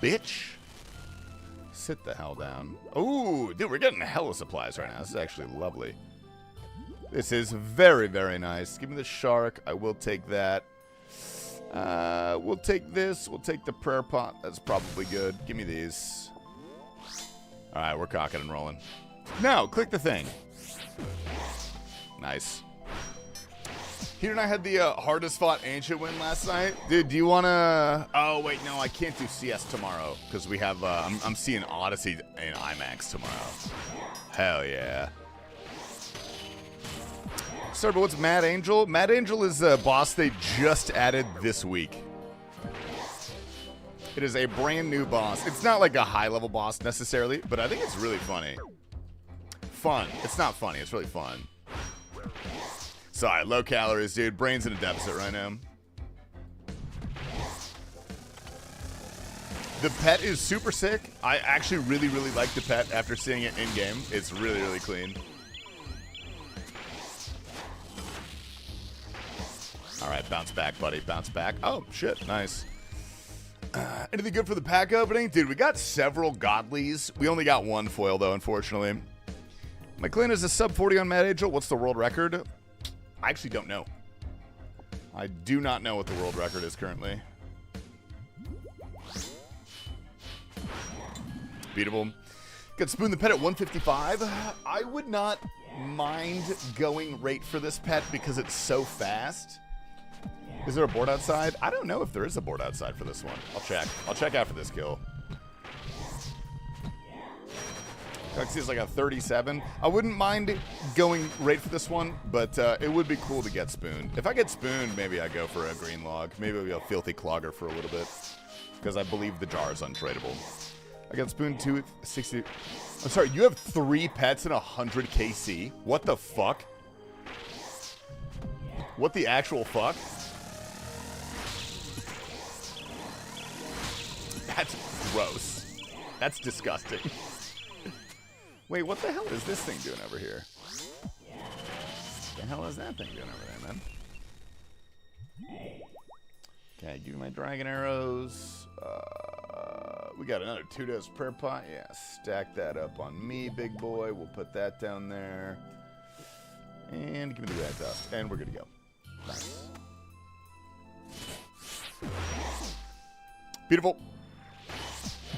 Bitch. Sit the hell down. Oh, dude, we're getting hella supplies right now. This is actually lovely. This is very, very nice. Give me the shark. I will take that. We'll take this. We'll take the prayer pot. That's probably good. Give me these. All right, we're cocking and rolling. Now, click the thing. Nice. Here and I had the hardest fought ancient win last night. Dude, do you want to... Oh, wait, no, I can't do CS tomorrow because we have... I'm seeing Odyssey in IMAX tomorrow. Hell yeah. Sorry, but what's Mad Angel? Mad Angel is a boss they just added this week. It is a brand new boss. It's not like a high-level boss necessarily, but I think it's really funny. Fun. It's not funny. It's really fun. Sorry, low calories, dude. Brain's in a deficit right now. The pet is super sick. I actually really, really like the pet after seeing it in-game. It's really, really clean. All right, bounce back, buddy. Bounce back. Oh, shit. Nice. Anything good for the pack opening? Dude, we got several godlies. We only got one foil, though, unfortunately. My clan is a sub 40 on Mad Angel. What's the world record? I actually don't know. I do not know what the world record is currently. Beatable. Got Spoon the pet at 155. I would not mind going rate for this pet because it's so fast. Is there a board outside? I don't know if there is a board outside for this one. I'll check. I'll check after this kill. Galaxy is like a 37. I wouldn't mind going rate for this one, but it would be cool to get spooned. If I get spooned, maybe I go for a green log. Maybe I'll be a filthy clogger for a little bit, because I believe the jar is untradeable. I got spooned 260. I'm sorry, you have 3 pets and 100 KC? What the fuck? What the actual fuck? That's gross. That's disgusting. Wait, what the hell is this thing doing over here? What the hell is that thing doing over there, man? Okay, give me my dragon arrows. We got another 2-dose prayer pot. Yeah, stack that up on me, big boy. We'll put that down there. And give me the red dust. And we're good to go. Nice. Beautiful.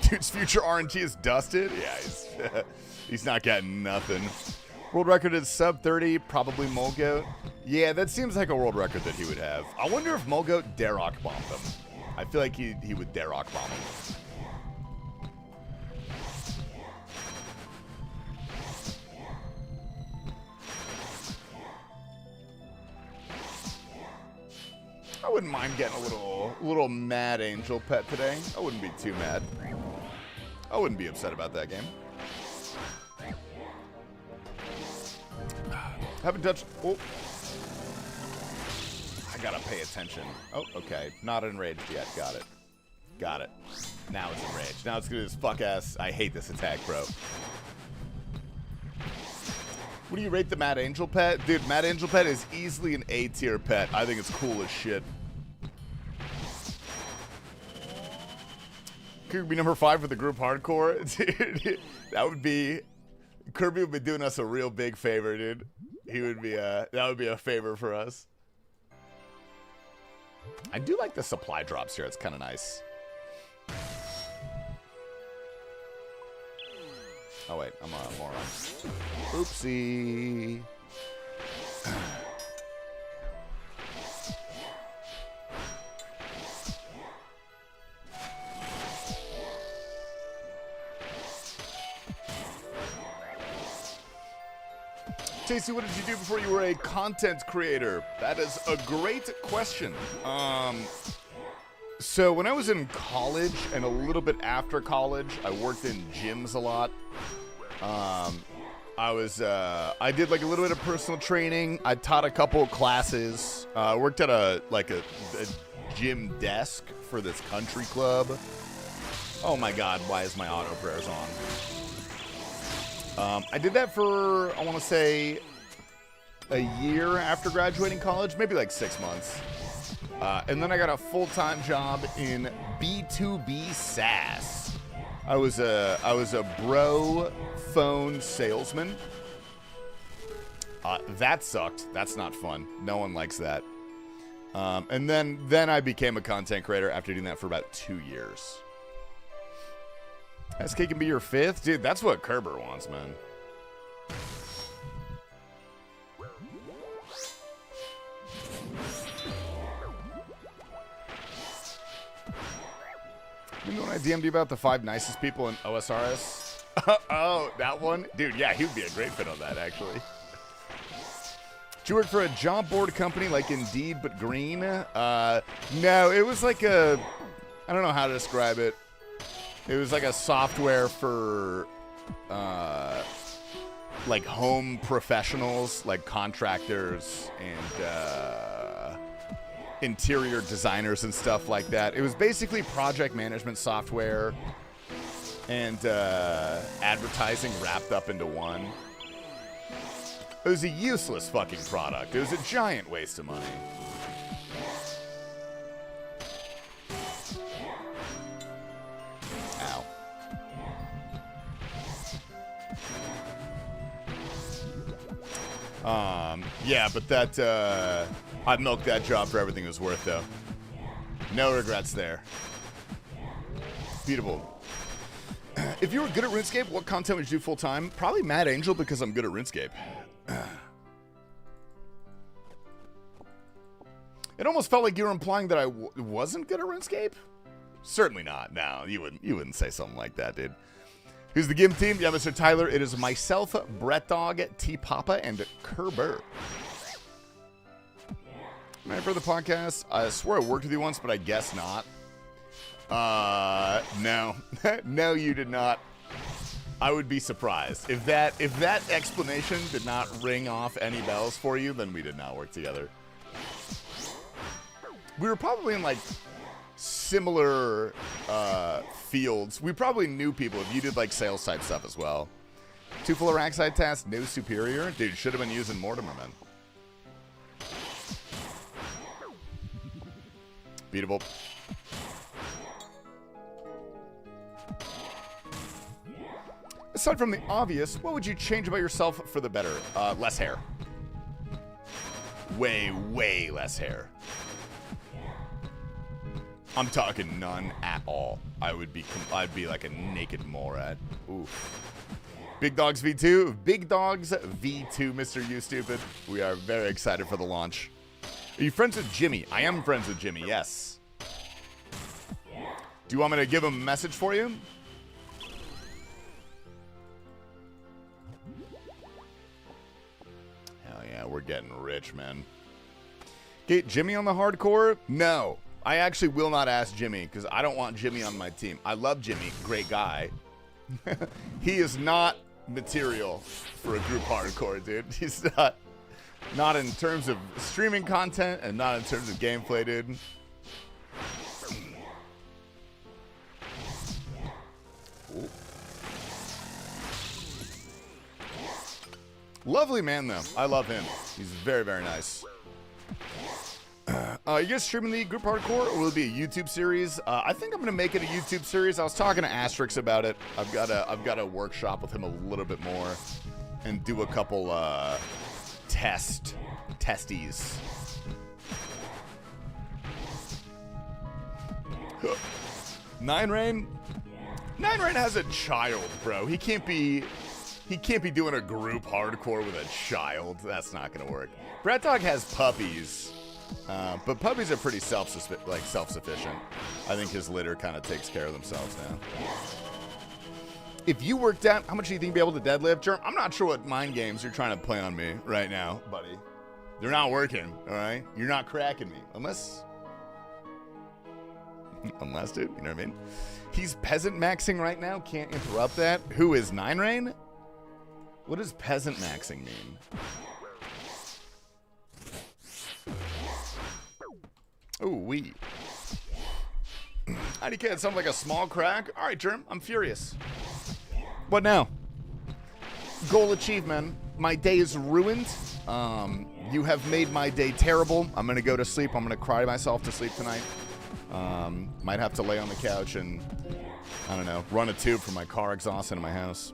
Dude's future RNG is dusted. Yeah, he's not getting nothing. World record is sub 30, probably Mulgoat. Yeah, that seems like a world record that he would have. I wonder if Mulgoat Darok bombed him. I feel like he would Darok bomb him. I wouldn't mind getting a little Mad Angel pet today. I wouldn't be too mad. I wouldn't be upset about that game. Haven't touched. Oh. I gotta pay attention. Oh, okay. Not enraged yet. Got it. Got it. Now it's enraged. Now it's gonna do this fuck ass. I hate this attack, bro. What do you rate the Mad Angel pet? Dude, Mad Angel pet is easily an A tier pet. I think it's cool as shit. Could be number 5 for the group hardcore. Dude, that would be... Kirby would be doing us a real big favor, dude. He would be that would be a favor for us. I do like the supply drops here. It's kind of nice. Oh wait, I'm a moron. Oopsie. Tasty, what did you do before you were a content creator? That is a great question. So when I was in college and a little bit after college, I worked in gyms a lot. I did like a little bit of personal training. I taught a couple of classes. I worked at a gym desk for this country club. Oh my God, why is my auto prayers on? I did that for, I want to say, a year after graduating college, maybe like 6 months. And then I got a full-time job in B2B SaaS. I was a bro phone salesman. That sucked. That's not fun. No one likes that. And then I became a content creator after doing that for about 2 years. SK can be your 5th? Dude, that's what Kerber wants, man. You know when I DM'd you about the 5 nicest people in OSRS? Oh, that one? Dude, yeah, he would be a great fit on that, actually. Did you work for a job board company like Indeed but green? No, it was like a... I don't know how to describe it. It was like a software for, like home professionals, like contractors and interior designers and stuff like that. It was basically project management software and advertising wrapped up into one. It was a useless fucking product. It was a giant waste of money. Yeah, but that, I'd milk that job for everything it was worth, though. No regrets there. Beautiful. If you were good at RuneScape, what content would you do full-time? Probably Mad Angel, because I'm good at RuneScape. It almost felt like you were implying that I wasn't good at RuneScape? Certainly not. No, you wouldn't say something like that, dude. Who's the GIM team? Yeah, Mr. Tyler. It is myself, Brett Dog, T Papa, and Kerber. Ready for the podcast? I swear I worked with you once, but I guess not. No. No, you did not. I would be surprised. If that explanation did not ring off any bells for you, then we did not work together. We were probably in, like, similar fields. We probably knew people if you did like sales type stuff as well. 2 full Araxide tasks, no superior. Dude, should have been using Mortimer, man. Beatable. Aside from the obvious, what would you change about yourself for the better? Less hair. Way, way less hair. I'm talking none at all. I'd be like a naked Morad. Oof. Big Dogs V2. Big Dogs V2, Mr. You Stupid. We are very excited for the launch. Are you friends with Jimmy? I am friends with Jimmy, yes. Do you want me to give him a message for you? Hell yeah, we're getting rich, man. Get Jimmy on the hardcore? No. I actually will not ask Jimmy because I don't want Jimmy on my team. I love Jimmy, great guy, He is not material for a group hardcore, dude. He's not in terms of streaming content and not in terms of gameplay, dude. Ooh. Lovely man, though. I love him. He's very, very nice. You guys streaming the group hardcore, or will it be a YouTube series? I think I'm gonna make it a YouTube series. I was talking to Asterix about it. I've got to workshop with him a little bit more and do a couple testies. Nine Rain has a child, bro. He can't be doing a group hardcore with a child. That's not gonna work. Brad Dog has puppies. But puppies are pretty self-sufficient. I think his litter kind of takes care of themselves now. If you worked out, how much do you think you'd be able to deadlift? Germ, I'm not sure what mind games you're trying to play on me right now, buddy. They're not working, all right? You're not cracking me. Unless, dude, you know what I mean? He's peasant maxing right now. Can't interrupt that. Who is Nine Rain? What does peasant maxing mean? Ooh, wee. IDK, it sounds like a small crack. All right, Germ, I'm furious. What now? Goal achieved, man. My day is ruined. You have made my day terrible. I'm going to go to sleep. I'm going to cry myself to sleep tonight. Might have to lay on the couch and, I don't know, run a tube from my car exhaust into my house.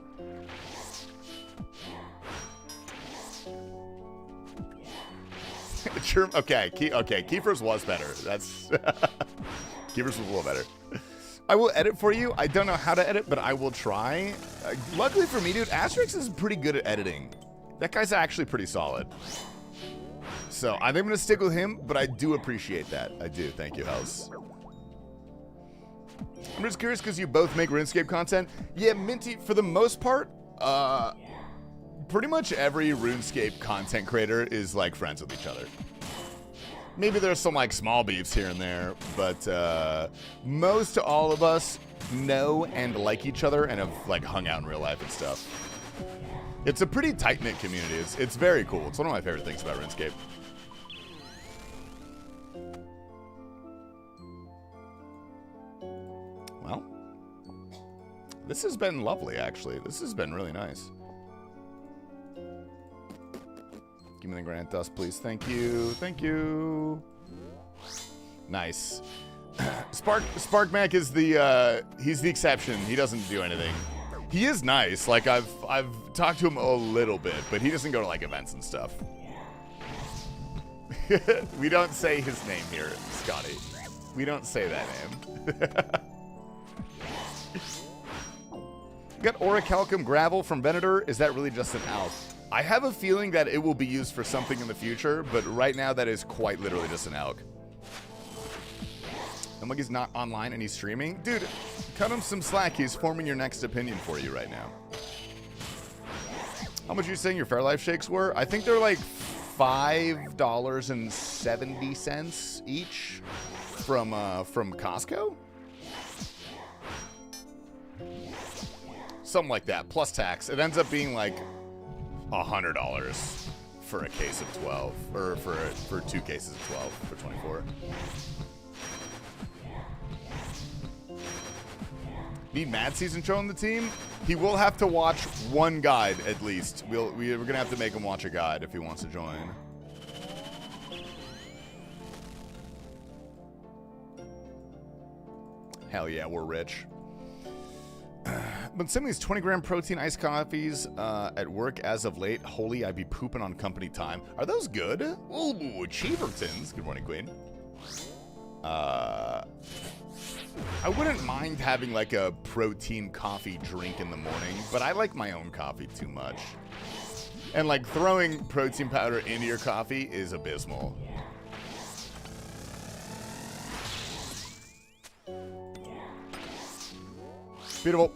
Okay, Kiefer's was better. That's Kiefer's was a little better. I will edit for you. I don't know how to edit, but I will try. Luckily for me, dude, Asterix is pretty good at editing. That guy's actually pretty solid. So I think I'm gonna stick with him, but I do appreciate that. I do. Thank you, House. I'm just curious because you both make RuneScape content. Yeah, Minty, for the most part, pretty much every RuneScape content creator is like friends with each other. Maybe there's some like small beefs here and there, but most all of us know and like each other and have like hung out in real life and stuff. It's a pretty tight-knit community. It's very cool. It's one of my favorite things about RuneScape. Well, this has been lovely, actually. This has been really nice. Give me the granite dust, please. Thank you. Thank you. Nice. Spark Mac is he's the exception. He doesn't do anything. He is nice. Like I've talked to him a little bit, but he doesn't go to like events and stuff. We don't say his name here, Scotty. We don't say that name. Got orichalcum gravel from Venator. Is that really just an alc? I have a feeling that it will be used for something in the future, but right now that is quite literally just an alc. And like he's not online and he's streaming. Dude, cut him some slack. He's forming your next opinion for you right now. How much are you saying your Fairlife shakes were? I think they're like $5.70 each from Costco. Something like that, plus tax. It ends up being like $100 for a case of 12, or for 2 cases of 12 for 24. Need Mad Season Show on the team? He will have to watch one guide at least. We're gonna have to make him watch a guide if he wants to join. Hell yeah, we're rich. Been sending these 20-gram protein iced coffees at work as of late. Holy, I'd be pooping on company time. Are those good? Ooh, Cheevertons. Good morning, Queen. I wouldn't mind having like a protein coffee drink in the morning, but I like my own coffee too much. And like throwing protein powder into your coffee is abysmal. Beautiful.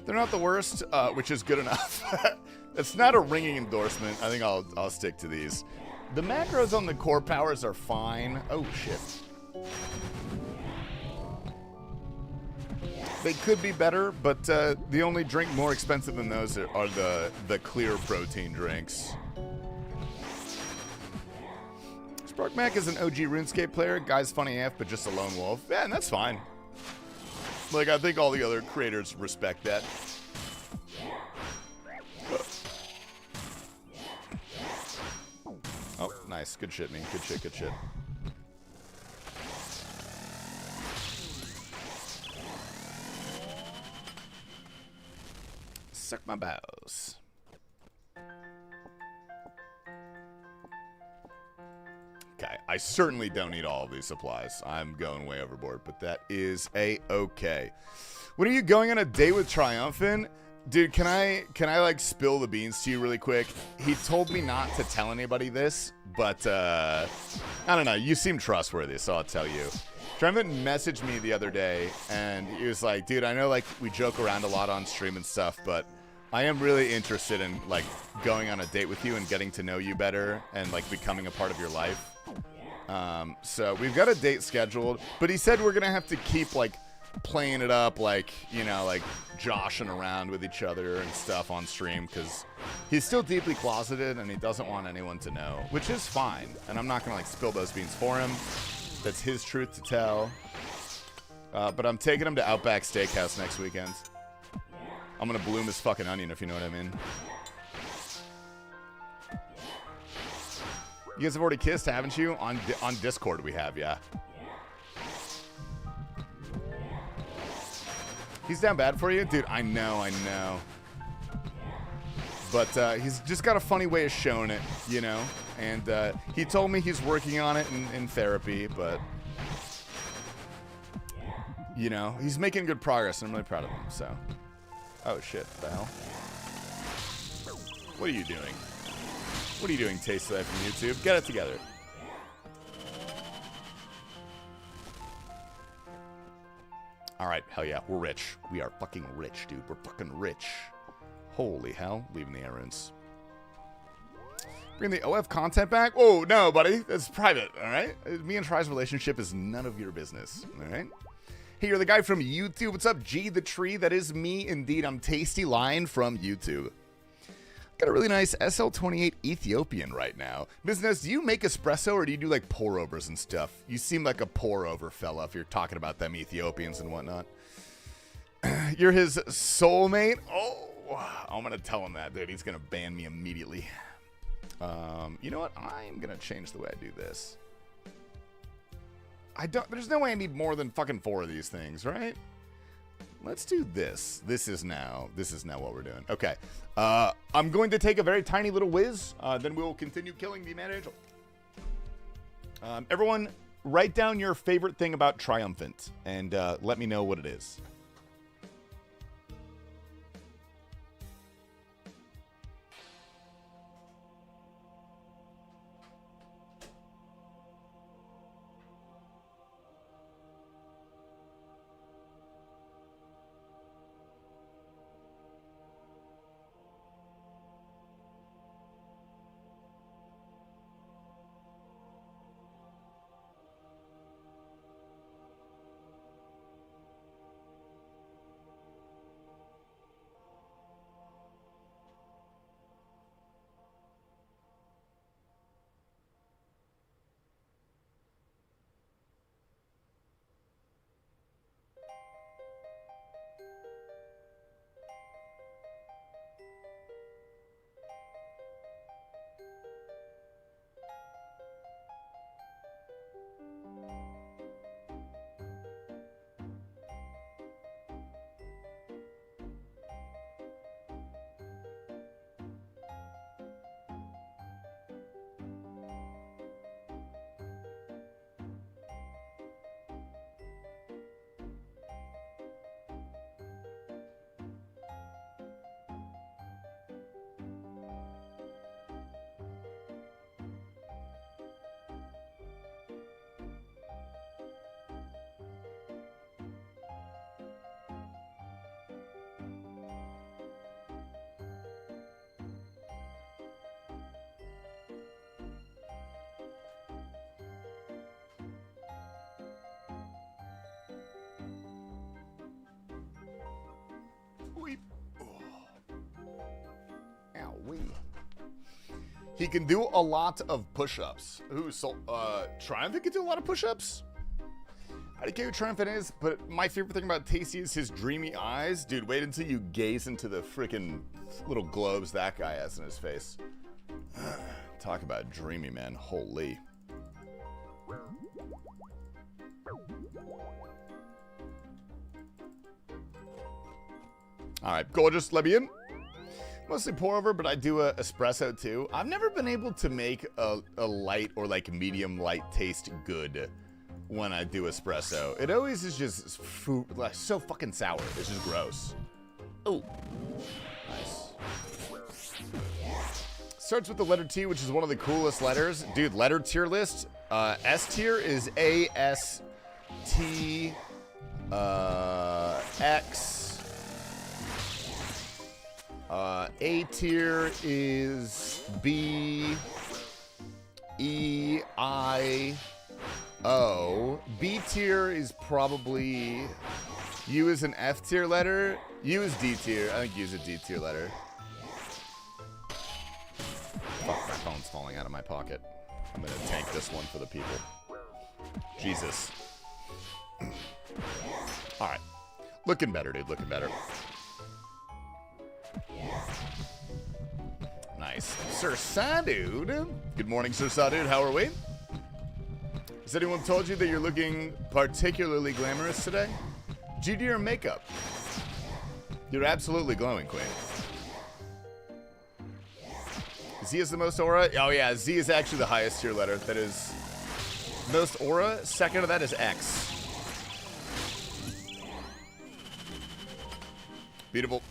They're not the worst, which is good enough. It's not a ringing endorsement. I think I'll stick to these. The macros on the core powers are fine. Oh, shit. They could be better, but the only drink more expensive than those are the clear protein drinks. Spark Mac is an OG RuneScape player. Guy's funny AF, but just a lone wolf. Yeah, and that's fine. Like, I think all the other creators respect that. Oh, nice. Good shit, me. Good shit, good shit. Suck my bows. Okay, I certainly don't need all of these supplies. I'm going way overboard, but that is a-okay. When are you going on a date with Triumphant? Dude, can I like spill the beans to you really quick? He told me not to tell anybody this, but I don't know. You seem trustworthy, so I'll tell you. Triumphant messaged me the other day, and he was like, dude, I know like we joke around a lot on stream and stuff, but I am really interested in like going on a date with you and getting to know you better and like becoming a part of your life. So we've got a date scheduled, but he said we're gonna have to keep like playing it up, like, you know, like joshing around with each other and stuff on stream, because he's still deeply closeted and he doesn't want anyone to know, which is fine. And I'm not gonna like spill those beans for him. That's his truth to tell. But I'm taking him to Outback Steakhouse next weekend. I'm gonna bloom his fucking onion, if you know what I mean. You guys have already kissed, haven't you? On Discord we have, yeah. He's down bad for you? Dude, I know. But he's just got a funny way of showing it, you know? And he told me he's working on it in therapy, but... You know, he's making good progress, and I'm really proud of him, so... Oh, shit. What the hell? What are you doing? What are you doing, TastyLife from YouTube? Get it together. All right, hell yeah, we're rich. We are fucking rich, dude. We're fucking rich. Holy hell. Leaving the errands. Bring the OF content back? Oh, no, buddy. That's private, all right? Me and Try's relationship is none of your business, all right? Hey, you're the guy from YouTube. What's up, G the Tree? That is me, indeed. I'm TastyLife from YouTube. Got a really nice SL28 Ethiopian right now. Business, do you make espresso or do you do like pour-overs and stuff? You seem like a pour-over fella if you're talking about them Ethiopians and whatnot. You're his soulmate? Oh, I'm going to tell him that, dude. He's going to ban me immediately. You know what? I'm going to change the way I do this. There's no way I need more than fucking 4 of these things, right? Let's do this. This is now what we're doing. Okay. I'm going to take a very tiny little whiz. Then we'll continue killing the man angel. Everyone, write down your favorite thing about Triumphant and let me know what it is. He can do a lot of push-ups. Ooh, so, Triumph can do a lot of push-ups? I don't care who Triumph is, but my favorite thing about Tasty is his dreamy eyes. Dude, wait until you gaze into the freaking little globes that guy has in his face. Talk about dreamy, man. Holy. Alright, gorgeous. Let me in. Mostly pour over, but I do a espresso too. I've never been able to make a light or like medium light taste good when I do espresso. It always is just like so fucking sour. It's just gross. Oh, nice. Starts with the letter T, which is one of the coolest letters. Dude, letter tier list. S tier is A, S, T, X. A tier is B, E, I, O. B tier is probably U is an F tier letter. U is D tier. I think U is a D tier letter. Fuck, my phone's falling out of my pocket. I'm gonna tank this one for the people. Jesus. Alright. Looking better, dude. Looking better. Nice. Sir Sadude. Good morning, Sir Sadude. How are we? Has anyone told you that you're looking particularly glamorous today? Due to your makeup. You're absolutely glowing, Queen. Z is the most aura? Oh yeah, Z is actually the highest tier letter. That is most aura. Second to that is X. Beautiful.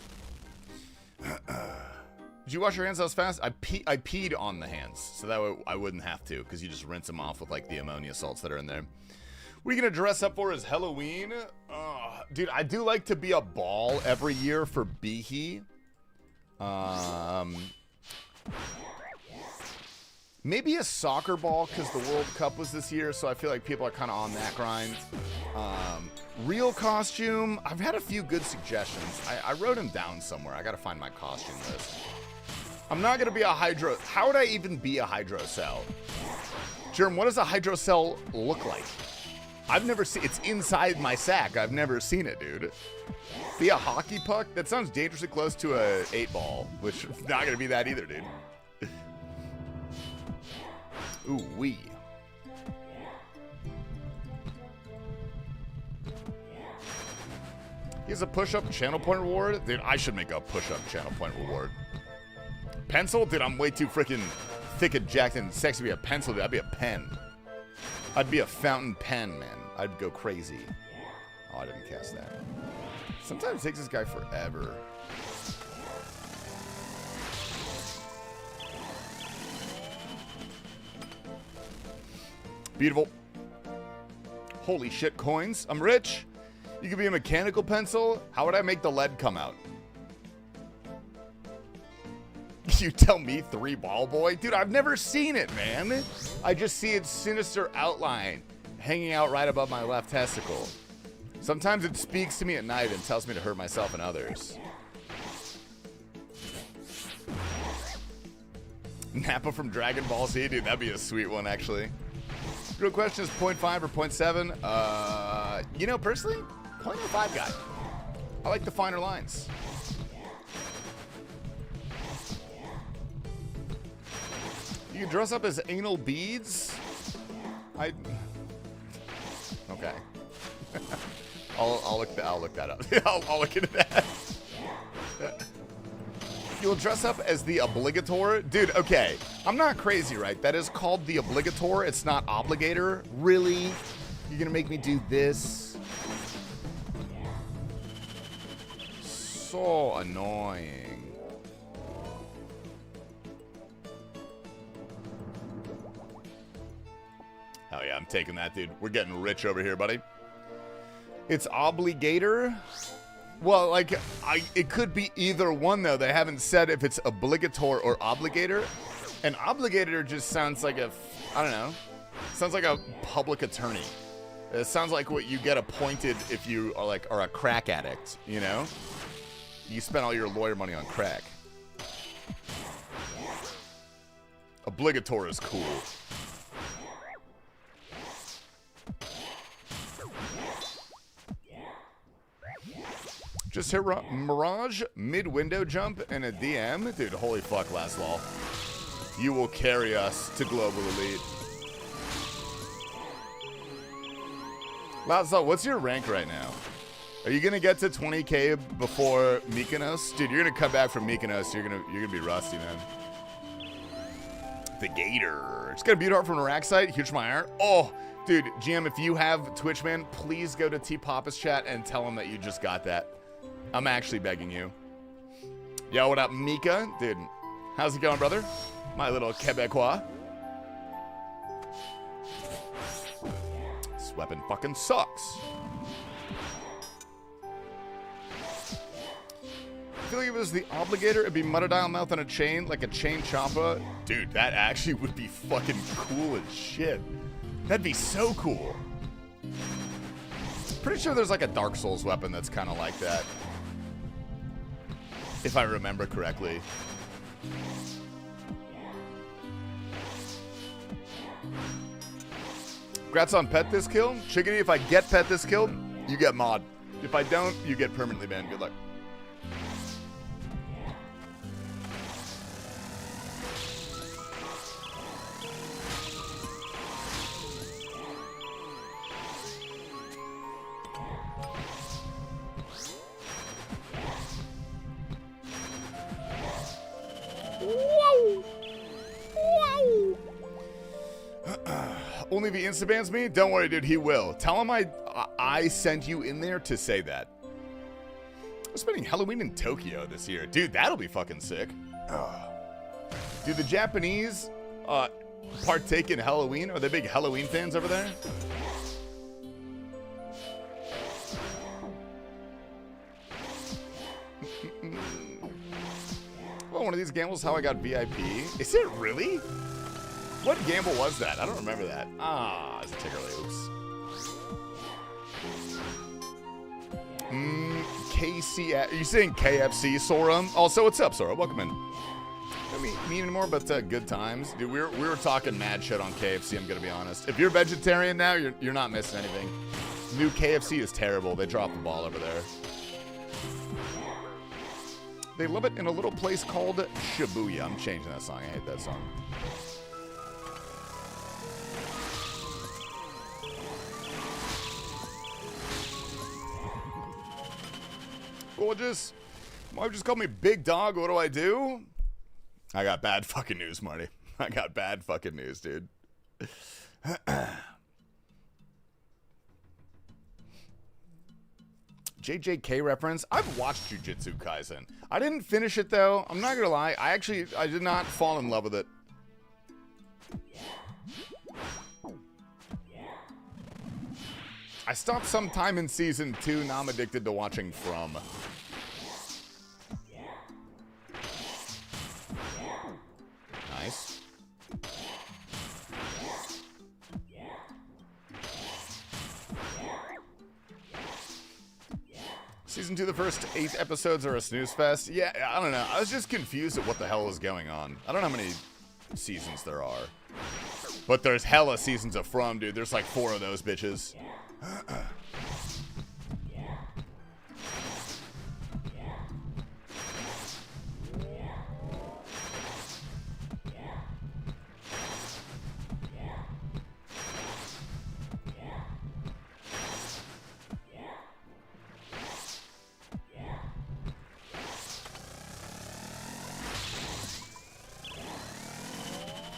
Did you wash your hands? That was fast. I peed on the hands, so that way I wouldn't have to, because you just rinse them off with like the ammonia salts that are in there. What are you gonna dress up for as Halloween? Dude, I do like to be a ball every year for Behe. Maybe a soccer ball, because the World Cup was this year, so I feel like people are kind of on that grind. Real costume, I've had a few good suggestions. I wrote them down somewhere. I gotta find my costume list. I'm not gonna be a hydro. How would I even be a hydrocell? Jerm, what does a hydrocell look like? I've never seen. It's inside my sack. I've never seen it, dude. Be a hockey puck? That sounds dangerously close to a 8-ball, which is not gonna be that either, dude. Ooh wee. Here's a push-up channel point reward. Dude, I should make a push-up channel point reward. Pencil? Dude, I'm way too freaking thick and jacked and sexy to be a pencil. Dude, I'd be a pen. I'd be a fountain pen, man. I'd go crazy. Oh, I didn't cast that. Sometimes it takes this guy forever. Beautiful. Holy shit, coins. I'm rich. You could be a mechanical pencil. How would I make the lead come out? You tell me 3-ball boy? Dude, I've never seen it, man. I just see its sinister outline hanging out right above my left testicle. Sometimes it speaks to me at night and tells me to hurt myself and others. Nappa from Dragon Ball Z? Dude, that'd be a sweet one, actually. Real question is 0.5 or 0.7? You know, personally, 0.05 guy. I like the finer lines. You can dress up as anal beads? Okay. I'll look that up. I'll look into that. You'll dress up as the obligator? Dude, okay. I'm not crazy, right? That is called the obligator. It's not obligator. Really? You're gonna make me do this? So annoying. Oh yeah, I'm taking that, dude. We're getting rich over here, buddy. It's obligator. Well, like, it could be either one, though. They haven't said if it's obligator or obligator. And obligator just sounds like a, I don't know, sounds like a public attorney. It sounds like what you get appointed if you are a crack addict, you know? You spend all your lawyer money on crack. Obligator is cool. Just hit Mirage, mid-window jump, and a DM. Dude, holy fuck, last law. You will carry us to Global Elite. Last law, what's your rank right now? Are you gonna get to 20k before Mykonos? Dude, you're gonna come back from Mykonos, you're gonna be rusty, man. The Gator. It's got a beauty heart from a rack site. Huge my iron. Oh, dude, GM, if you have Twitch, man, please go to T Papa's chat and tell him that you just got that. I'm actually begging you. Yo, what up, Mika? Dude, how's it going, brother? My little Quebecois. This weapon fucking sucks. I feel like if it was the Obligator, it'd be Muddidial mouth on a chain, like a chain choppa. Dude, that actually would be fucking cool as shit. That'd be so cool. Pretty sure there's like a Dark Souls weapon that's kind of like that. If I remember correctly. Congrats on pet this kill. Chickadee, if I get pet this kill, you get mod. If I don't, you get permanently banned. Good luck. Only if he instabans me? Don't worry, dude, he will. Tell him I sent you in there to say that. We're spending Halloween in Tokyo this year. Dude, that'll be fucking sick. Dude, the Japanese partake in Halloween? Are they big Halloween fans over there? Well, one of these gambles how I got VIP. Is it really? What gamble was that? I don't remember that. Ah, it's a ticker. Oops. KC. Are you saying KFC, Sora? Also, what's up, Sora? Welcome in. Don't mean anymore, but good times. Dude, we were talking mad shit on KFC, I'm gonna be honest. If you're vegetarian now, you're not missing anything. New KFC is terrible. They dropped the ball over there. They love it in a little place called Shibuya. I'm changing that song. I hate that song. Gorgeous. Mark just called me Big Dog. What do I do? I got bad fucking news, Marty. I got bad fucking news, dude. JJK reference. I've watched Jujutsu Kaisen. I didn't finish it though. I'm not gonna lie. I did not fall in love with it. I stopped sometime in season 2. Now I'm addicted to watching From. Nice. Season 2, the first 8 episodes are a snooze fest. Yeah, I don't know. I was just confused at what the hell was going on. I don't know how many seasons there are. But there's hella seasons of From, dude. There's like 4 of those bitches.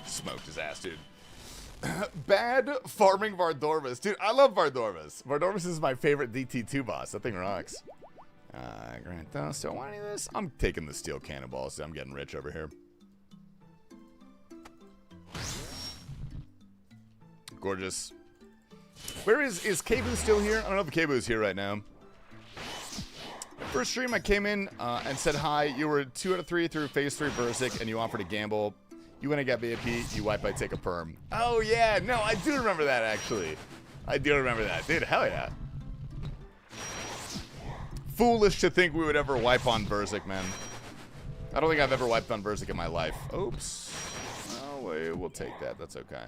Smoked his ass, dude. Bad farming Vardorvis. Dude, I love Vardorvis. Vardorvis is my favorite DT2 boss. That thing rocks. Grant Dust. Do I want any of this? I'm taking the steel cannonballs. So I'm getting rich over here. Gorgeous. Where is Kabu still here? I don't know if Kabu's here right now. First stream, I came in and said hi. You were 2 out of 3 through phase 3 Berserk, and you offered a gamble. You went and got VIP, you wipe, I take a perm. Oh, yeah. No, I do remember that, actually. I do remember that. Dude, hell yeah. Foolish to think we would ever wipe on Berserk, man. I don't think I've ever wiped on Berserk in my life. Oops. we'll take that. That's okay.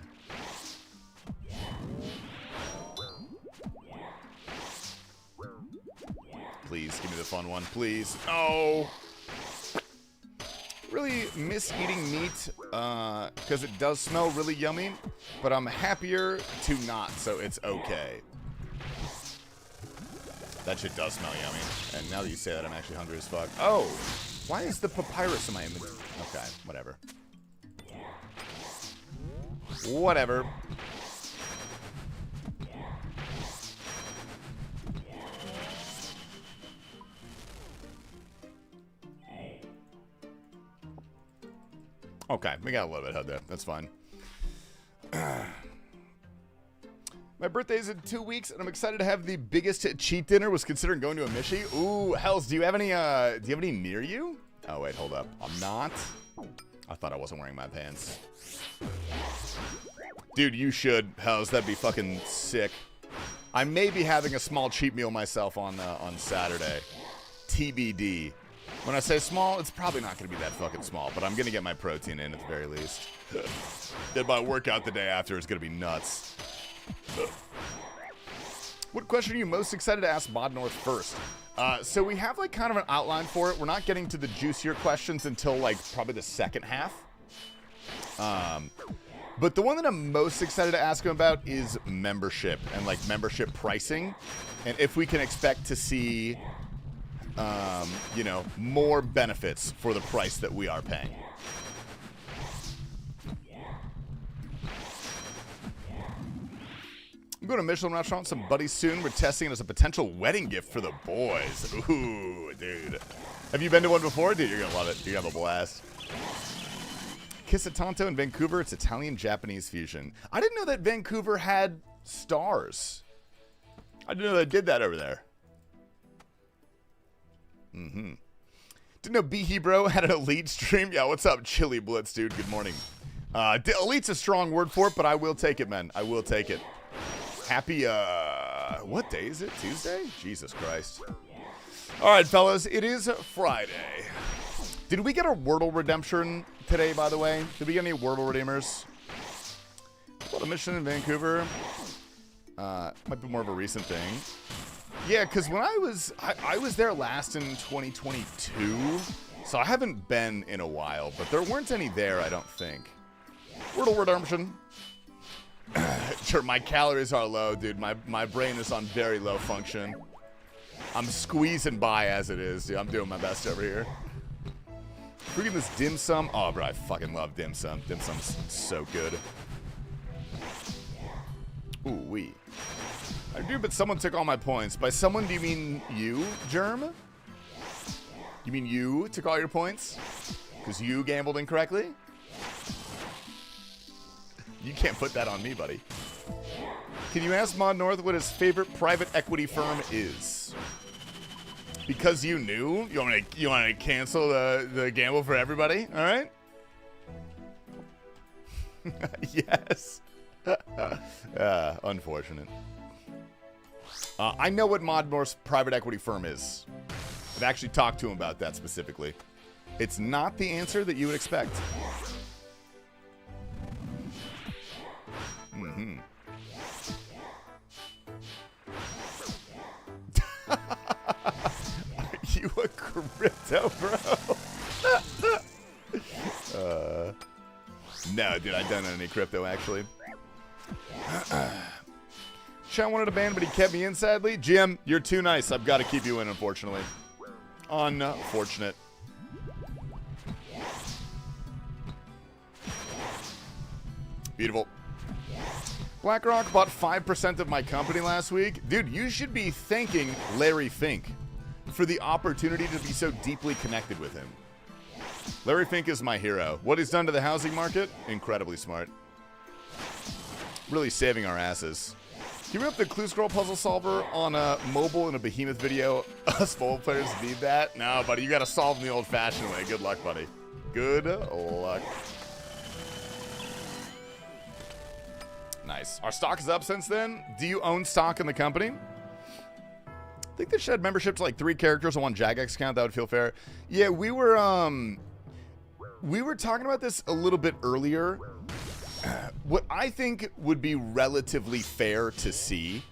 Please, give me the fun one. Please. Oh! Really miss eating meat because it does smell really yummy, but I'm happier to not, so it's okay. That shit does smell yummy. And now that you say that, I'm actually hungry as fuck. Oh! Why is the papyrus in my inventory? Okay, whatever. Whatever. Okay, we got a little bit of there. That's fine. My birthday's in 2 weeks, and I'm excited to have the biggest cheat dinner. Was considering going to a Mishi. Ooh, Hells, do you have any near you? Oh, wait, hold up. I'm not. I thought I wasn't wearing my pants. Dude, you should, Hells. That'd be fucking sick. I may be having a small cheat meal myself on Saturday. TBD. When I say small, it's probably not going to be that fucking small, but I'm going to get my protein in at the very least. Then my workout the day after is going to be nuts. What question are you most excited to ask Mod North first? So we have like kind of an outline for it. We're not getting to the juicier questions until like probably the second half. But the one that I'm most excited to ask him about is membership and like membership pricing. And if we can expect to see, you know, more benefits for the price that we are paying. I'm going to Michelin restaurant with some buddies soon. We're testing it as a potential wedding gift for the boys. Ooh, dude. Have you been to one before? Dude, you're going to love it. You're going to have a blast. Kisatanto in Vancouver. It's Italian-Japanese fusion. I didn't know that Vancouver had stars. I didn't know they did that over there. Mm-hmm. Didn't know BeheBro had an Elite stream. Yeah, what's up, Chili Blitz, dude? Good morning. Elite's a strong word for it, but I will take it, man. I will take it. Happy, what day is it? Tuesday? Jesus Christ. All right, fellas, it is Friday. Did we get a Wordle redemption today, by the way? Did we get any Wordle redeemers? What a mission in Vancouver. Might be more of a recent thing. Yeah, because when I was there last in 2022, so I haven't been in a while, but there weren't any there, I don't think. Wordle redemption. Sure, my calories are low, dude. My brain is on very low function. I'm squeezing by as it is, dude. I'm doing my best over here. Freaking this dim sum. Oh, bro, I fucking love dim sum. Dim sum's so good. Ooh, wee. I do, but someone took all my points. By someone, do you mean you, Germ? You mean you took all your points? Because you gambled incorrectly? You can't put that on me, buddy. Can you ask Mod North what his favorite private equity firm is? Because you knew? You want to cancel the gamble for everybody? All right? Yes. Unfortunate. I know what Mod North's private equity firm is. I've actually talked to him about that specifically. It's not the answer that you would expect. Mm-hmm. Are you a crypto, bro? No, dude, I don't own any crypto, actually. Sean wanted a ban, but he kept me in, sadly. Jim, you're too nice. I've got to keep you in, unfortunately. Unfortunate. Beautiful. BlackRock bought 5% of my company last week. Dude, you should be thanking Larry Fink for the opportunity to be so deeply connected with him. Larry Fink is my hero. What he's done to the housing market, incredibly smart. Really saving our asses. Can you rip the Clue Scroll puzzle solver on a mobile in a Behemoth video? Us mobile players need that? No, buddy, you gotta solve them the old-fashioned way. Good luck, buddy. Good luck. Nice. Our stock is up since then. Do you own stock in the company? I think they should have membership to like 3 characters on one Jagex account. That would feel fair. Yeah, we were we were talking about this a little bit earlier. What I think would be relatively fair to see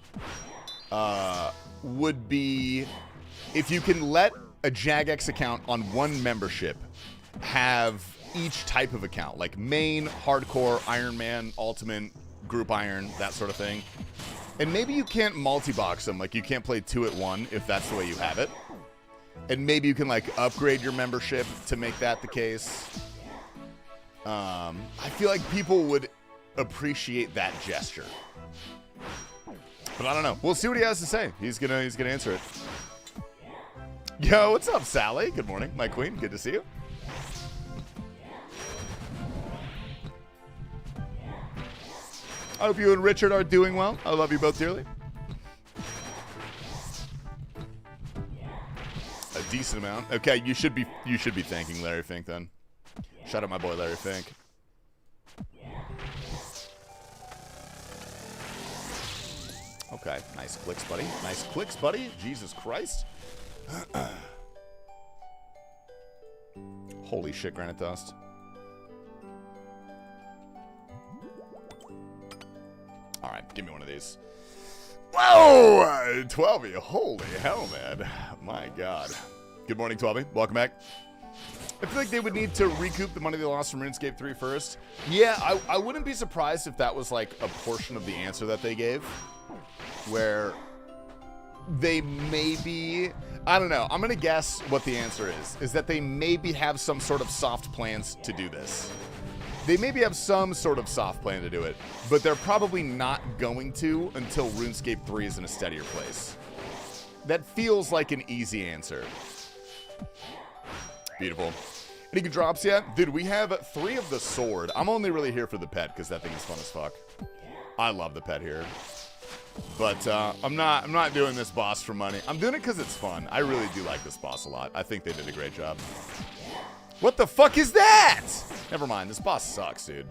would be if you can let a Jagex account on one membership have each type of account, like main, hardcore, Iron Man, Ultimate, Group Iron, that sort of thing. And maybe you can't multi-box them, like you can't play 2 at 1 if that's the way you have it. And maybe you can like upgrade your membership to make that the case. I feel like people would appreciate that gesture. But I don't know. We'll see what he has to say. He's gonna answer it. Yo, what's up, Sally? Good morning, my queen. Good to see you. I hope you and Richard are doing well. I love you both dearly. A decent amount. Okay, you should be thanking Larry Fink then. Shout out my boy Larry Fink. Okay, nice clicks, buddy. Nice clicks, buddy. Jesus Christ. Holy shit, granite dust. All right, give me one of these. Whoa! 12-y. Holy hell, man. My God. Good morning, 12-y. Welcome back. I feel like they would need to recoup the money they lost from RuneScape 3 first. Yeah, I wouldn't be surprised if that was like a portion of the answer that they gave. Where they maybe... I don't know. I'm going to guess what the answer is that they maybe have some sort of soft plans to do this. They maybe have some sort of soft plan to do it, but they're probably not going to until RuneScape 3 is in a steadier place. That feels like an easy answer. Beautiful. Any good drops yet? Dude, we have 3 of the sword. I'm only really here for the pet because that thing is fun as fuck. I love the pet here. But I'm not doing this boss for money. I'm doing it because it's fun. I really do like this boss a lot. I think they did a great job. What the fuck is that? Never mind. This boss sucks, dude.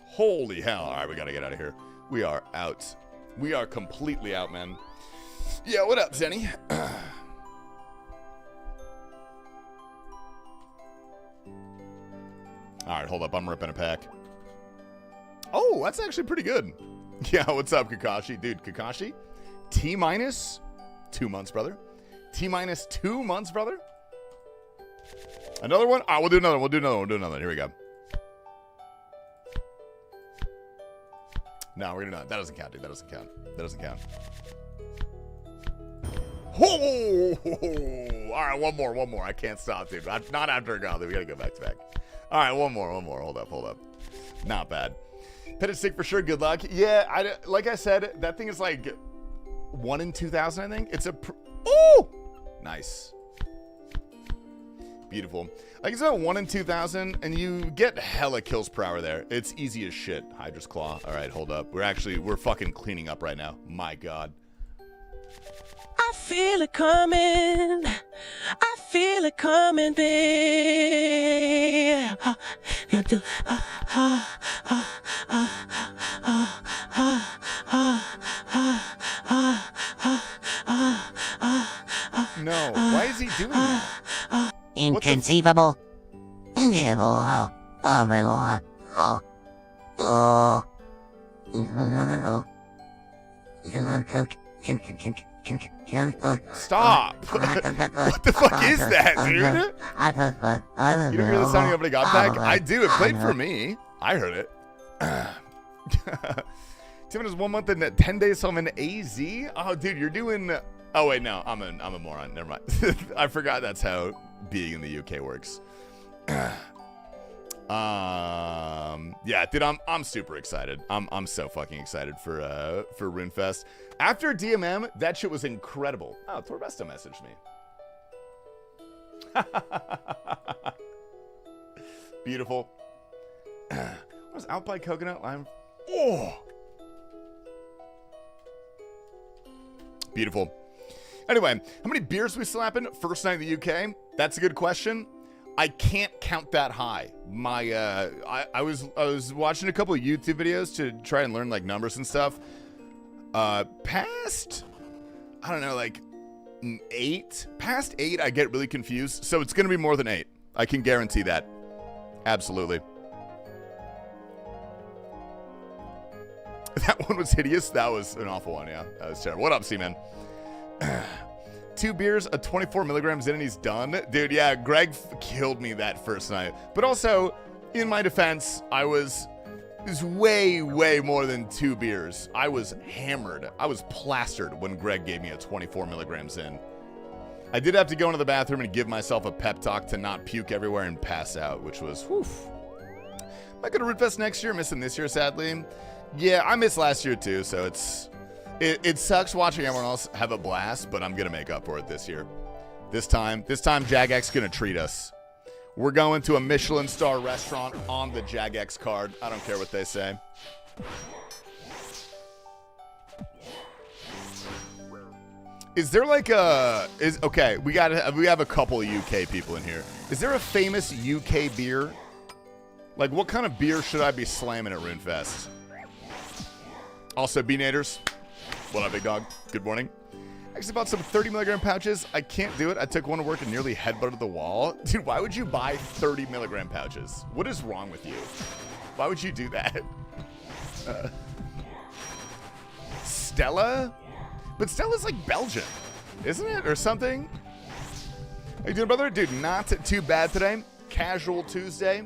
Holy hell. All right, we got to get out of here. We are out. We are completely out, man. Yeah, what up, Zenny? All right, hold up. I'm ripping a pack. Oh, that's actually pretty good. Yeah, what's up, Kakashi? Dude, Kakashi? T-minus 2 months, brother. T-minus 2 months, brother. Another one? Ah, we'll do another one. We'll do another one. We'll do another one. Here we go. No, we're going to not. That doesn't count, dude. That doesn't count. That doesn't count. Oh! All right, one more. One more. I can't stop, dude. Not after a go, dude. We got to go back to back. All right, one more. One more. Hold up. Hold up. Not bad. Pitted stick for sure. Good luck. Yeah, like I said, that thing is like 1 in 2,000, I think. It's a... Oh! Nice. Beautiful. Like it's about 1 in 2,000, and you get hella kills per hour there. It's easy as shit. Hydra's Claw. All right, hold up. We're fucking cleaning up right now. My God. I feel it coming. I feel it coming, babe. No, why is he doing that? Inconceivable. Stop! What the fuck is that, dude? You don't hear the sound of a God pack? I do. It played for me. I heard it. Tim is 1 month and 10 days home in AZ. Oh, dude, you're doing. Oh wait, no, I'm a moron. Never mind. I forgot that's how being in the UK works. Yeah, dude, I'm super excited. I'm so fucking excited for RuneFest. After DMM, that shit was incredible. Oh, Torvesta messaged me. Beautiful. What was out by coconut lime? Oh, beautiful. Anyway, how many beers we slapping first night in the UK? That's a good question. I can't count that high. My I was watching a couple of YouTube videos to try and learn like numbers and stuff. Past I don't know, like 8. Past 8 I get really confused. So it's going to be more than 8. I can guarantee that. Absolutely. That one was hideous. That was an awful one, yeah. That was terrible. What up, C-Man? 2 beers, a 24 milligrams in, and he's done. Dude, yeah, Greg killed me that first night. But also, in my defense, it was way, way more than 2 beers. I was hammered. I was plastered when Greg gave me a 24 milligrams in. I did have to go into the bathroom and give myself a pep talk to not puke everywhere and pass out, which was, whew. Am I going to Rootfest next year? Missing this year, sadly. Yeah, I missed last year too, so it sucks watching everyone else have a blast, but I'm going to make up for it this year. This time, Jagex going to treat us. We're going to a Michelin star restaurant on the Jagex card. I don't care what they say. Is there like okay, we have a couple of UK people in here. Is there a famous UK beer? Like, what kind of beer should I be slamming at RuneFest? Also, B-Naders. What up, big dog? Good morning. Actually bought some 30 milligram pouches. I can't do it. I took one to work and nearly headbutted the wall. Dude, why would you buy 30 milligram pouches? What is wrong with you? Why would you do that? Stella? But Stella's like Belgian, isn't it? Or something? How you doing, brother? Dude, not too bad today. Casual Tuesday.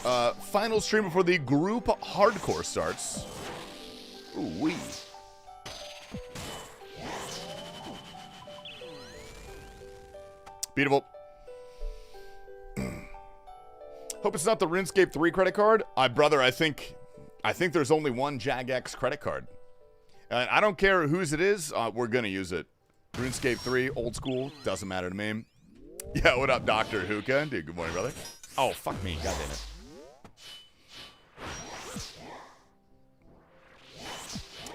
Final stream before the group hardcore starts. Ooh-wee. Beautiful. Hope it's not the RuneScape 3 credit card. Brother, I think there's only one Jagex credit card. And I don't care whose it is, we're going to use it. RuneScape 3, old school, doesn't matter to me. Yeah, what up, Dr. Hookah? Dude, good morning, brother. Oh, fuck me, god damn it.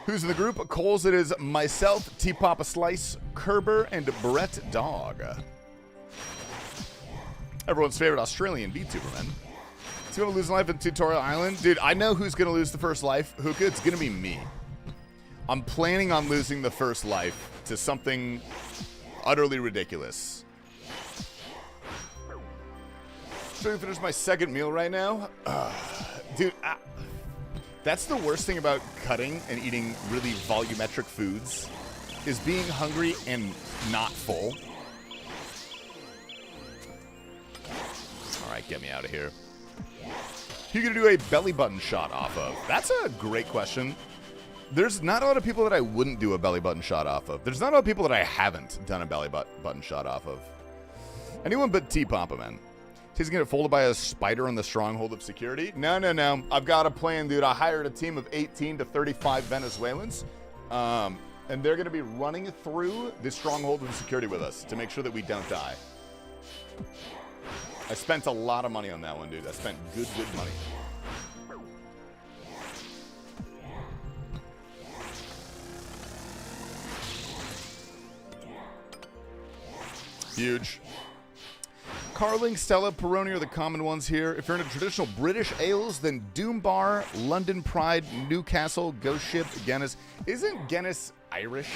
Who's in the group? Coles, it is myself, T-Papa Slice, Kerber, and Brett Dog. Everyone's favorite Australian VTuber, man. Who's going to lose life in Tutorial Island? Dude, I know who's going to lose the first life. Hookah, it's going to be me. I'm planning on losing the first life to something utterly ridiculous. Trying to finish my second meal right now. Dude, that's the worst thing about cutting and eating really volumetric foods, is being hungry and not full. All right, get me out of here. Who are you going to do a belly button shot off of? That's a great question. There's not a lot of people that I wouldn't do a belly button shot off of. There's not a lot of people that I haven't done a belly button shot off of. Anyone but T-Papa, man. He's going to get folded by a spider on the stronghold of security? No. I've got a plan, dude. I hired a team of 18 to 35 Venezuelans. And they're going to be running through the stronghold of security with us to make sure that we don't die. I spent a lot of money on that one, dude. I spent good money. Huge. Carling, Stella, Peroni are the common ones here. If you're into traditional British ales, then Doom Bar, London Pride, Newcastle, Ghost Ship, Guinness. Isn't Guinness Irish?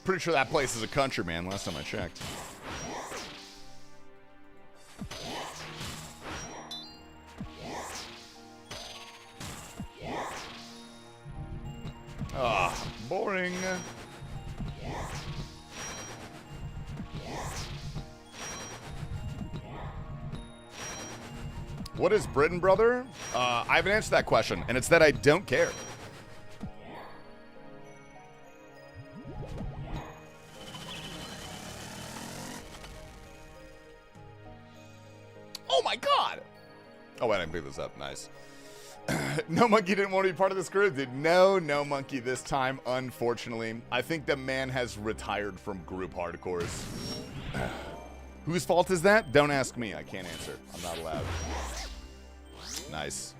Pretty sure that place is a country, man, last time I checked. Boring. What is Britain, brother? I haven't answered that question, and it's that I don't care. Oh my god! Oh wait, I can pick this up. Nice. No Monkey didn't want to be part of this group, dude. No Monkey this time, unfortunately. I think the man has retired from group hardcores. Whose fault is that? Don't ask me. I can't answer. I'm not allowed. Nice.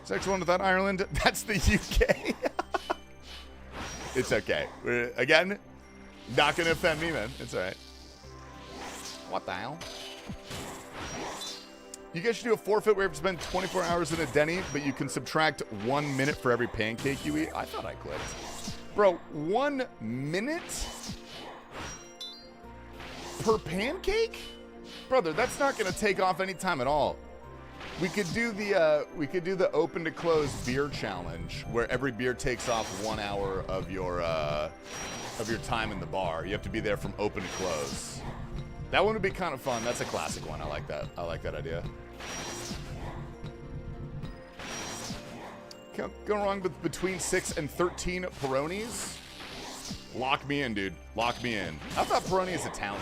Sex one without Ireland? That's the UK. It's okay. Again, not going to offend me, man. It's all right. What the hell? You guys should do a forfeit where you have to spend 24 hours in a Denny, but you can subtract 1 minute for every pancake you eat. I thought I clicked. Bro, 1 minute per pancake? Brother, that's not going to take off any time at all. We could do the open to close beer challenge where every beer takes off 1 hour of your time in the bar. You have to be there from open to close. That one would be kind of fun. That's a classic one. I like that. I like that idea. Going wrong with between 6 and 13 Peronis? Lock me in, dude. Lock me in. I thought Peroni is Italian.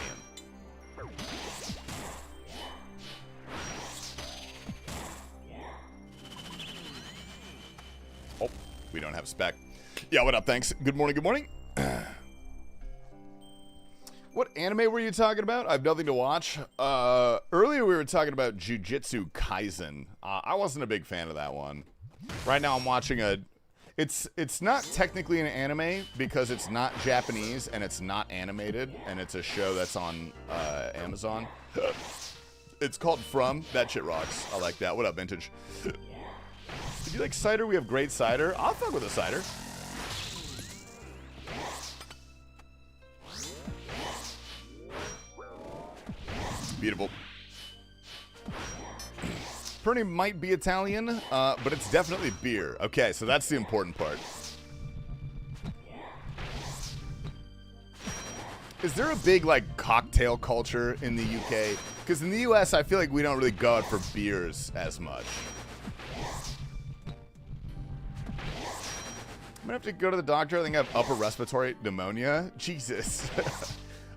Oh, we don't have spec. Yeah, what up? Thanks. Good morning. Good morning. What anime were you talking about? I have nothing to watch. Earlier we were talking about Jujutsu Kaisen. I wasn't a big fan of that one. Right now I'm watching it's not technically an anime because it's not Japanese and it's not animated, and it's a show that's on Amazon. It's called From. That shit rocks. I like that. What up, Vintage? If you like cider, we have great cider. I'll fuck with a cider. Beautiful. Peroni might be Italian, but it's definitely beer. Okay, so that's the important part. Is there a big, like, cocktail culture in the UK? Because in the US, I feel like we don't really go out for beers as much. I'm gonna have to go to the doctor. I think I have upper respiratory pneumonia. Jesus.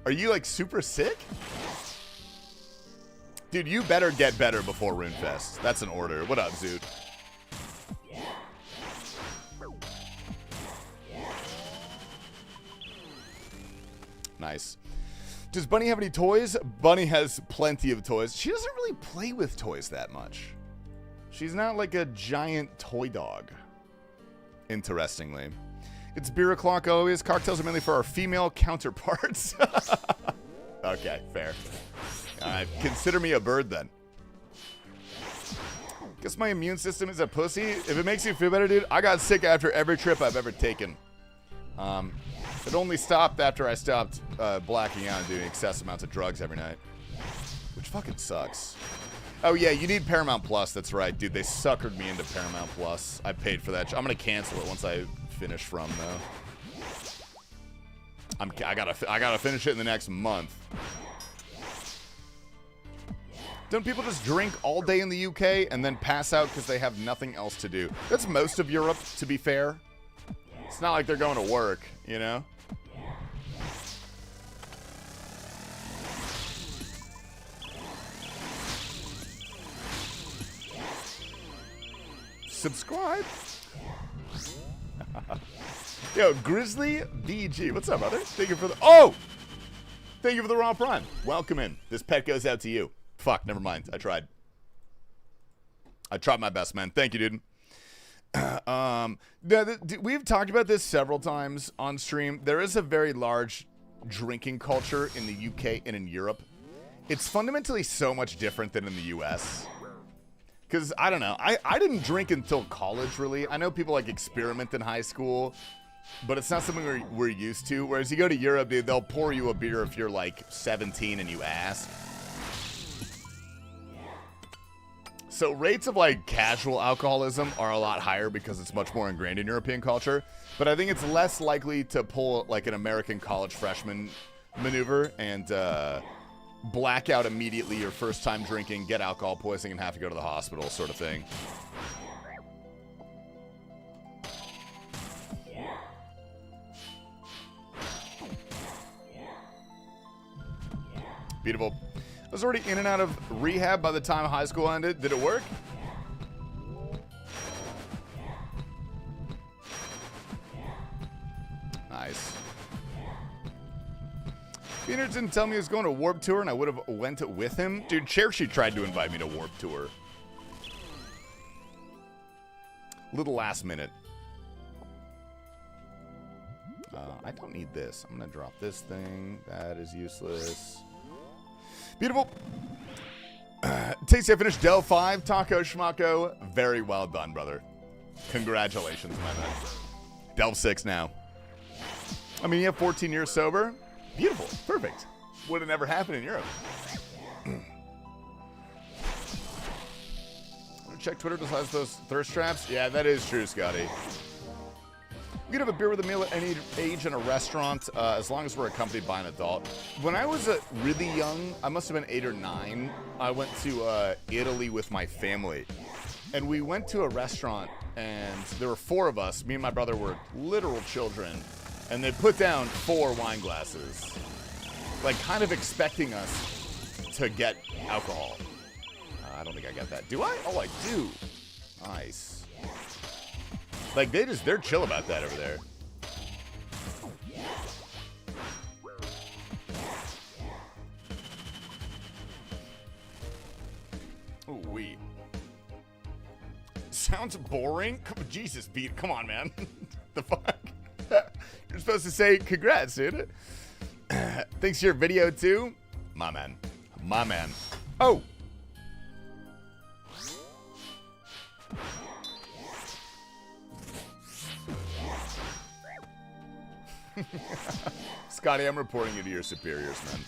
Are you, like, super sick? Dude, you better get better before RuneFest. That's an order. What up, Zoot? Nice. Does Bunny have any toys? Bunny has plenty of toys. She doesn't really play with toys that much. She's not like a giant toy dog. Interestingly. It's beer o'clock always. Cocktails are mainly for our female counterparts. Okay, fair. Consider me a bird then. Guess my immune system is a pussy. If it makes you feel better, dude, I got sick after every trip I've ever taken. It only stopped after I stopped blacking out and doing excessive amounts of drugs every night. Which fucking sucks. Oh yeah, you need Paramount Plus. That's right, dude. They suckered me into Paramount Plus. I paid for that. I'm gonna cancel it once I finish From though. I gotta finish it in the next month. Don't people just drink all day in the UK and then pass out because they have nothing else to do? That's most of Europe, to be fair. It's not like they're going to work, you know? Subscribe. Yo, Grizzly BG. What's up, brother? Thank you for the... Oh! Thank you for the raw prime. Welcome in. This pet goes out to you. Fuck, never mind. I tried. I tried my best, man. Thank you, dude. We've talked about this several times on stream. There is a very large drinking culture in the UK and in Europe. It's fundamentally so much different than in the US. Because, I don't know. I didn't drink until college, really. I know people, like, experiment in high school, but it's not something we're used to. Whereas you go to Europe, dude, they'll pour you a beer if you're, like, 17 and you ask. So rates of, like, casual alcoholism are a lot higher because it's much more ingrained in European culture. But I think it's less likely to pull, like, an American college freshman maneuver and black out immediately your first time drinking, get alcohol poisoning, and have to go to the hospital sort of thing. Beautiful. I was already in and out of rehab by the time high school ended. Did it work? Nice. Peter didn't tell me he was going to Warp Tour, and I would have went with him. Dude, Chershi tried to invite me to Warp Tour. Little last minute. I don't need this. I'm going to drop this thing. That is useless. Beautiful. Tasty, I finished Del 5, Taco Schmacko. Very well done, brother. Congratulations, my man. Del 6 now. I mean, you have 14 years sober. Beautiful. Perfect. Would have never happened in Europe. Check Twitter besides those thirst traps. Yeah, that is true, Scotty. We could have a beer with a meal at any age in a restaurant, as long as we're accompanied by an adult. When I was really young, I must have been 8 or 9, I went to Italy with my family. And we went to a restaurant, and there were 4 of us. Me and my brother were literal children. And they put down 4 wine glasses, like kind of expecting us to get alcohol. I don't think I got that. Do I? Oh, I do. Nice. Like, they're chill about that over there. Ooh, wee. Sounds boring? Jesus, Pete. Come on, man. The fuck? You're supposed to say congrats, dude. Thanks for your video, too. My man. My man. Oh! Scotty, I'm reporting you to your superiors, man.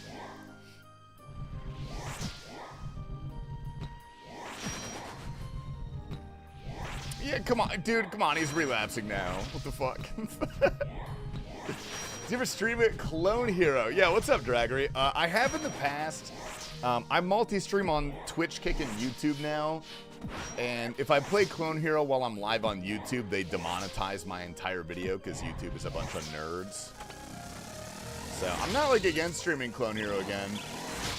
Yeah, come on, dude, come on, he's relapsing now. What the fuck? Did you ever stream it? Clone Hero. Yeah, what's up, Draggery? I have in the past. I multi-stream on Twitch, Kick, and YouTube now. And if I play Clone Hero while I'm live on YouTube, they demonetize my entire video because YouTube is a bunch of nerds. So I'm not like against streaming Clone Hero again,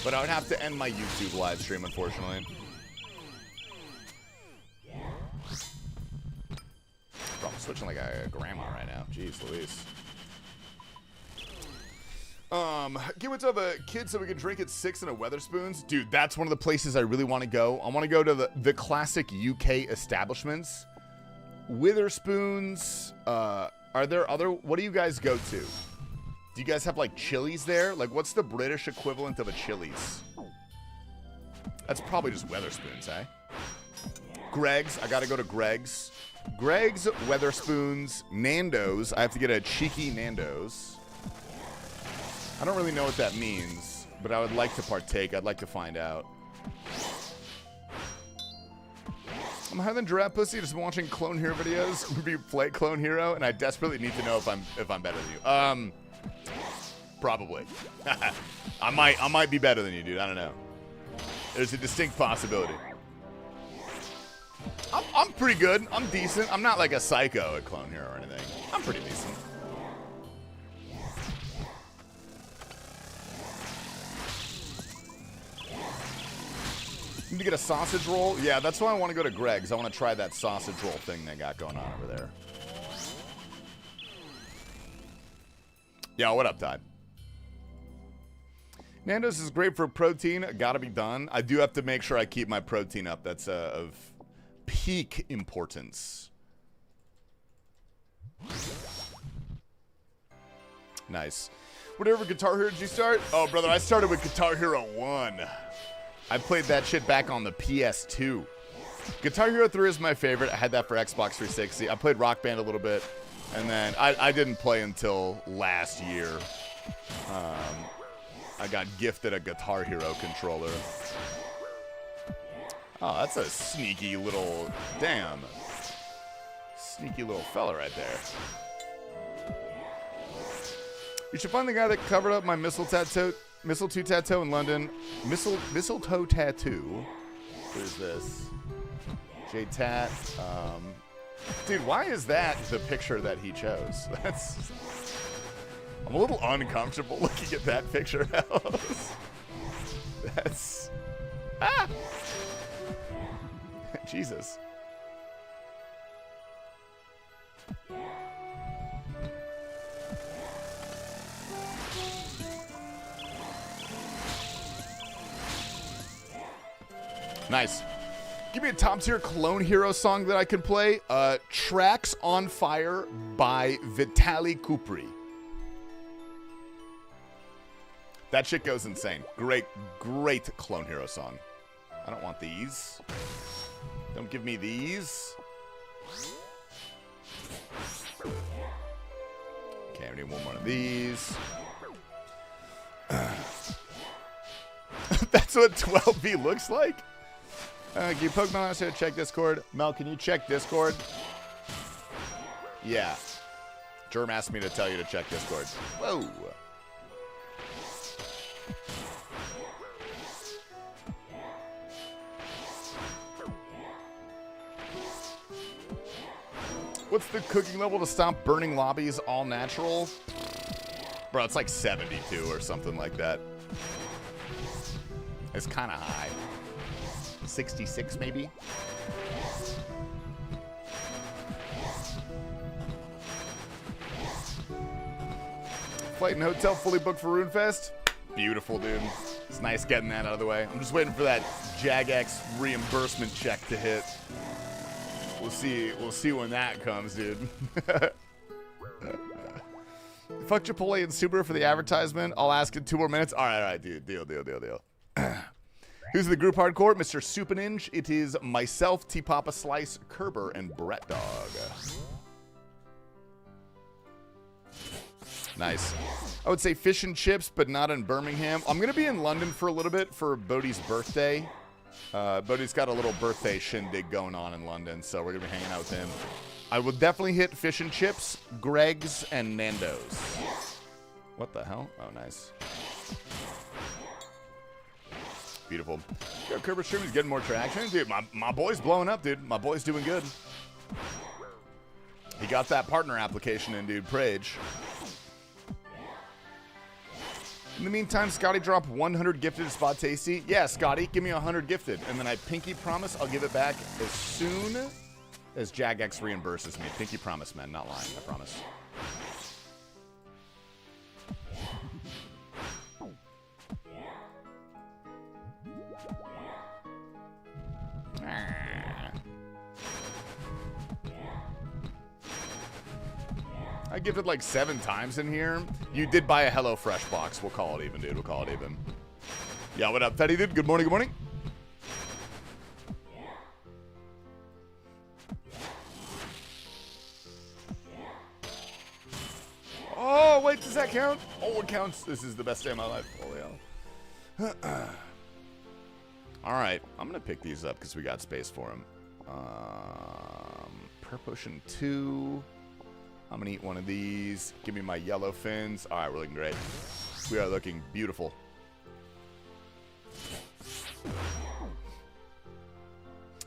but I would have to end my YouTube live stream, unfortunately. Bro, I'm switching like a grandma right now. Jeez Louise. Get what's up, kid, so we can drink at 6 in a Weatherspoons. Dude, that's one of the places I really want to go. I want to go to the classic UK establishments. Witherspoons. Are there other? What do you guys go to? Do you guys have like Chili's there? Like, what's the British equivalent of a Chili's? That's probably just Weatherspoons, eh? Greg's. I gotta go to Greg's. Greg's, Weatherspoons, Nando's. I have to get a cheeky Nando's. I don't really know what that means, but I would like to partake. I'd like to find out. I'm higher than Giraffe Pussy, just watching Clone Hero videos. We play Clone Hero, and I desperately need to know if I'm better than you. Probably. I might be better than you, dude. I don't know. There's a distinct possibility. I'm pretty good. I'm decent. I'm not like a psycho at Clone Hero or anything. I'm pretty decent. Need to get a sausage roll? Yeah, that's why I want to go to Greg's. I want to try that sausage roll thing they got going on over there. Yeah, what up, Todd? Nando's is great for protein. Gotta be done. I do have to make sure I keep my protein up. That's of peak importance. Nice. Whatever Guitar Hero did you start? Oh, brother, I started with Guitar Hero 1. I played that shit back on the PS2. Guitar Hero 3 is my favorite. I had that for Xbox 360. I played Rock Band a little bit, and then I didn't play until last year. I got gifted a Guitar Hero controller. Oh, that's a sneaky little, damn. Sneaky little fella right there. You should find the guy that covered up my mistletoe tattoo in London. Mistletoe tattoo. What is this? J-Tat. Dude, why is that the picture that he chose? I'm a little uncomfortable looking at that picture. That's... Ah! Jesus. Nice. Give me a top tier Clone Hero song that I can play. Tracks on Fire by Vitaly Kupri. That shit goes insane. Great, great Clone Hero song. I don't want these. Don't give me these. Okay, I need one more of these. That's what 12B looks like? Can you Pokemon also check Discord? Mel, can you check Discord? Yeah. Germ asked me to tell you to check Discord. Whoa. What's the cooking level to stop burning lobbies all natural? Bro, it's like 72 or something like that. It's kind of high. 66 maybe? Flight and hotel fully booked for RuneFest. Beautiful, dude. It's nice getting that out of the way. I'm just waiting for that Jagex reimbursement check to hit. We'll see when that comes, dude. Fuck Chipotle and Subaru for the advertisement. I'll ask in 2 more minutes. All right, dude. Deal. Who's the group hardcore? Mr. Supaninge. It is myself, T Papa Slice, Kerber, and Brett Dog. Nice. I would say fish and chips, but not in Birmingham. I'm going to be in London for a little bit for Bodhi's birthday. Bodhi's got a little birthday shindig going on in London, so we're going to be hanging out with him. I will definitely hit fish and chips, Greg's, and Nando's. What the hell? Oh, nice. Beautiful. Yo, Kerber Stream is getting more traction. Dude, my boy's blowing up, dude. My boy's doing good. He got that partner application in, dude. Prage. In the meantime, Scotty dropped 100 gifted to Spot Tasty. Yeah, Scotty, give me 100 gifted. And then I pinky promise I'll give it back as soon as Jagex reimburses me. Pinky promise, man. Not lying, I promise. I gifted like 7 times in here. You did buy a HelloFresh box. We'll call it even, dude. We'll call it even. Yeah, what up, Fetty, dude? Good morning, good morning. Oh, wait, does that count? Oh, it counts. This is the best day of my life. Holy hell. All right, I'm going to pick these up because we got space for them. Per Potion 2. I'm going to eat one of these. Give me my yellow fins. All right, we're looking great. We are looking beautiful.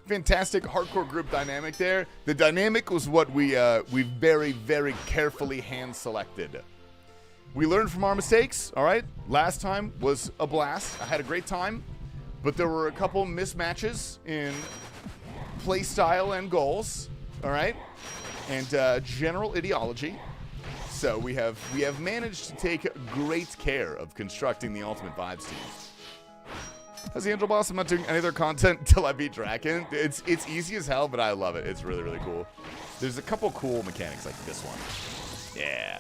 Fantastic hardcore group dynamic there. The dynamic was what we very, very carefully hand-selected. We learned from our mistakes, all right? Last time was a blast. I had a great time, but there were a couple mismatches in play style and goals, all right? And general ideology. So we have managed to take great care of constructing the Ultimate Vibes team. How's the Angel Boss? I'm not doing any other content until I beat Draken. It's easy as hell, but I love it. It's really, really cool. There's a couple cool mechanics like this one. Yeah.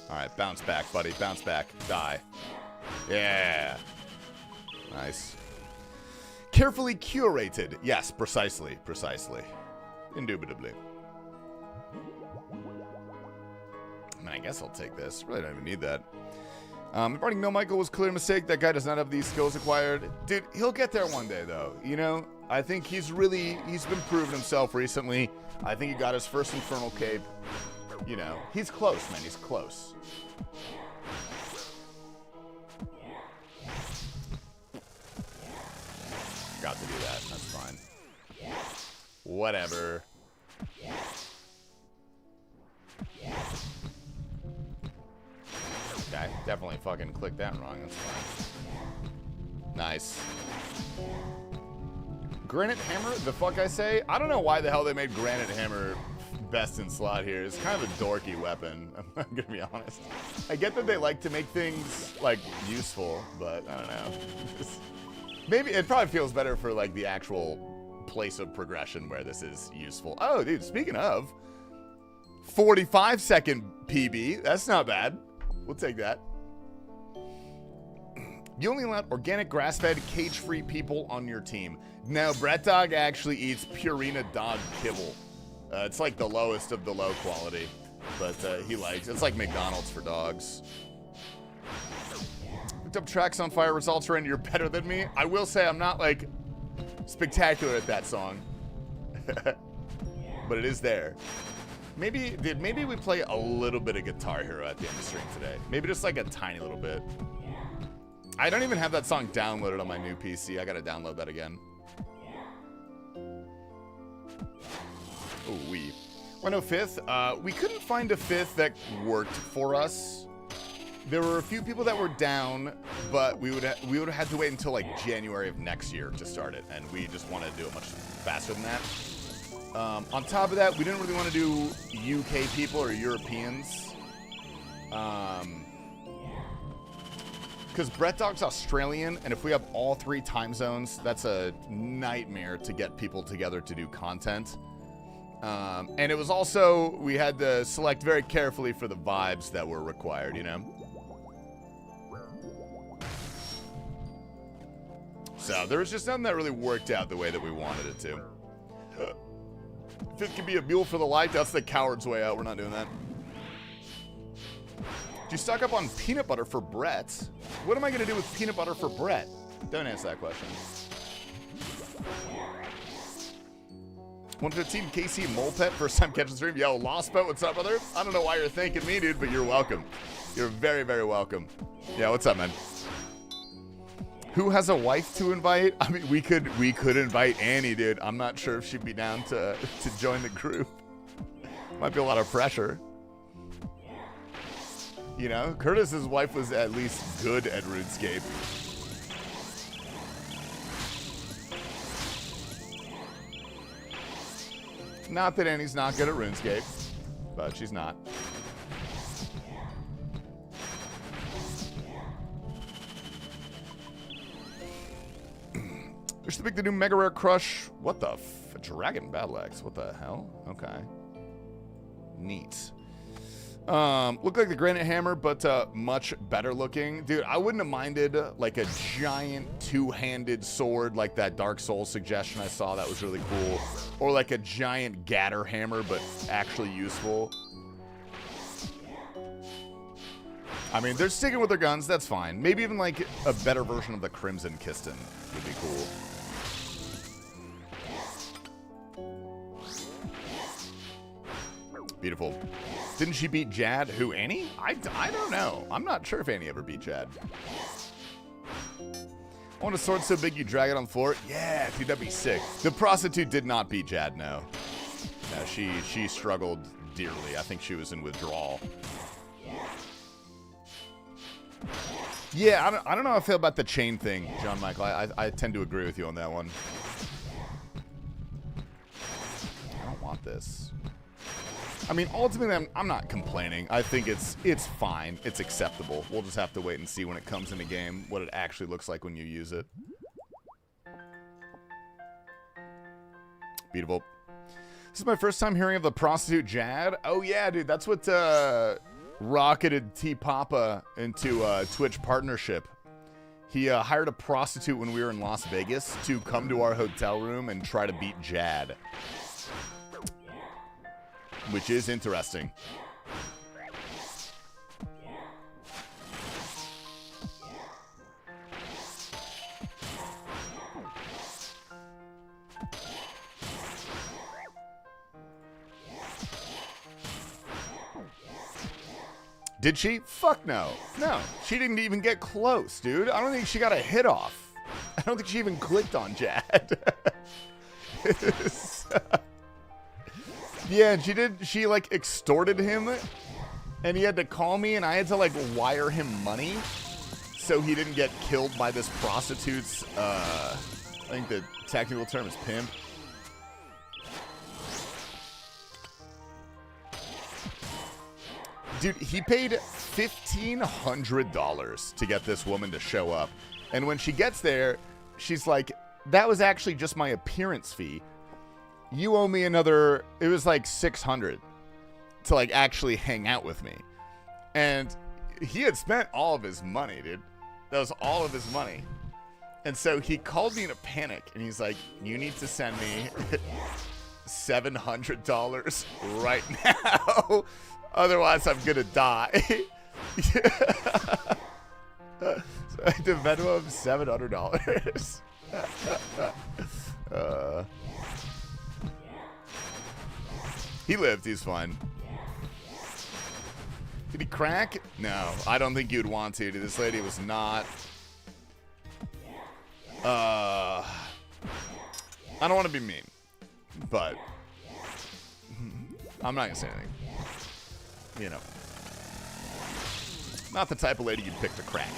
All right, bounce back, buddy. Bounce back. Die. Yeah. Nice. Carefully curated. Yes, precisely. Indubitably. I mean, I guess I'll take this. Really don't even need that. Regarding No Michael was a clear mistake. That guy does not have these skills acquired. Dude, he'll get there one day, though. You know, I think he's been proving himself recently. I think he got his first Infernal Cape. You know, he's close, man. He's close. Got to do that. That's fine. Whatever. Okay, definitely fucking clicked that wrong. That's fine. Nice. Granite Hammer? The fuck I say? I don't know why the hell they made Granite Hammer best in slot here. It's kind of a dorky weapon. I'm gonna be honest. I get that they like to make things like useful, but I don't know. Maybe it probably feels better for like the actual place of progression where this is useful. Oh, dude, speaking of, 45-second PB. That's not bad. We'll take that. You only allow organic, grass-fed, cage-free people on your team. No, Brett Dog actually eats Purina dog kibble. It's like the lowest of the low quality, but he likes. It's like McDonald's for dogs. Looked up Tracks on Fire results are in. You're better than me. I will say I'm not like spectacular at that song, but it is there. Maybe we play a little bit of Guitar Hero at the end of the stream today. Maybe just like a tiny little bit. I don't even have that song downloaded on my new PC. I gotta download that again. Oh, we. Well, no, fifth. We couldn't find a fifth that worked for us. There were a few people that were down, but we would have had to wait until like January of next year to start it, and we just wanted to do it much faster than that. On top of that, we didn't really want to do UK people or Europeans. Because Brett Dog's Australian, and if we have all 3 time zones, that's a nightmare to get people together to do content. And it was also, we had to select very carefully for the vibes that were required, you know? So there was just nothing that really worked out the way that we wanted it to. Fifth could be a mule for the light. That's the coward's way out. We're not doing that. Do you stock up on peanut butter for Brett? What am I going to do with peanut butter for Brett? Don't answer that question. 115 KC Mole Pet, first time catching stream. Yo, Lost Pet, what's up, brother? I don't know why you're thanking me, dude, but you're welcome. You're very, very welcome. Yeah, what's up, man? Who has a wife to invite? I mean, we could invite Annie, dude. I'm not sure if she'd be down to join the group. Might be a lot of pressure. You know, Curtis's wife was at least good at RuneScape. Not that Annie's not good at RuneScape, but she's not. There's to pick the new Mega Rare Crush. What the Dragon Battle Axe? What the hell? Okay. Neat. Look like the Granite Hammer, but much better looking. Dude, I wouldn't have minded like a giant two-handed sword like that Dark Souls suggestion I saw. That was really cool. Or like a giant Gatter Hammer, but actually useful. I mean, they're sticking with their guns. That's fine. Maybe even like a better version of the Crimson Kiston would be cool. Beautiful. Didn't she beat Jad? Who, Annie? I don't know. I'm not sure if Annie ever beat Jad. I want a sword so big you drag it on the floor. Yeah, dude, that'd be sick. The prostitute did not beat Jad, no. No, she struggled dearly. I think she was in withdrawal. Yeah, I don't know how I feel about the chain thing, John Michael. I tend to agree with you on that one. I don't want this. I mean, ultimately, I'm not complaining. I think it's fine. It's acceptable. We'll just have to wait and see when it comes in the game what it actually looks like when you use it. Beautiful. This is my first time hearing of the prostitute Jad. Oh, yeah, dude. That's what rocketed T-Papa into a Twitch partnership. He hired a prostitute when we were in Las Vegas to come to our hotel room and try to beat Jad. Which is interesting. Did she? Fuck no. No, she didn't even get close, dude. I don't think she got a hit off. I don't think she even clicked on Jad. Yeah, and she like extorted him, and he had to call me, and I had to like wire him money so he didn't get killed by this prostitute's, I think the technical term is pimp. Dude, he paid $1,500 to get this woman to show up, and when she gets there, she's like, that was actually just my appearance fee. You owe me another, it was like 600 to like actually hang out with me. And he had spent all of his money, dude. That was all of his money. And so he called me in a panic and he's like, you need to send me $700 right now. Otherwise I'm gonna die. So I had to Venmo him $700. He lived, he's fine. Did he crack? No, I don't think you'd want to. This lady was not. I don't want to be mean, but I'm not gonna say anything. You know, not the type of lady you'd pick to crack.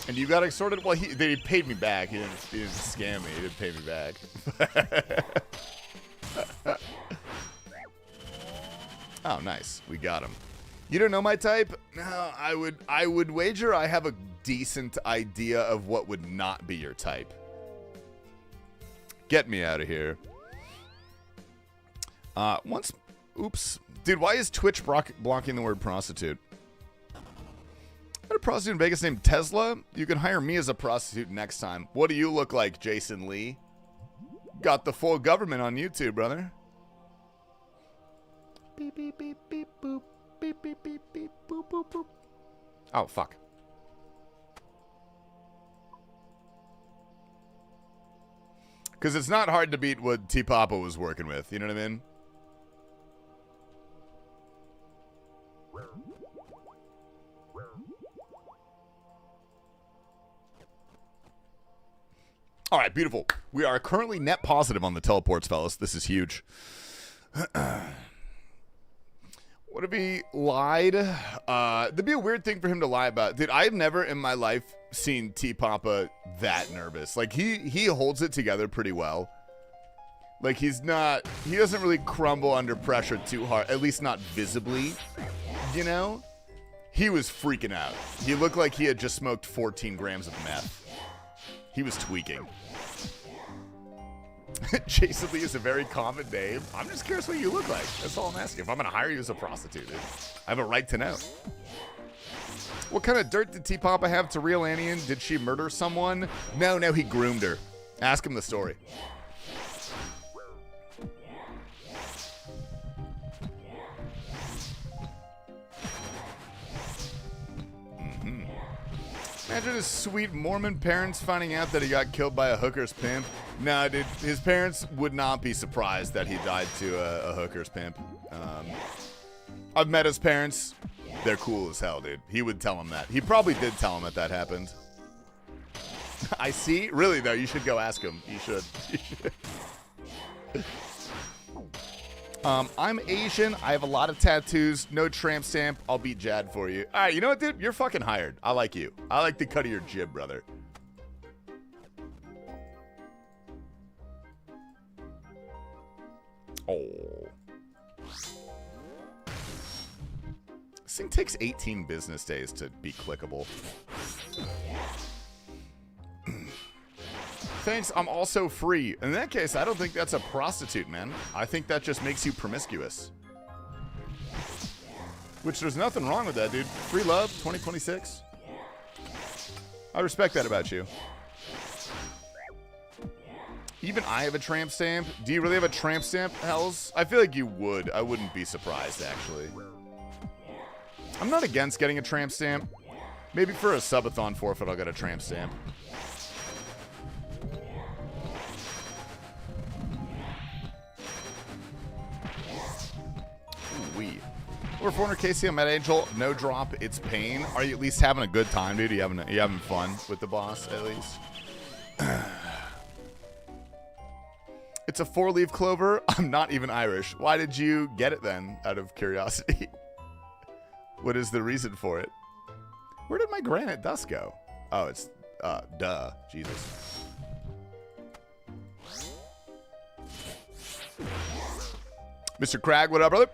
And you got it sorted? Well, he paid me back. He didn't scam me. He didn't pay me back. Oh, nice. We got him. You don't know my type? No, I would wager I have a decent idea of what would not be your type. Get me out of here. Oops. Dude, why is Twitch blocking the word prostitute? I had a prostitute in Vegas named Tesla. You can hire me as a prostitute next time. What do you look like, Jason Lee? Got the full government on YouTube, brother. Beep, beep, beep, beep, boop. Beep, beep, beep, beep, boop, boop, boop. Oh, fuck. Because it's not hard to beat what T Papa was working with. You know what I mean? All right, beautiful. We are currently net positive on the teleports, fellas. This is huge. What if he lied? That'd be a weird thing for him to lie about. Dude, I've never in my life seen T Papa that nervous. Like, he holds it together pretty well. Like, he doesn't really crumble under pressure too hard, at least not visibly, you know? He was freaking out. He looked like he had just smoked 14 grams of meth. He was tweaking. Jason Lee is a very common name. I'm just curious what you look like. That's all I'm asking. If I'm going to hire you as a prostitute, dude, I have a right to know. What kind of dirt did T Papa have to Real Annian? Did she murder someone? No, he groomed her. Ask him the story. Imagine his sweet Mormon parents finding out that he got killed by a hooker's pimp. Nah, dude, his parents would not be surprised that he died to a hooker's pimp. I've met his parents. They're cool as hell, dude. He would tell him that. He probably did tell him that happened. I see? Really, though, you should go ask him. You should. I'm Asian. I have a lot of tattoos. No tramp stamp. I'll beat Jad for you. All right, you know what, dude? You're fucking hired. I like you. I like the cut of your jib, brother. Oh. This thing takes 18 business days to be clickable. Thanks, I'm also free. In that case, I don't think that's a prostitute, man. I think that just makes you promiscuous. Which, there's nothing wrong with that, dude. Free love, 2026. I respect that about you. Even I have a tramp stamp. Do you really have a tramp stamp, Hells? I feel like you would. I wouldn't be surprised, actually. I'm not against getting a tramp stamp. Maybe for a subathon forfeit, I'll get a tramp stamp. Over 400 KC on Mad Angel, no drop, it's pain. Are you at least having a good time, dude? You having fun with the boss, at least? It's a 4-leaf clover. I'm not even Irish. Why did you get it then, out of curiosity? What is the reason for it? Where did my granite dust go? Oh, it's, duh. Jesus. Mr. Crag, what up, brother?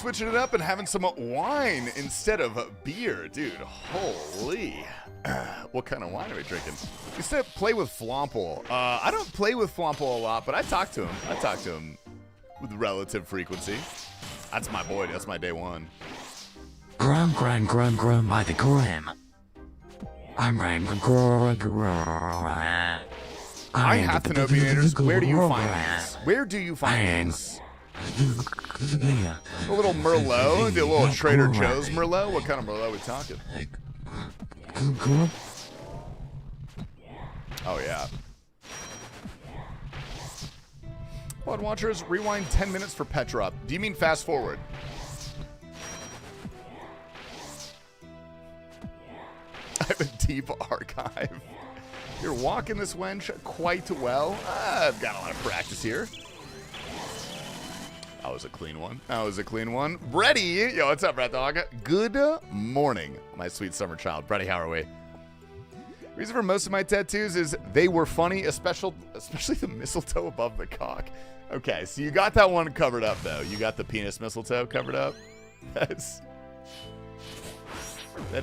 switching it up and having some wine instead of beer. Dude, holy. What kind of wine are we drinking? You said play with Flomple. I don't play with Flomple a lot, but I talk to him. I talk to him with relative frequency. That's my boy. That's my day one. Grum by the gram. I have to know, Beanators, where do you find these? Where do you find these? A little Merlot, the little Trader Joe's Merlot. What kind of Merlot are we talking? Oh yeah. Pod watchers, rewind 10 minutes for Petra. Do you mean fast forward? I have a deep archive. You're walking this wench quite well. I've got a lot of practice here. That was a clean one. That was a clean one. Brady, yo, what's up, Red Dog? Good morning, my sweet summer child. Brady, how are we? Reason for most of my tattoos is they were funny, especially the mistletoe above the cock. Okay, so you got that one covered up, though. You got the penis mistletoe covered up. That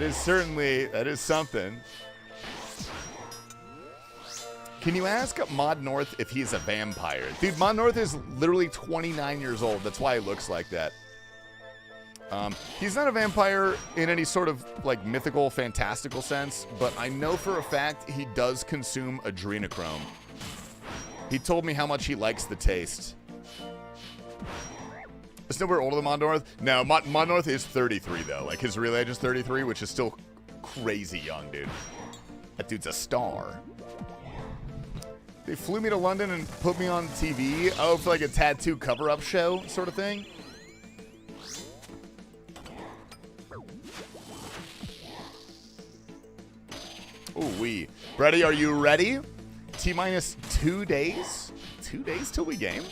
is something. Can you ask Mod North if he's a vampire? Dude, Mod North is literally 29 years old. That's why he looks like that. He's not a vampire in any sort of like mythical, fantastical sense, but I know for a fact he does consume adrenochrome. He told me how much he likes the taste. Is nowhere older than Mod North? No, Mod North is 33 though. Like his real age is 33, which is still crazy young, dude. That dude's a star. They flew me to London and put me on TV. Oh, for like a tattoo cover-up show sort of thing. Ooh-wee. Brady, are you ready? T-minus 2 days? 2 days till we game?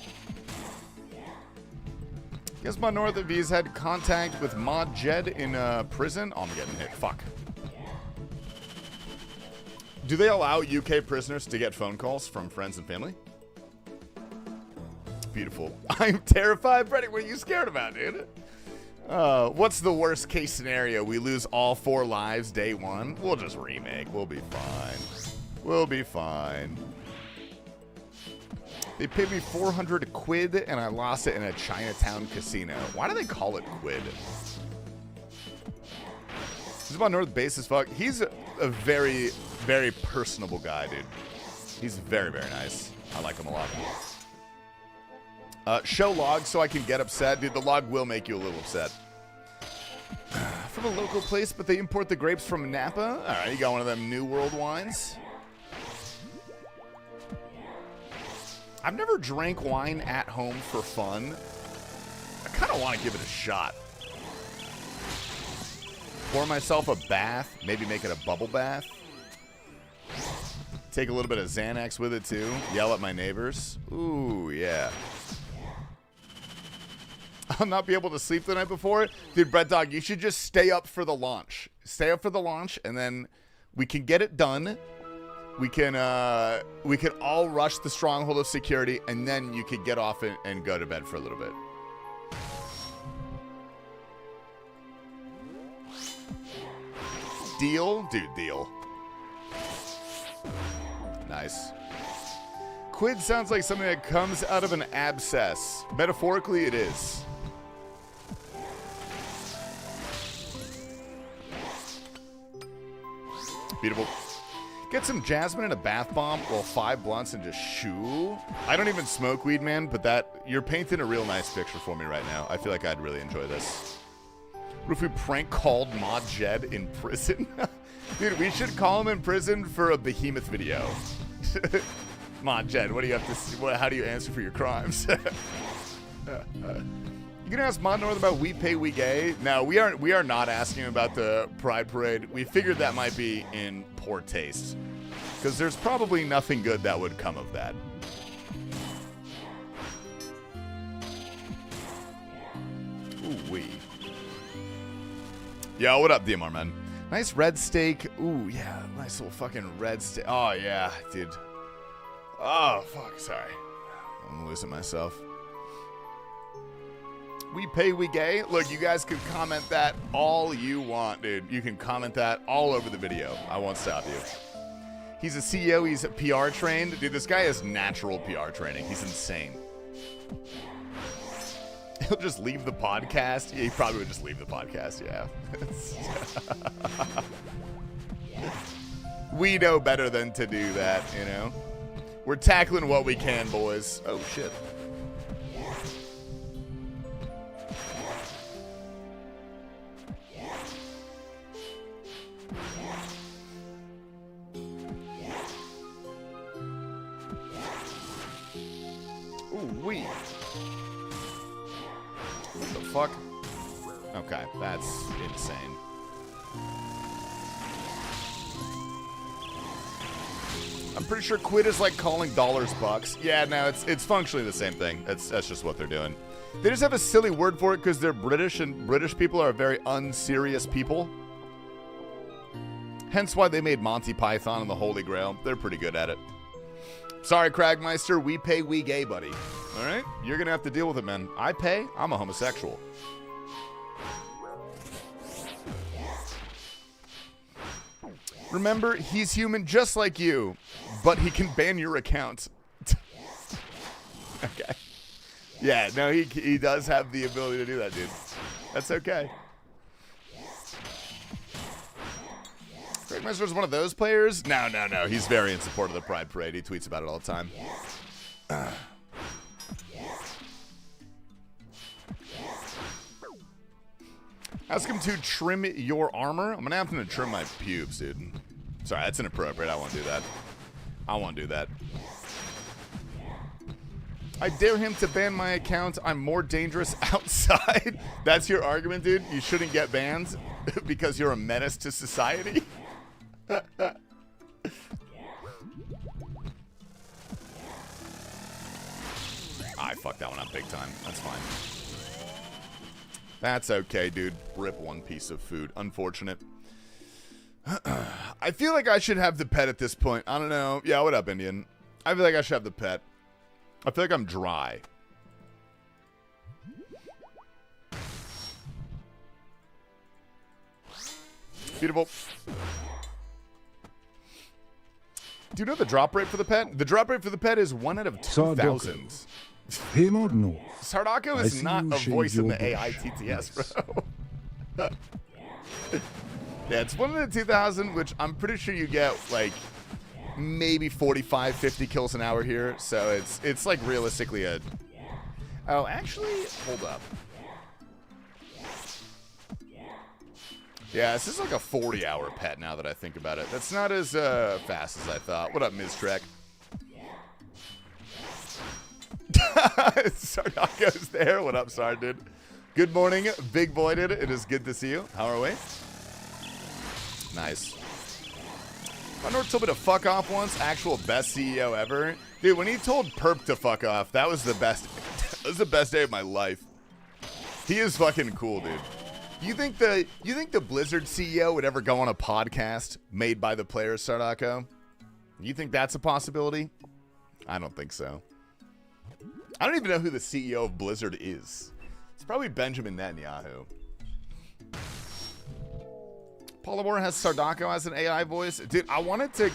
Guess Mod North, if he's had contact with Mod Jed in prison. Oh, I'm getting hit. Fuck. Do they allow UK prisoners to get phone calls from friends and family? Beautiful. I'm terrified. Brady, what are you scared about, dude? What's the worst case scenario? We lose all 4 lives day one? We'll just remake. We'll be fine. We'll be fine. They paid me 400 quid and I lost it in a Chinatown casino. Why do they call it quid? He's about North base as fuck. He's a very, very personable guy, dude. He's very, very nice. I like him a lot. Show log so I can get upset. Dude, the log will make you a little upset. From a local place, but they import the grapes from Napa. All right, you got one of them New World wines. I've never drank wine at home for fun. I kind of want to give it a shot. Pour myself a bath, maybe make it a bubble bath. Take a little bit of Xanax with it too. Yell at my neighbors. Ooh, yeah. I'll not be able to sleep the night before. Dude, Bread Dog, you should just stay up for the launch. Stay up for the launch, and then we can get it done. We can all rush the stronghold of security, and then you could get off and go to bed for a little bit. Deal? Dude, deal. Nice. Quid sounds like something that comes out of an abscess. Metaphorically, it is. Beautiful. Get some jasmine and a bath bomb, roll 5 blunts, and just shoo. I don't even smoke weed, man, but you're painting a real nice picture for me right now. I feel like I'd really enjoy this. What if we prank called Mod Jed in prison? Dude, we should call him in prison for a behemoth video. Mod Jed, what do you have to see? How do you answer for your crimes? You can ask Mod North about We Pay We Gay. No, we are not asking about the Pride Parade. We figured that might be in poor taste, because there's probably nothing good that would come of that. Ooh-wee. Yo, what up, DMR, man? Nice red steak. Ooh, yeah, nice little fucking red steak. Oh, yeah, dude. Oh, fuck, sorry. I'm losing myself. We pay, we gay. Look, you guys can comment that all you want, dude. You can comment that all over the video. I won't stop you. He's a CEO. He's PR trained. Dude, this guy has natural PR training. He's insane. He'll just leave the podcast. Yeah, he probably would just leave the podcast, yeah. We know better than to do that, you know? We're tackling what we can, boys. Oh, shit. Ooh, wee. What the fuck? Okay, that's insane. I'm pretty sure quit is like calling dollars bucks. Yeah, no, it's functionally the same thing. That's just what they're doing. They just have a silly word for it because they're British, and British people are very unserious people. Hence why they made Monty Python and the Holy Grail. They're pretty good at it. Sorry, Cragmeister. We pay, we gay, buddy. All right? You're going to have to deal with it, man. I pay. I'm a homosexual. Remember, he's human just like you, but he can ban your account. Okay. Yeah, no, he does have the ability to do that, dude. That's okay. Greg Meister's one of those players? No. He's very in support of the Pride Parade. He tweets about it all the time. Ask him to trim your armor. I'm going to have him to trim my pubes, dude. Sorry, that's inappropriate. I won't do that. I won't do that. I dare him to ban my account. I'm more dangerous outside. That's your argument, dude? You shouldn't get banned because you're a menace to society? I fucked that one up big time. That's fine. That's okay, dude. Rip one piece of food. Unfortunate. I feel like I should have the pet at this point. I don't know. Yeah, what up, Indian? I feel like I should have the pet. I feel like I'm dry. Beautiful. Do you know the drop rate for the pet? The drop rate for the pet is 1 out of 2,000. Sardako is not a voice in the AI TTS, bro. Yeah, it's 1 out of 2,000, which I'm pretty sure you get, like, maybe 45, 50 kills an hour here. So it's like realistically a... Oh, actually, hold up. Yeah, this is like a 40-hour pet now that I think about it. That's not as fast as I thought. What up, Ms. Trek? Sardako's there. What up, Sard, dude? Good morning, big boy, dude. It is good to see you. How are we? Nice. Hunter told me to fuck off once. Actual best CEO ever. Dude, when he told Perp to fuck off, that was the best. That was the best day of my life. He is fucking cool, dude. You think the Blizzard CEO would ever go on a podcast made by the players, Sardako? You think that's a possibility? I don't think so. I don't even know who the CEO of Blizzard is. It's probably Benjamin Netanyahu. Polymore has Sardako as an AI voice. Dude, I wanted to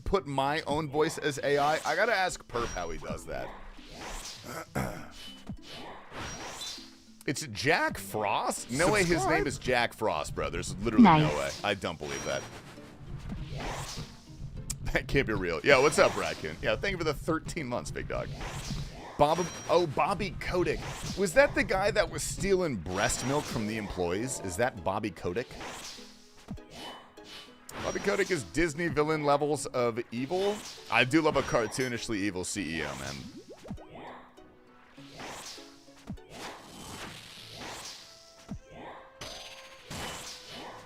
put my own voice as AI. I gotta ask Perp how he does that. It's Jack Frost? No way his name is Jack Frost, bro. There's literally no way. I don't believe that. That can't be real. Yo, what's up, Raccoon? Yeah, thank you for the 13 months, big dog. Bobby Kotick. Was that the guy that was stealing breast milk from the employees? Is that Bobby Kotick? Bobby Kotick is Disney villain levels of evil. I do love a cartoonishly evil CEO, man.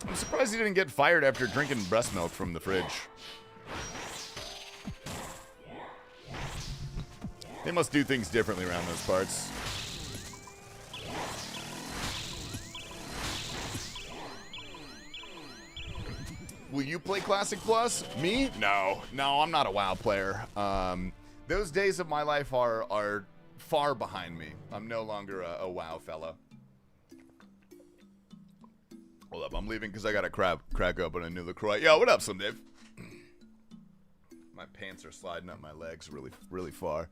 I'm surprised he didn't get fired after drinking breast milk from the fridge. They must do things differently around those parts. Will you play Classic Plus? Me? No, I'm not a WoW player. Those days of my life are far behind me. I'm no longer a WoW fella. Hold up, I'm leaving because I got to crack open a new LaCroix. Yo, what up, Slim Dave? My pants are sliding up my legs really far.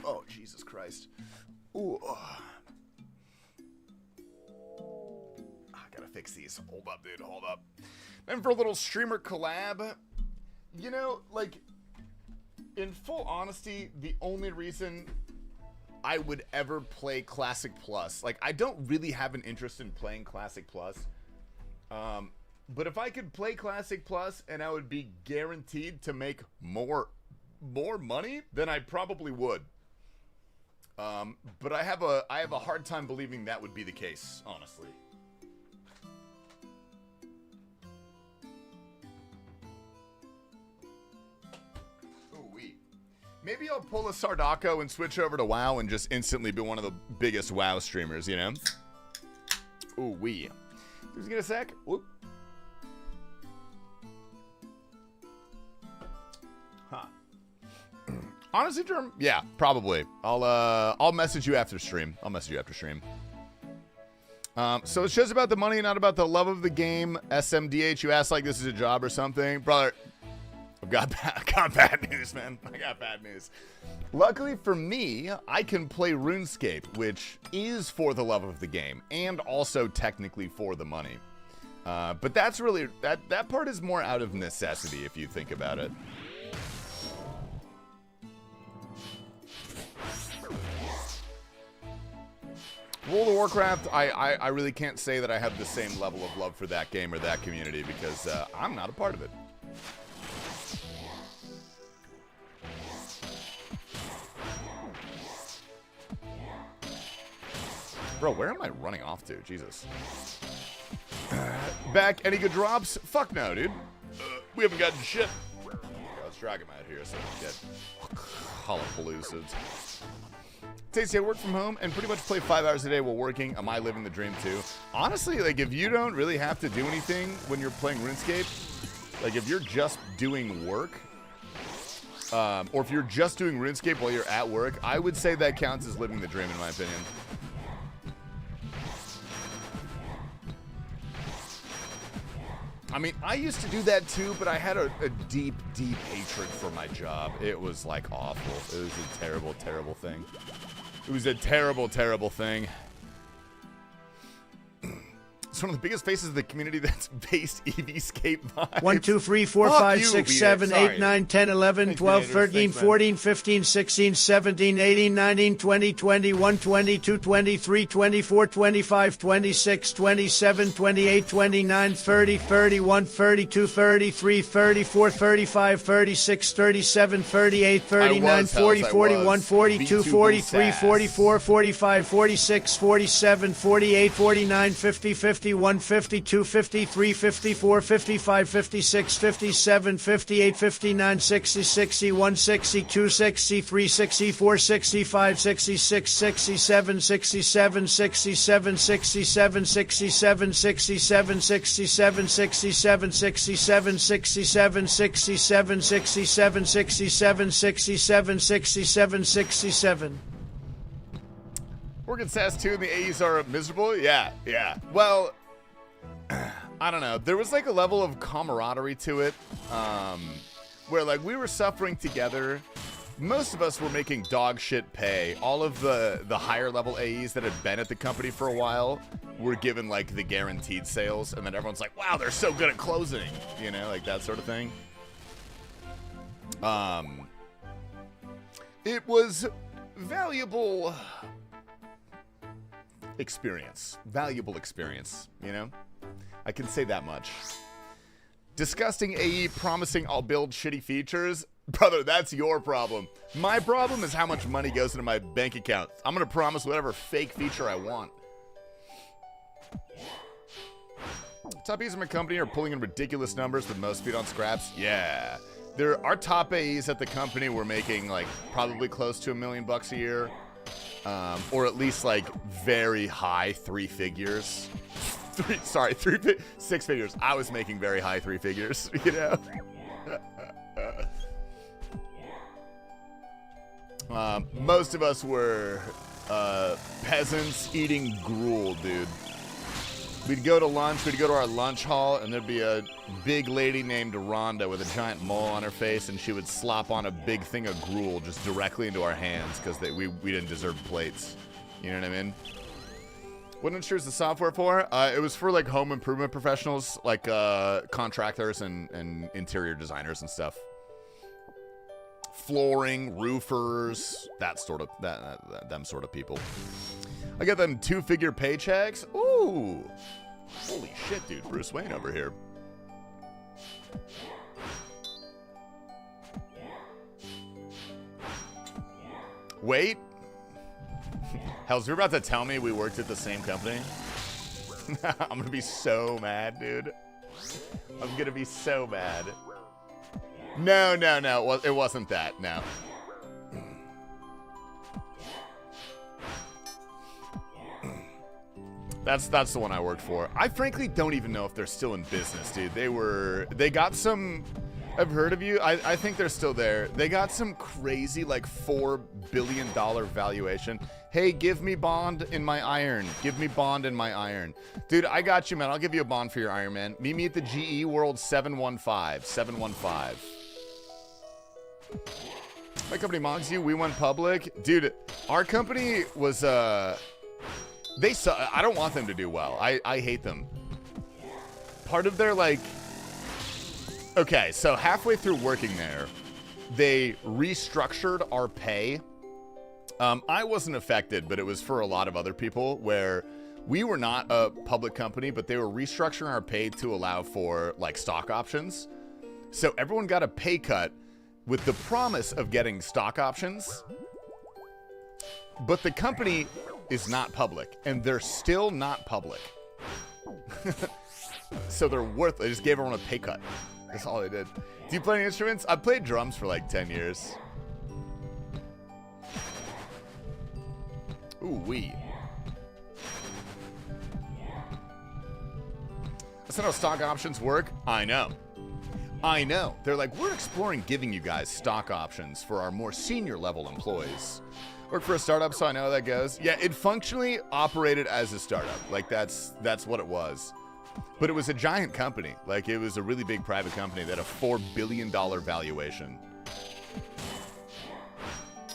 Oh, Jesus Christ. Ooh. I gotta fix these. Hold up, dude. Hold up. And for a little streamer collab, you know, like, in full honesty, the only reason I would ever play Classic Plus, like, I don't really have an interest in playing Classic Plus. But if I could play Classic Plus and I would be guaranteed to make more money, then I probably would. But I have a hard time believing that would be the case, honestly. Ooh-wee. Maybe I'll pull a Sardaco and switch over to WoW and just instantly be one of the biggest WoW streamers, you know? Ooh-wee. Just get a sec. Whoop. Huh. Honestly, Germ, yeah, probably. I'll message you after stream. So it's just about the money, not about the love of the game. SMDH, you asked like this is a job or something, brother. I've got bad news, man. I got bad news. Luckily for me, I can play RuneScape, which is for the love of the game and also technically for the money. But that's really that part is more out of necessity if you think about it. World of Warcraft, I really can't say that I have the same level of love for that game or that community because I'm not a part of it. Bro, where am I running off to? Jesus. Back, any good drops? Fuck no, dude. We haven't gotten shit. Let's drag him out here so we can get Hollowpaloozas. Tasty, I work from home and pretty much play 5 hours a day while working. Am I living the dream too? Honestly, like if you don't really have to do anything when you're playing RuneScape, like if you're just doing work, or if you're just doing RuneScape while you're at work, I would say that counts as living the dream in my opinion. I mean, I used to do that too, but I had a deep, deep hatred for my job. It was like awful. It was a terrible, terrible thing. It was a terrible, terrible thing. It's one of the biggest faces of the community that's based EVscape vibes. 1, 2, 3, 4, 5, 6, 7, 8, 9, 10, 11, 12, 13, 14, 15, 16, 17, 18, 19, 20, 21, 22, 23, 24, 25, 26, 27, 28, 29, 30, 31, 32, 33, 34, 35, 36, 37, 38, 39, 40, 41, 42, 43, 44, 45, 46, 47, 48, 49, 50, 51, 52, 53, 54, 55, 56, 57, 58, 59, 60, 61, 62, 63, 64, 65, 66, 67, 67, 67, 67, 67, 67, 67, 67, 67, 67, 67, 67, 67, 67, 67, 67. Working SAS 2 and the A's are miserable? Yeah. Well, I don't know. There was like a level of camaraderie to it, where like we were suffering together. Most of us were making dog shit pay. All of the higher level AEs that had been at the company for a while were given like the guaranteed sales, and then everyone's like, wow, they're so good at closing, you know, like that sort of thing. It was valuable experience, you know? I can say that much. Disgusting AE promising I'll build shitty features. Brother, that's your problem. My problem is how much money goes into my bank account. I'm gonna promise whatever fake feature I want. Top AEs in my company are pulling in ridiculous numbers with most feet on scraps. Yeah. Our top AEs at the company were making like probably close to $1 million a year. Or at least like very high 3 figures. 6 figures. I was making very high 3 figures, you know? Most of us were peasants eating gruel, dude. We'd go to lunch, we'd go to our lunch hall, and there'd be a big lady named Rhonda with a giant mole on her face, and she would slop on a big thing of gruel just directly into our hands because we didn't deserve plates. You know what I mean? What insurance the software for? It was for like home improvement professionals, like contractors and interior designers and stuff. Flooring, roofers, them sort of people. I got them 2-figure paychecks. Ooh, holy shit, dude! Bruce Wayne over here. Wait. Hells, you're about to tell me we worked at the same company? I'm gonna be so mad, dude. I'm gonna be so mad. No, it wasn't that, no. That's the one I worked for. I frankly don't even know if they're still in business, dude. They got some, I've heard of you. I think they're still there. They got some crazy like $4 billion valuation. Hey, give me bond in my iron. Give me bond in my iron. Dude, I got you, man. I'll give you a bond for your iron, man. Meet me at the GE World 715. 715. My company mogs you. We went public. Dude, our company was, I don't want them to do well. I hate them. Part of their, like... Okay, so halfway through working there, they restructured our pay. I wasn't affected, but it was for a lot of other people where we were not a public company, but they were restructuring our pay to allow for, like, stock options. So everyone got a pay cut with the promise of getting stock options. But the company is not public, and they're still not public. So they're worth. They just gave everyone a pay cut. That's all they did. Do you play any instruments? I played drums for like 10 years. Ooh wee. That's not how stock options work. I know. They're like, we're exploring giving you guys stock options for our more senior level employees. Work for a startup, so I know how that goes. Yeah, it functionally operated as a startup. Like, that's what it was. But it was a giant company. Like, it was a really big private company that had a $4 billion valuation.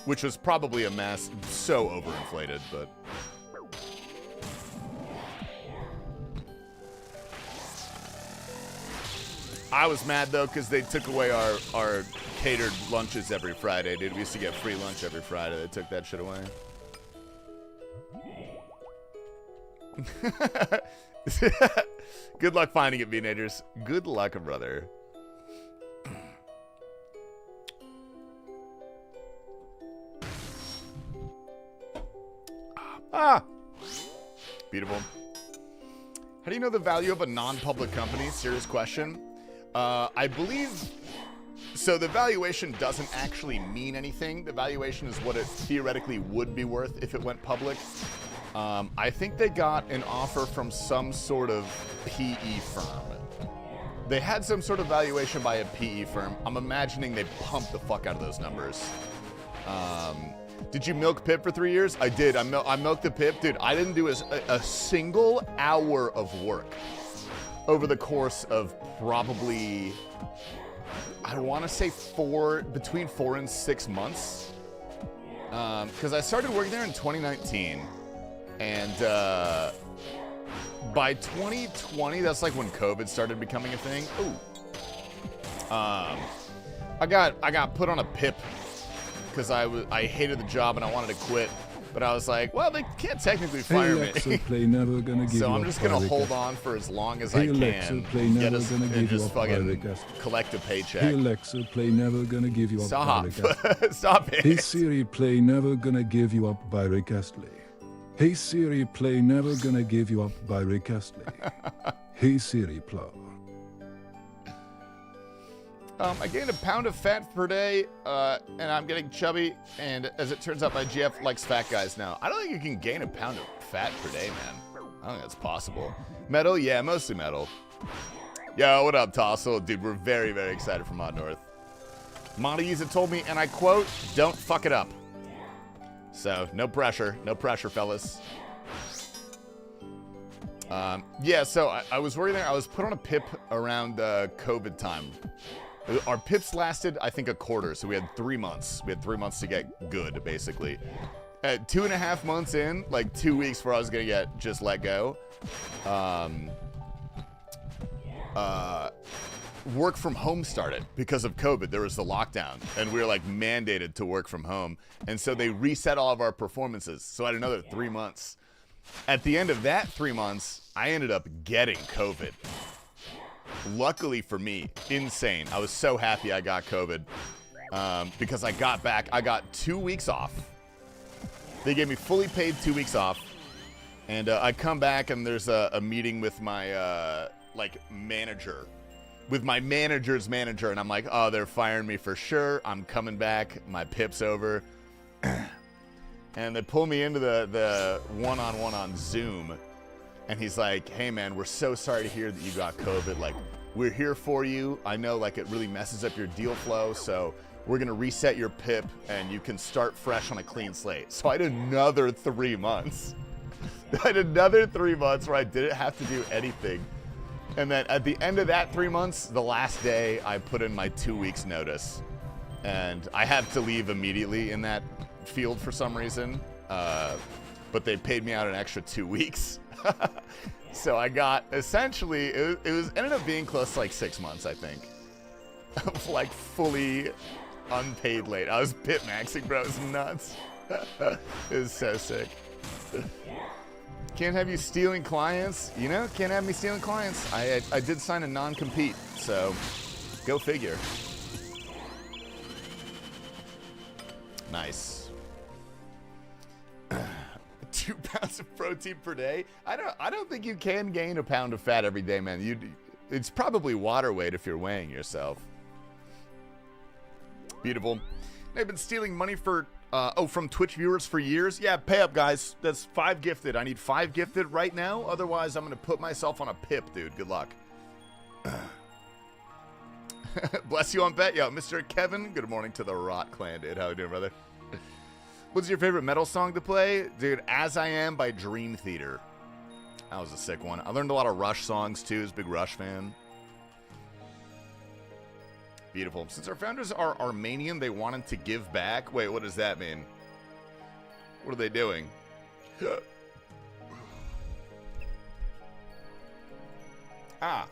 Which was probably a mess. So overinflated, but... I was mad, though, because they took away our catered lunches every Friday, dude. We used to get free lunch every Friday. They took that shit away. Good luck finding it, V-Naders. Good luck, brother. Ah! Beautiful. How do you know the value of a non-public company? Serious question. I believe... So the valuation doesn't actually mean anything. The valuation is what it theoretically would be worth if it went public. I think they got an offer from some sort of PE firm. They had some sort of valuation by a PE firm. I'm imagining they pumped the fuck out of those numbers. Did you milk Pip for 3 years? I did. I milked the Pip. Dude, I didn't do a single hour of work over the course of probably, I want to say between 4 and 6 months. Because I started working there in 2019. And by 2020, that's like when COVID started becoming a thing. Ooh. I got put on a PIP because I hated the job and I wanted to quit. But I was like, well, they can't technically fire me. So I'm just gonna hold on for as long as I can. And just fucking collect a paycheck. Hey Alexa, play Never Gonna Give You Up. Stop. By Rick Astley. Stop it. Hey Siri, play Never Gonna Give You Up by Rick Astley. Hey Siri, play Never Gonna Give You Up by Rick Astley. Hey Siri, play. I gained a pound of fat per day, and I'm getting chubby, and as it turns out, my GF likes fat guys now. I don't think you can gain a pound of fat per day, man. I don't think that's possible. Metal? Yeah, mostly metal. Yo, what up, Tossel? Dude, we're very, very excited for Mod North. Monty Yeza told me, and I quote, don't fuck it up. So no pressure, fellas. Yeah, so I was working there. I was put on a PIP around COVID time. Our PIPs lasted, I think, a quarter, so we had 3 months. We had 3 months to get good, basically. At 2.5 months in, like 2 weeks before I was gonna get just let go, work from home started because of COVID. There was the lockdown, and we were like mandated to work from home, and so they reset all of our performances. So I had another 3 months. At the end of that 3 months, I ended up getting COVID. Luckily for me, insane. I was so happy I got COVID because I got back. I got 2 weeks off. They gave me fully paid 2 weeks off, and I come back and there's a meeting with my manager, with my manager's manager, and I'm like, oh, they're firing me for sure. I'm coming back. My PIP's over. And they pull me into the one-on-one on Zoom, and he's like, hey, man, we're so sorry to hear that you got COVID. Like, we're here for you. I know, like, it really messes up your deal flow, so we're going to reset your PIP, and you can start fresh on a clean slate. So I had another 3 months. I had another 3 months where I didn't have to do anything. And then at the end of that 3 months, the last day, I put in my 2 weeks notice. And I had to leave immediately in that field for some reason. But they paid me out an extra 2 weeks. So I got, essentially, it ended up being close to like 6 months, I think. Of like fully unpaid late. I was pit maxing, bro. It was nuts. It was so sick. Can't have you stealing clients. You know, can't have me stealing clients. I did sign a non-compete, so go figure. Nice. 2 pounds of protein per day. I don't think you can gain a pound of fat every day, man. It's probably water weight if you're weighing yourself. Beautiful. They've been stealing money for from Twitch viewers for years. Yeah, pay up, guys. That's 5 gifted. I need 5 gifted right now. Otherwise, I'm gonna put myself on a PIP, dude. Good luck. Bless you on bet, yo, Mr. Kevin. Good morning to the Rot Clan, dude. How you doing, brother? What's your favorite metal song to play? Dude, As I Am by Dream Theater. That was a sick one. I learned a lot of Rush songs, too. I was a big Rush fan. Beautiful. Since our founders are Armenian, they wanted to give back. Wait, what does that mean? What are they doing? Ah,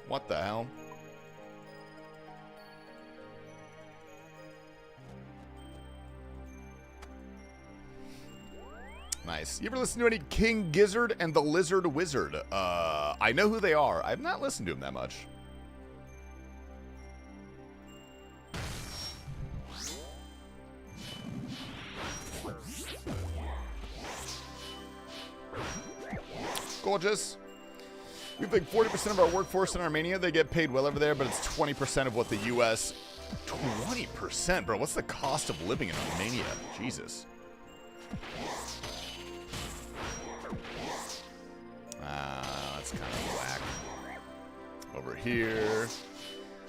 what the hell? Nice. You ever listen to any King Gizzard and the Lizard Wizard? I know who they are. I've not listened to them that much. Gorgeous. We have like 40% of our workforce in Armenia. They get paid well over there, but it's 20% of what the U.S. 20%, bro. What's the cost of living in Armenia? Jesus. That's kind of whack. Over here.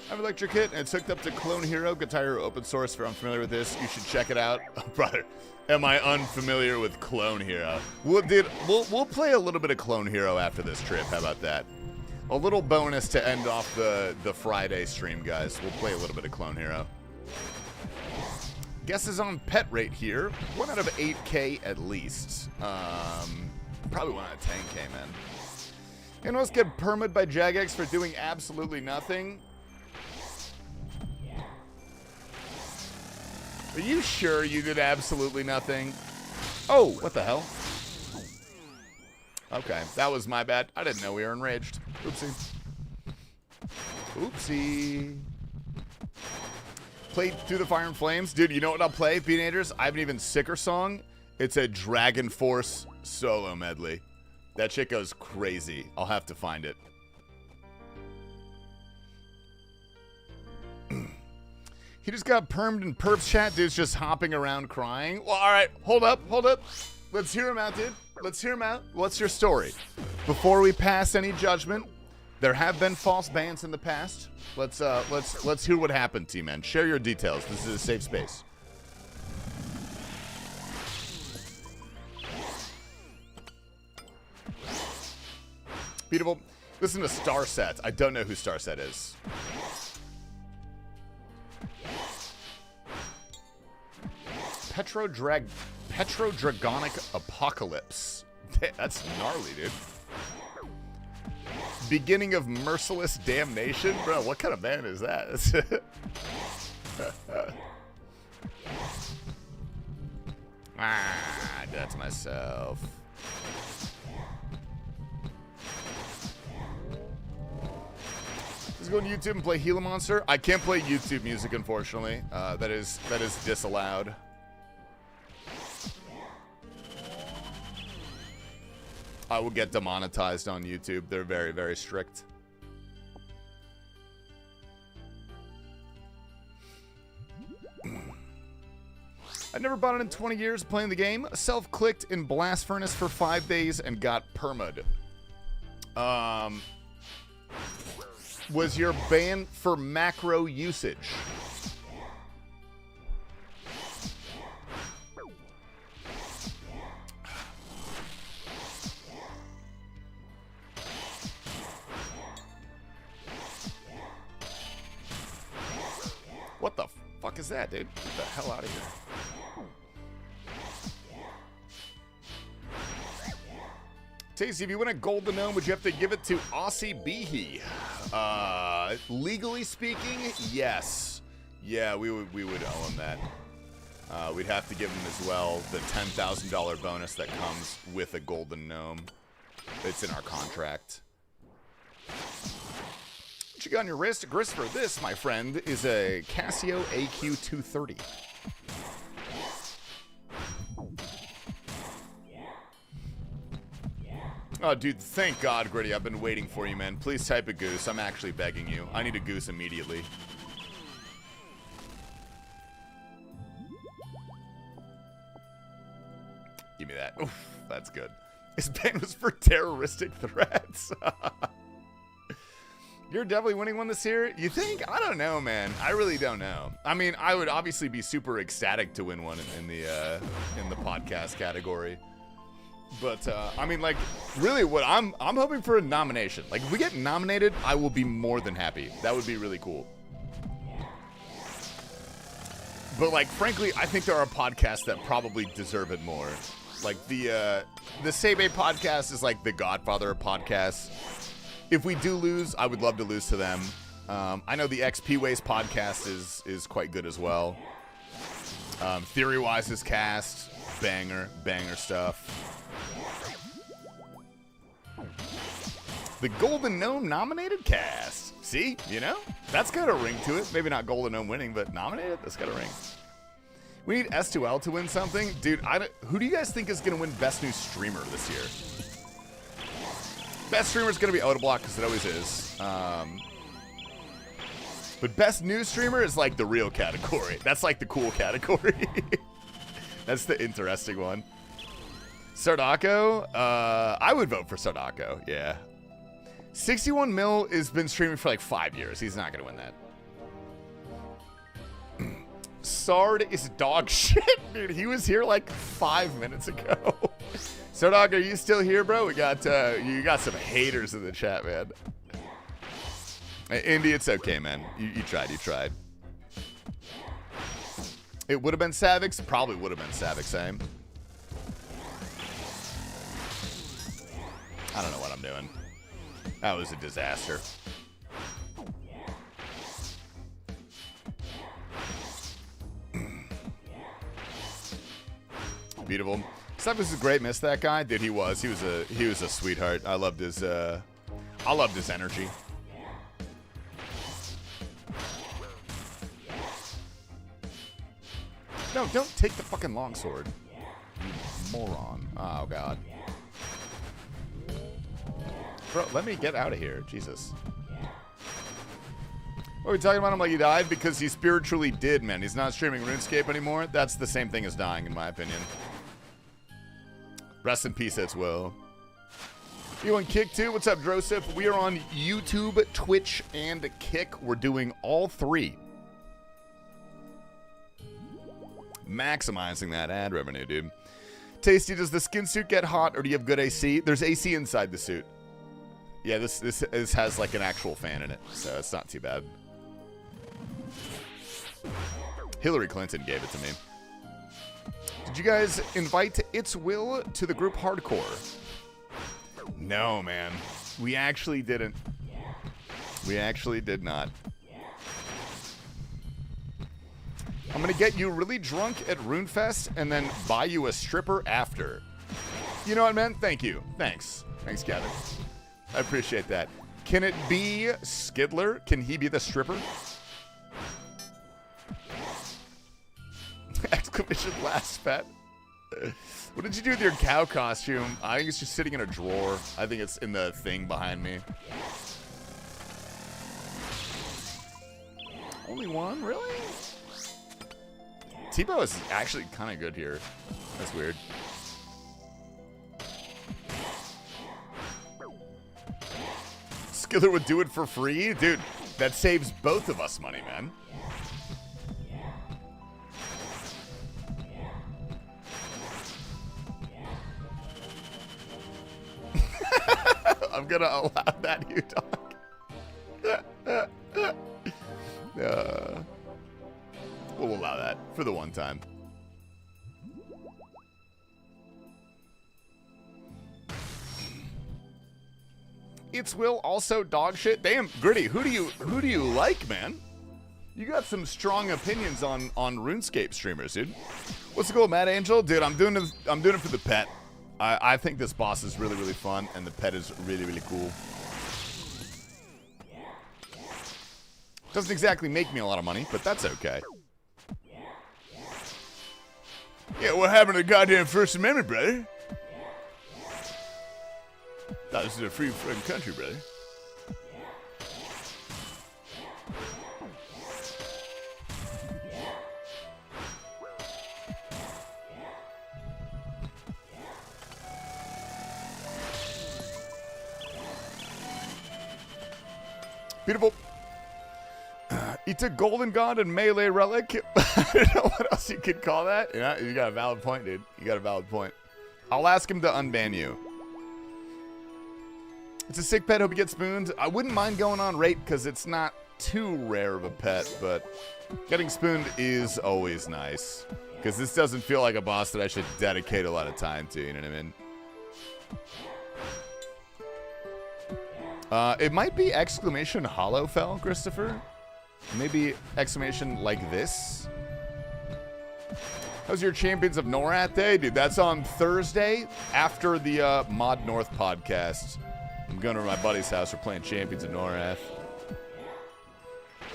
I have an electric kit, and it's hooked up to Clone Hero, Guitar Hero open source. If you're unfamiliar with this, you should check it out. Oh, brother, am I unfamiliar with Clone Hero? We'll play a little bit of Clone Hero after this trip. How about that? A little bonus to end off the Friday stream, guys. We'll play a little bit of Clone Hero. Guesses on pet rate here. 1 out of 8K at least. Probably 1 out of 10K, man. You know, let's get permit by Jagex for doing absolutely nothing. Are you sure you did absolutely nothing? Oh, what the hell? Okay, that was my bad. I didn't know we were enraged. Oopsie. Oopsie. Played Through the Fire and Flames. Dude, you know what I'll play, Beanators? I have an even sicker song. It's a Dragon Force solo medley. That shit goes crazy. I'll have to find it. He just got permed in Perps chat. Dude's just hopping around crying. Well, all right. Hold up. Let's hear him out, dude. Let's hear him out. What's your story? Before we pass any judgment, there have been false bans in the past. Let's hear what happened, T-Man. Share your details. This is a safe space. Beatable. Listen to Starset. I don't know who Starset is. Petrodragonic Apocalypse. That's gnarly, dude. Beginning of Merciless Damnation? Bro, what kind of band is that? I did that to myself. Let's go to YouTube and play Gila Monster. I can't play YouTube music, unfortunately. That is disallowed. I will get demonetized on YouTube. They're very, very strict. I never bought it in 20 years playing the game. Self-clicked in Blast Furnace for 5 days and got perma'd. Was your ban for macro usage? What the fuck is that, dude? Get the hell out of here. Tasty, if you win a golden gnome, would you have to give it to Aussie Behe? Legally speaking, yes. Yeah, we would owe him that. We'd have to give him as well the $10,000 bonus that comes with a golden gnome. It's in our contract. What you got on your wrist? Christopher, this, my friend, is a Casio AQ230. Oh, dude, thank God, Gritty. I've been waiting for you, man. Please type a goose. I'm actually begging you. I need a goose immediately. Give me that. Oof, that's good. His ban was for terroristic threats. You're definitely winning one this year. You think? I don't know, man. I really don't know. I mean, I would obviously be super ecstatic to win one in the podcast category. But I mean, like, really, what I'm hoping for a nomination. Like, if we get nominated, I will be more than happy. That would be really cool. But like, frankly, I think there are podcasts that probably deserve it more. Like the Sebe podcast is like the Godfather of podcasts. If we do lose, I would love to lose to them. I know the XP Waste podcast is quite good as well. Theory-Wise's cast, banger stuff. The Golden Gnome nominated cast. See, you know, that's got a ring to it. Maybe not Golden Gnome winning, but nominated, that's got a ring. We need S2L to win something. Dude, who do you guys think is going to win Best New Streamer this year? Best Streamer is going to be Otoblock, because it always is. But Best New Streamer is like the real category. That's like the cool category. That's the interesting one. Sardako? I would vote for Sardako, yeah. 61 Mil has been streaming for like 5 years. He's not going to win that. Sard is dog shit, dude. He was here like 5 minutes ago. Sardog, are you still here, bro? We got you got some haters in the chat, man. Hey, Indy, it's okay, man. You tried. It would have been Savix. Probably would have been Savix, same. I don't know what I'm doing. That was a disaster. Beautiful. Savix is great. Missed that guy, dude. He was a sweetheart. I loved his energy. No, don't take the fucking longsword. You moron. Oh, God. Bro, let me get out of here. Jesus. What are we talking about him like he died? Because he spiritually did, man. He's not streaming RuneScape anymore. That's the same thing as dying, in my opinion. Rest in peace as well. You on Kick too? What's up, Drosif? We are on YouTube, Twitch, and Kick. We're doing all three. Maximizing that ad revenue, dude. Tasty, does the skin suit get hot or do you have good AC? There's AC inside the suit. Yeah, this has like an actual fan in it, so it's not too bad. Hillary Clinton gave it to me. Did you guys invite It's Will to the group Hardcore? No, man. We actually didn't. We actually did not. I'm going to get you really drunk at RuneFest and then buy you a stripper after. You know what, man? Thank you. Thanks. Thanks, Gavin. I appreciate that. Can it be Skidler? Can he be the stripper? Exclamation last pet. What did you do with your cow costume? I think it's just sitting in a drawer. I think it's in the thing behind me. Only one? Really? Tebow is actually kind of good here. That's weird. Skiller would do it for free? Dude, that saves both of us money, man. I'm gonna allow that, you dog. We'll allow that for the one time. It's Will also dog shit. Damn, Gritty, who do you like, man? You got some strong opinions on RuneScape streamers, dude. What's the goal, Mad Angel? Dude, I'm doing it for the pet. I think this boss is really, really fun, and the pet is really, really cool. Doesn't exactly make me a lot of money, but that's okay. Yeah, what happened to the goddamn First Amendment, brother? Thought this is a free fucking country, brother. Beautiful. It's a golden god and melee relic. I don't know what else you could call that. Yeah, you got a valid point, dude. You got a valid point. I'll ask him to unban you. It's a sick pet. Hope you get spooned. I wouldn't mind going on rate because it's not too rare of a pet, but getting spooned is always nice because this doesn't feel like a boss that I should dedicate a lot of time to. You know what I mean? It might be exclamation Hollowfell, Christopher. Maybe exclamation like this. How's your Champions of Norath day? Dude, that's on Thursday after the Mod North podcast. I'm going to my buddy's house. We're playing Champions of Norath.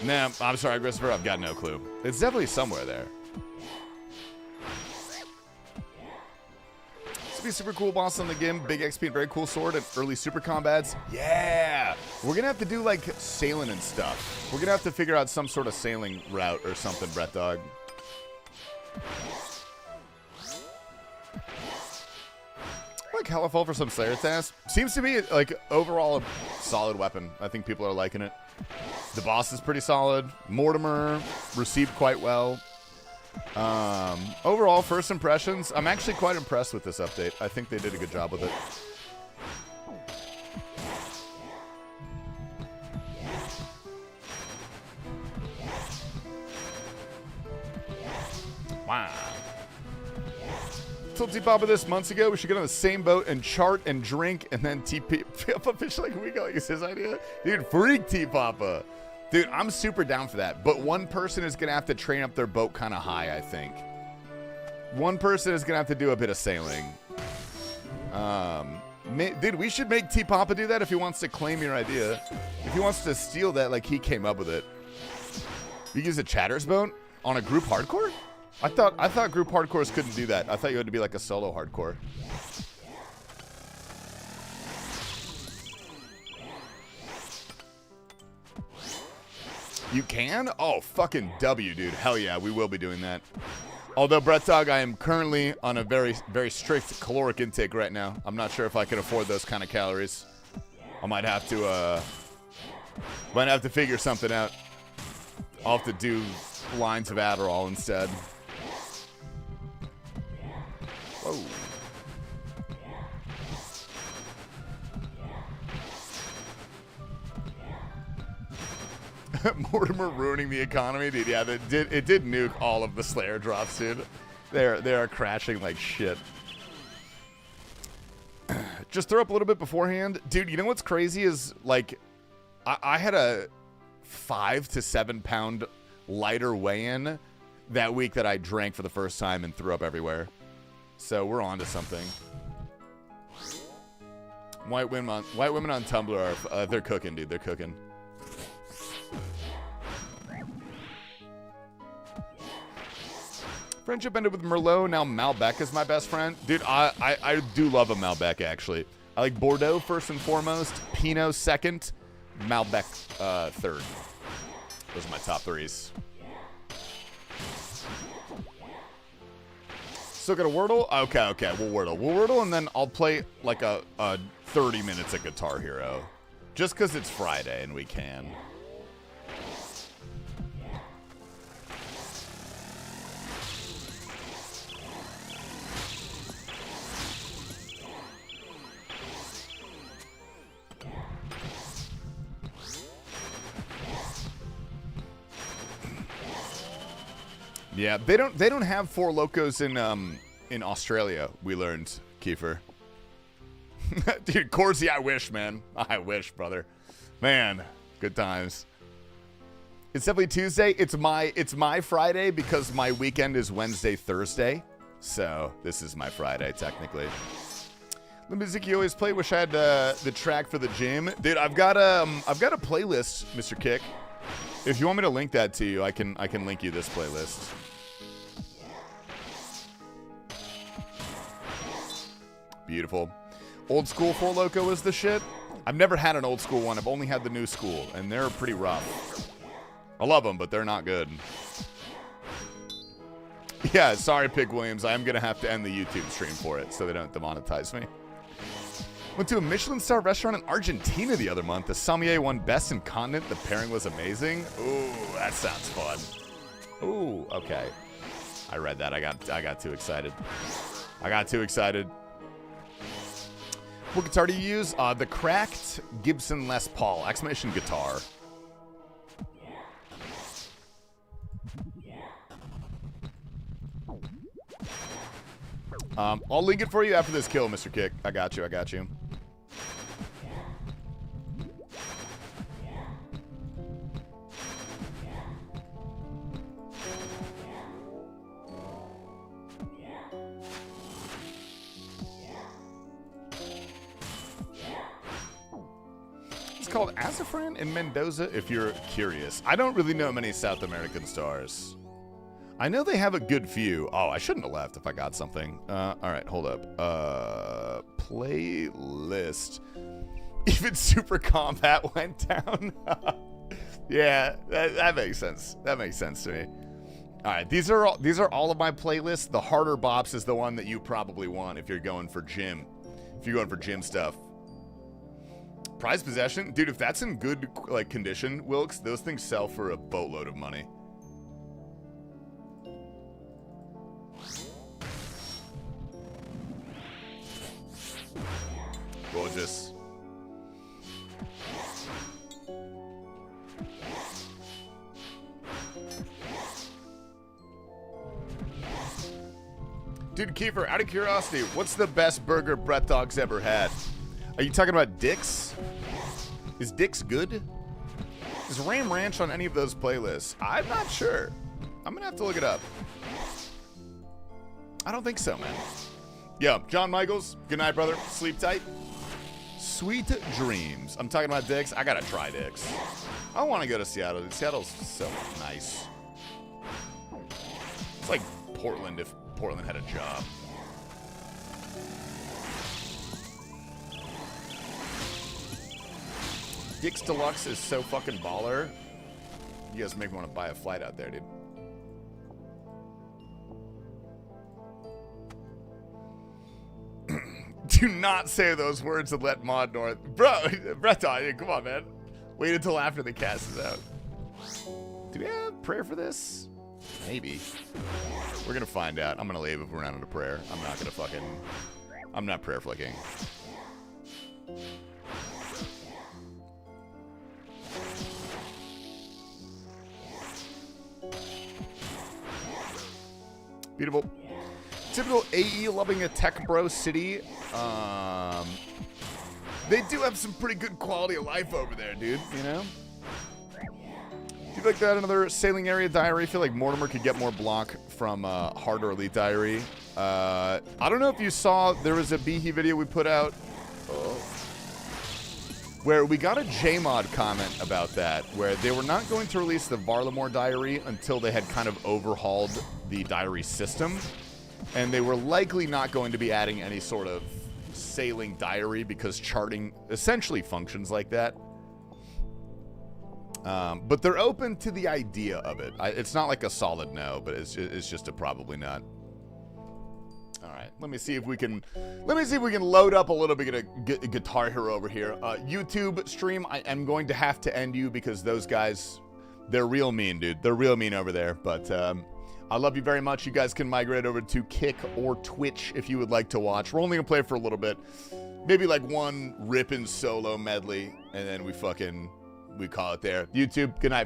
Nah, I'm sorry, Christopher. I've got no clue. It's definitely somewhere there. Be super cool boss on the game, big XP and very cool sword and early super combats. Yeah, we're gonna have to do like sailing and stuff. We're gonna have to figure out some sort of sailing route or something, Brett Dog. Like Hellafall for some Slayer tasks. Seems to be like overall a solid weapon. I think people are liking it. The boss is pretty solid. Mortimer received quite well. Overall, first impressions, I'm actually quite impressed with this update. I think they did a good job with it. Wow. Told T-Papa this months ago. We should get on the same boat and chart and drink and then T-Papa fish like a week ago. Like it's his idea. Dude, freak T-Papa. Dude, I'm super down for that. But one person is going to have to train up their boat kind of high, I think. One person is going to have to do a bit of sailing. Dude, we should make T-Papa do that if he wants to claim your idea. If he wants to steal that like he came up with it. You use a chatter's boat on a group hardcore? I thought group hardcores couldn't do that. I thought you had to be like a solo hardcore. You can? Oh, fucking W, dude. Hell yeah, we will be doing that. Although, Brett Dog, I am currently on a very, very strict caloric intake right now. I'm not sure if I can afford those kind of calories. I might have to figure something out. I'll have to do lines of Adderall instead. Whoa. Mortimer ruining the economy, dude. Yeah, it did nuke all of the Slayer drops, dude. They are crashing like shit. Just throw up a little bit beforehand, dude. You know what's crazy is like, I had a 5 to 7 pound lighter weigh-in that week that I drank for the first time and threw up everywhere. So we're on to something. White women on Tumblr are they're cooking, dude. They're cooking. Friendship ended with Merlot. Now Malbec is my best friend. Dude, I do love a Malbec, actually. I like Bordeaux first and foremost. Pinot second. Malbec third. Those are my top threes. Still got a Wordle? Okay, we'll Wordle. We'll Wordle, and then I'll play like a 30 minutes of Guitar Hero. Just because it's Friday and we can. Yeah, they don't have Four Locos in Australia. We learned, Kiefer. Dude, Corsi, I wish, man. I wish, brother. Man, good times. It's definitely Tuesday. It's my Friday because my weekend is Wednesday, Thursday. So this is my Friday technically. The music you always play. Wish I had the track for the gym, dude. I've got a playlist, Mr. Kick. If you want me to link that to you, I can link you this playlist. Beautiful. Old school Four Loko is the shit. I've never had an old school one. I've only had the new school, and they're pretty rough. I love them, but they're not good. Yeah, sorry, Pig Williams. I am going to have to end the YouTube stream for it so they don't demonetize me. Went to a Michelin star restaurant in Argentina the other month. The sommelier won best in continent. The pairing was amazing. Ooh, that sounds fun. Ooh, okay. I read that. I got too excited. What guitar do you use? The cracked Gibson Les Paul. Exclamation guitar. I'll link it for you after this kill, Mr. Kick. I got you. It's called Azafran in Mendoza, if you're curious. I don't really know many South American stars. I know they have a good few. Oh, I shouldn't have left if I got something. All right, hold up. Playlist. Even Super Combat went down. Yeah, that makes sense. That makes sense to me. All right, these are all of my playlists. The harder bops is the one that you probably want if you're going for gym. If you're going for gym stuff. Prized possession, dude. If that's in good like condition, Wilkes, those things sell for a boatload of money. Gorgeous. Dude, Kiefer, out of curiosity, what's the best burger Brett Dog's ever had? Are you talking about Dick's? Is Dick's good? Is Ram Ranch on any of those playlists? I'm not sure. I'm gonna have to look it up. I don't think so, man. Yo, John Michaels, good night, brother. Sleep tight. Sweet dreams. I'm talking about Dick's. I gotta try Dick's. I want to go to Seattle. Seattle's so nice. It's like Portland if Portland had a job. Dick's Deluxe is so fucking baller. You guys make me want to buy a flight out there, dude. Do not say those words and let Mod North. Bro, Breton, come on, man. Wait until after the cast is out. Do we have prayer for this? Maybe. We're going to find out. I'm going to leave if we're not into prayer. I'm not going to fucking... I'm not prayer flicking. Beautiful. Typical AE loving a tech bro city. They do have some pretty good quality of life over there, dude, you know? Do you like that another sailing area diary? I feel like Mortimer could get more block from harder elite diary. I don't know if you saw, there was a Behe video we put out where we got a JMod comment about that, where they were not going to release the Varlamore diary until they had kind of overhauled the diary system. And they were likely not going to be adding any sort of sailing diary because charting essentially functions like that. But they're open to the idea of it. It's not like a solid no, but it's just a probably not. All right, let me see if we can load up a little bit of Guitar Hero over here. YouTube stream, I am going to have to end you because those guys, they're real mean, dude. They're real mean over there. But I love you very much. You guys can migrate over to Kick or Twitch if you would like to watch. We're only gonna play for a little bit, maybe like one ripping solo medley, and then we call it there. YouTube, good night.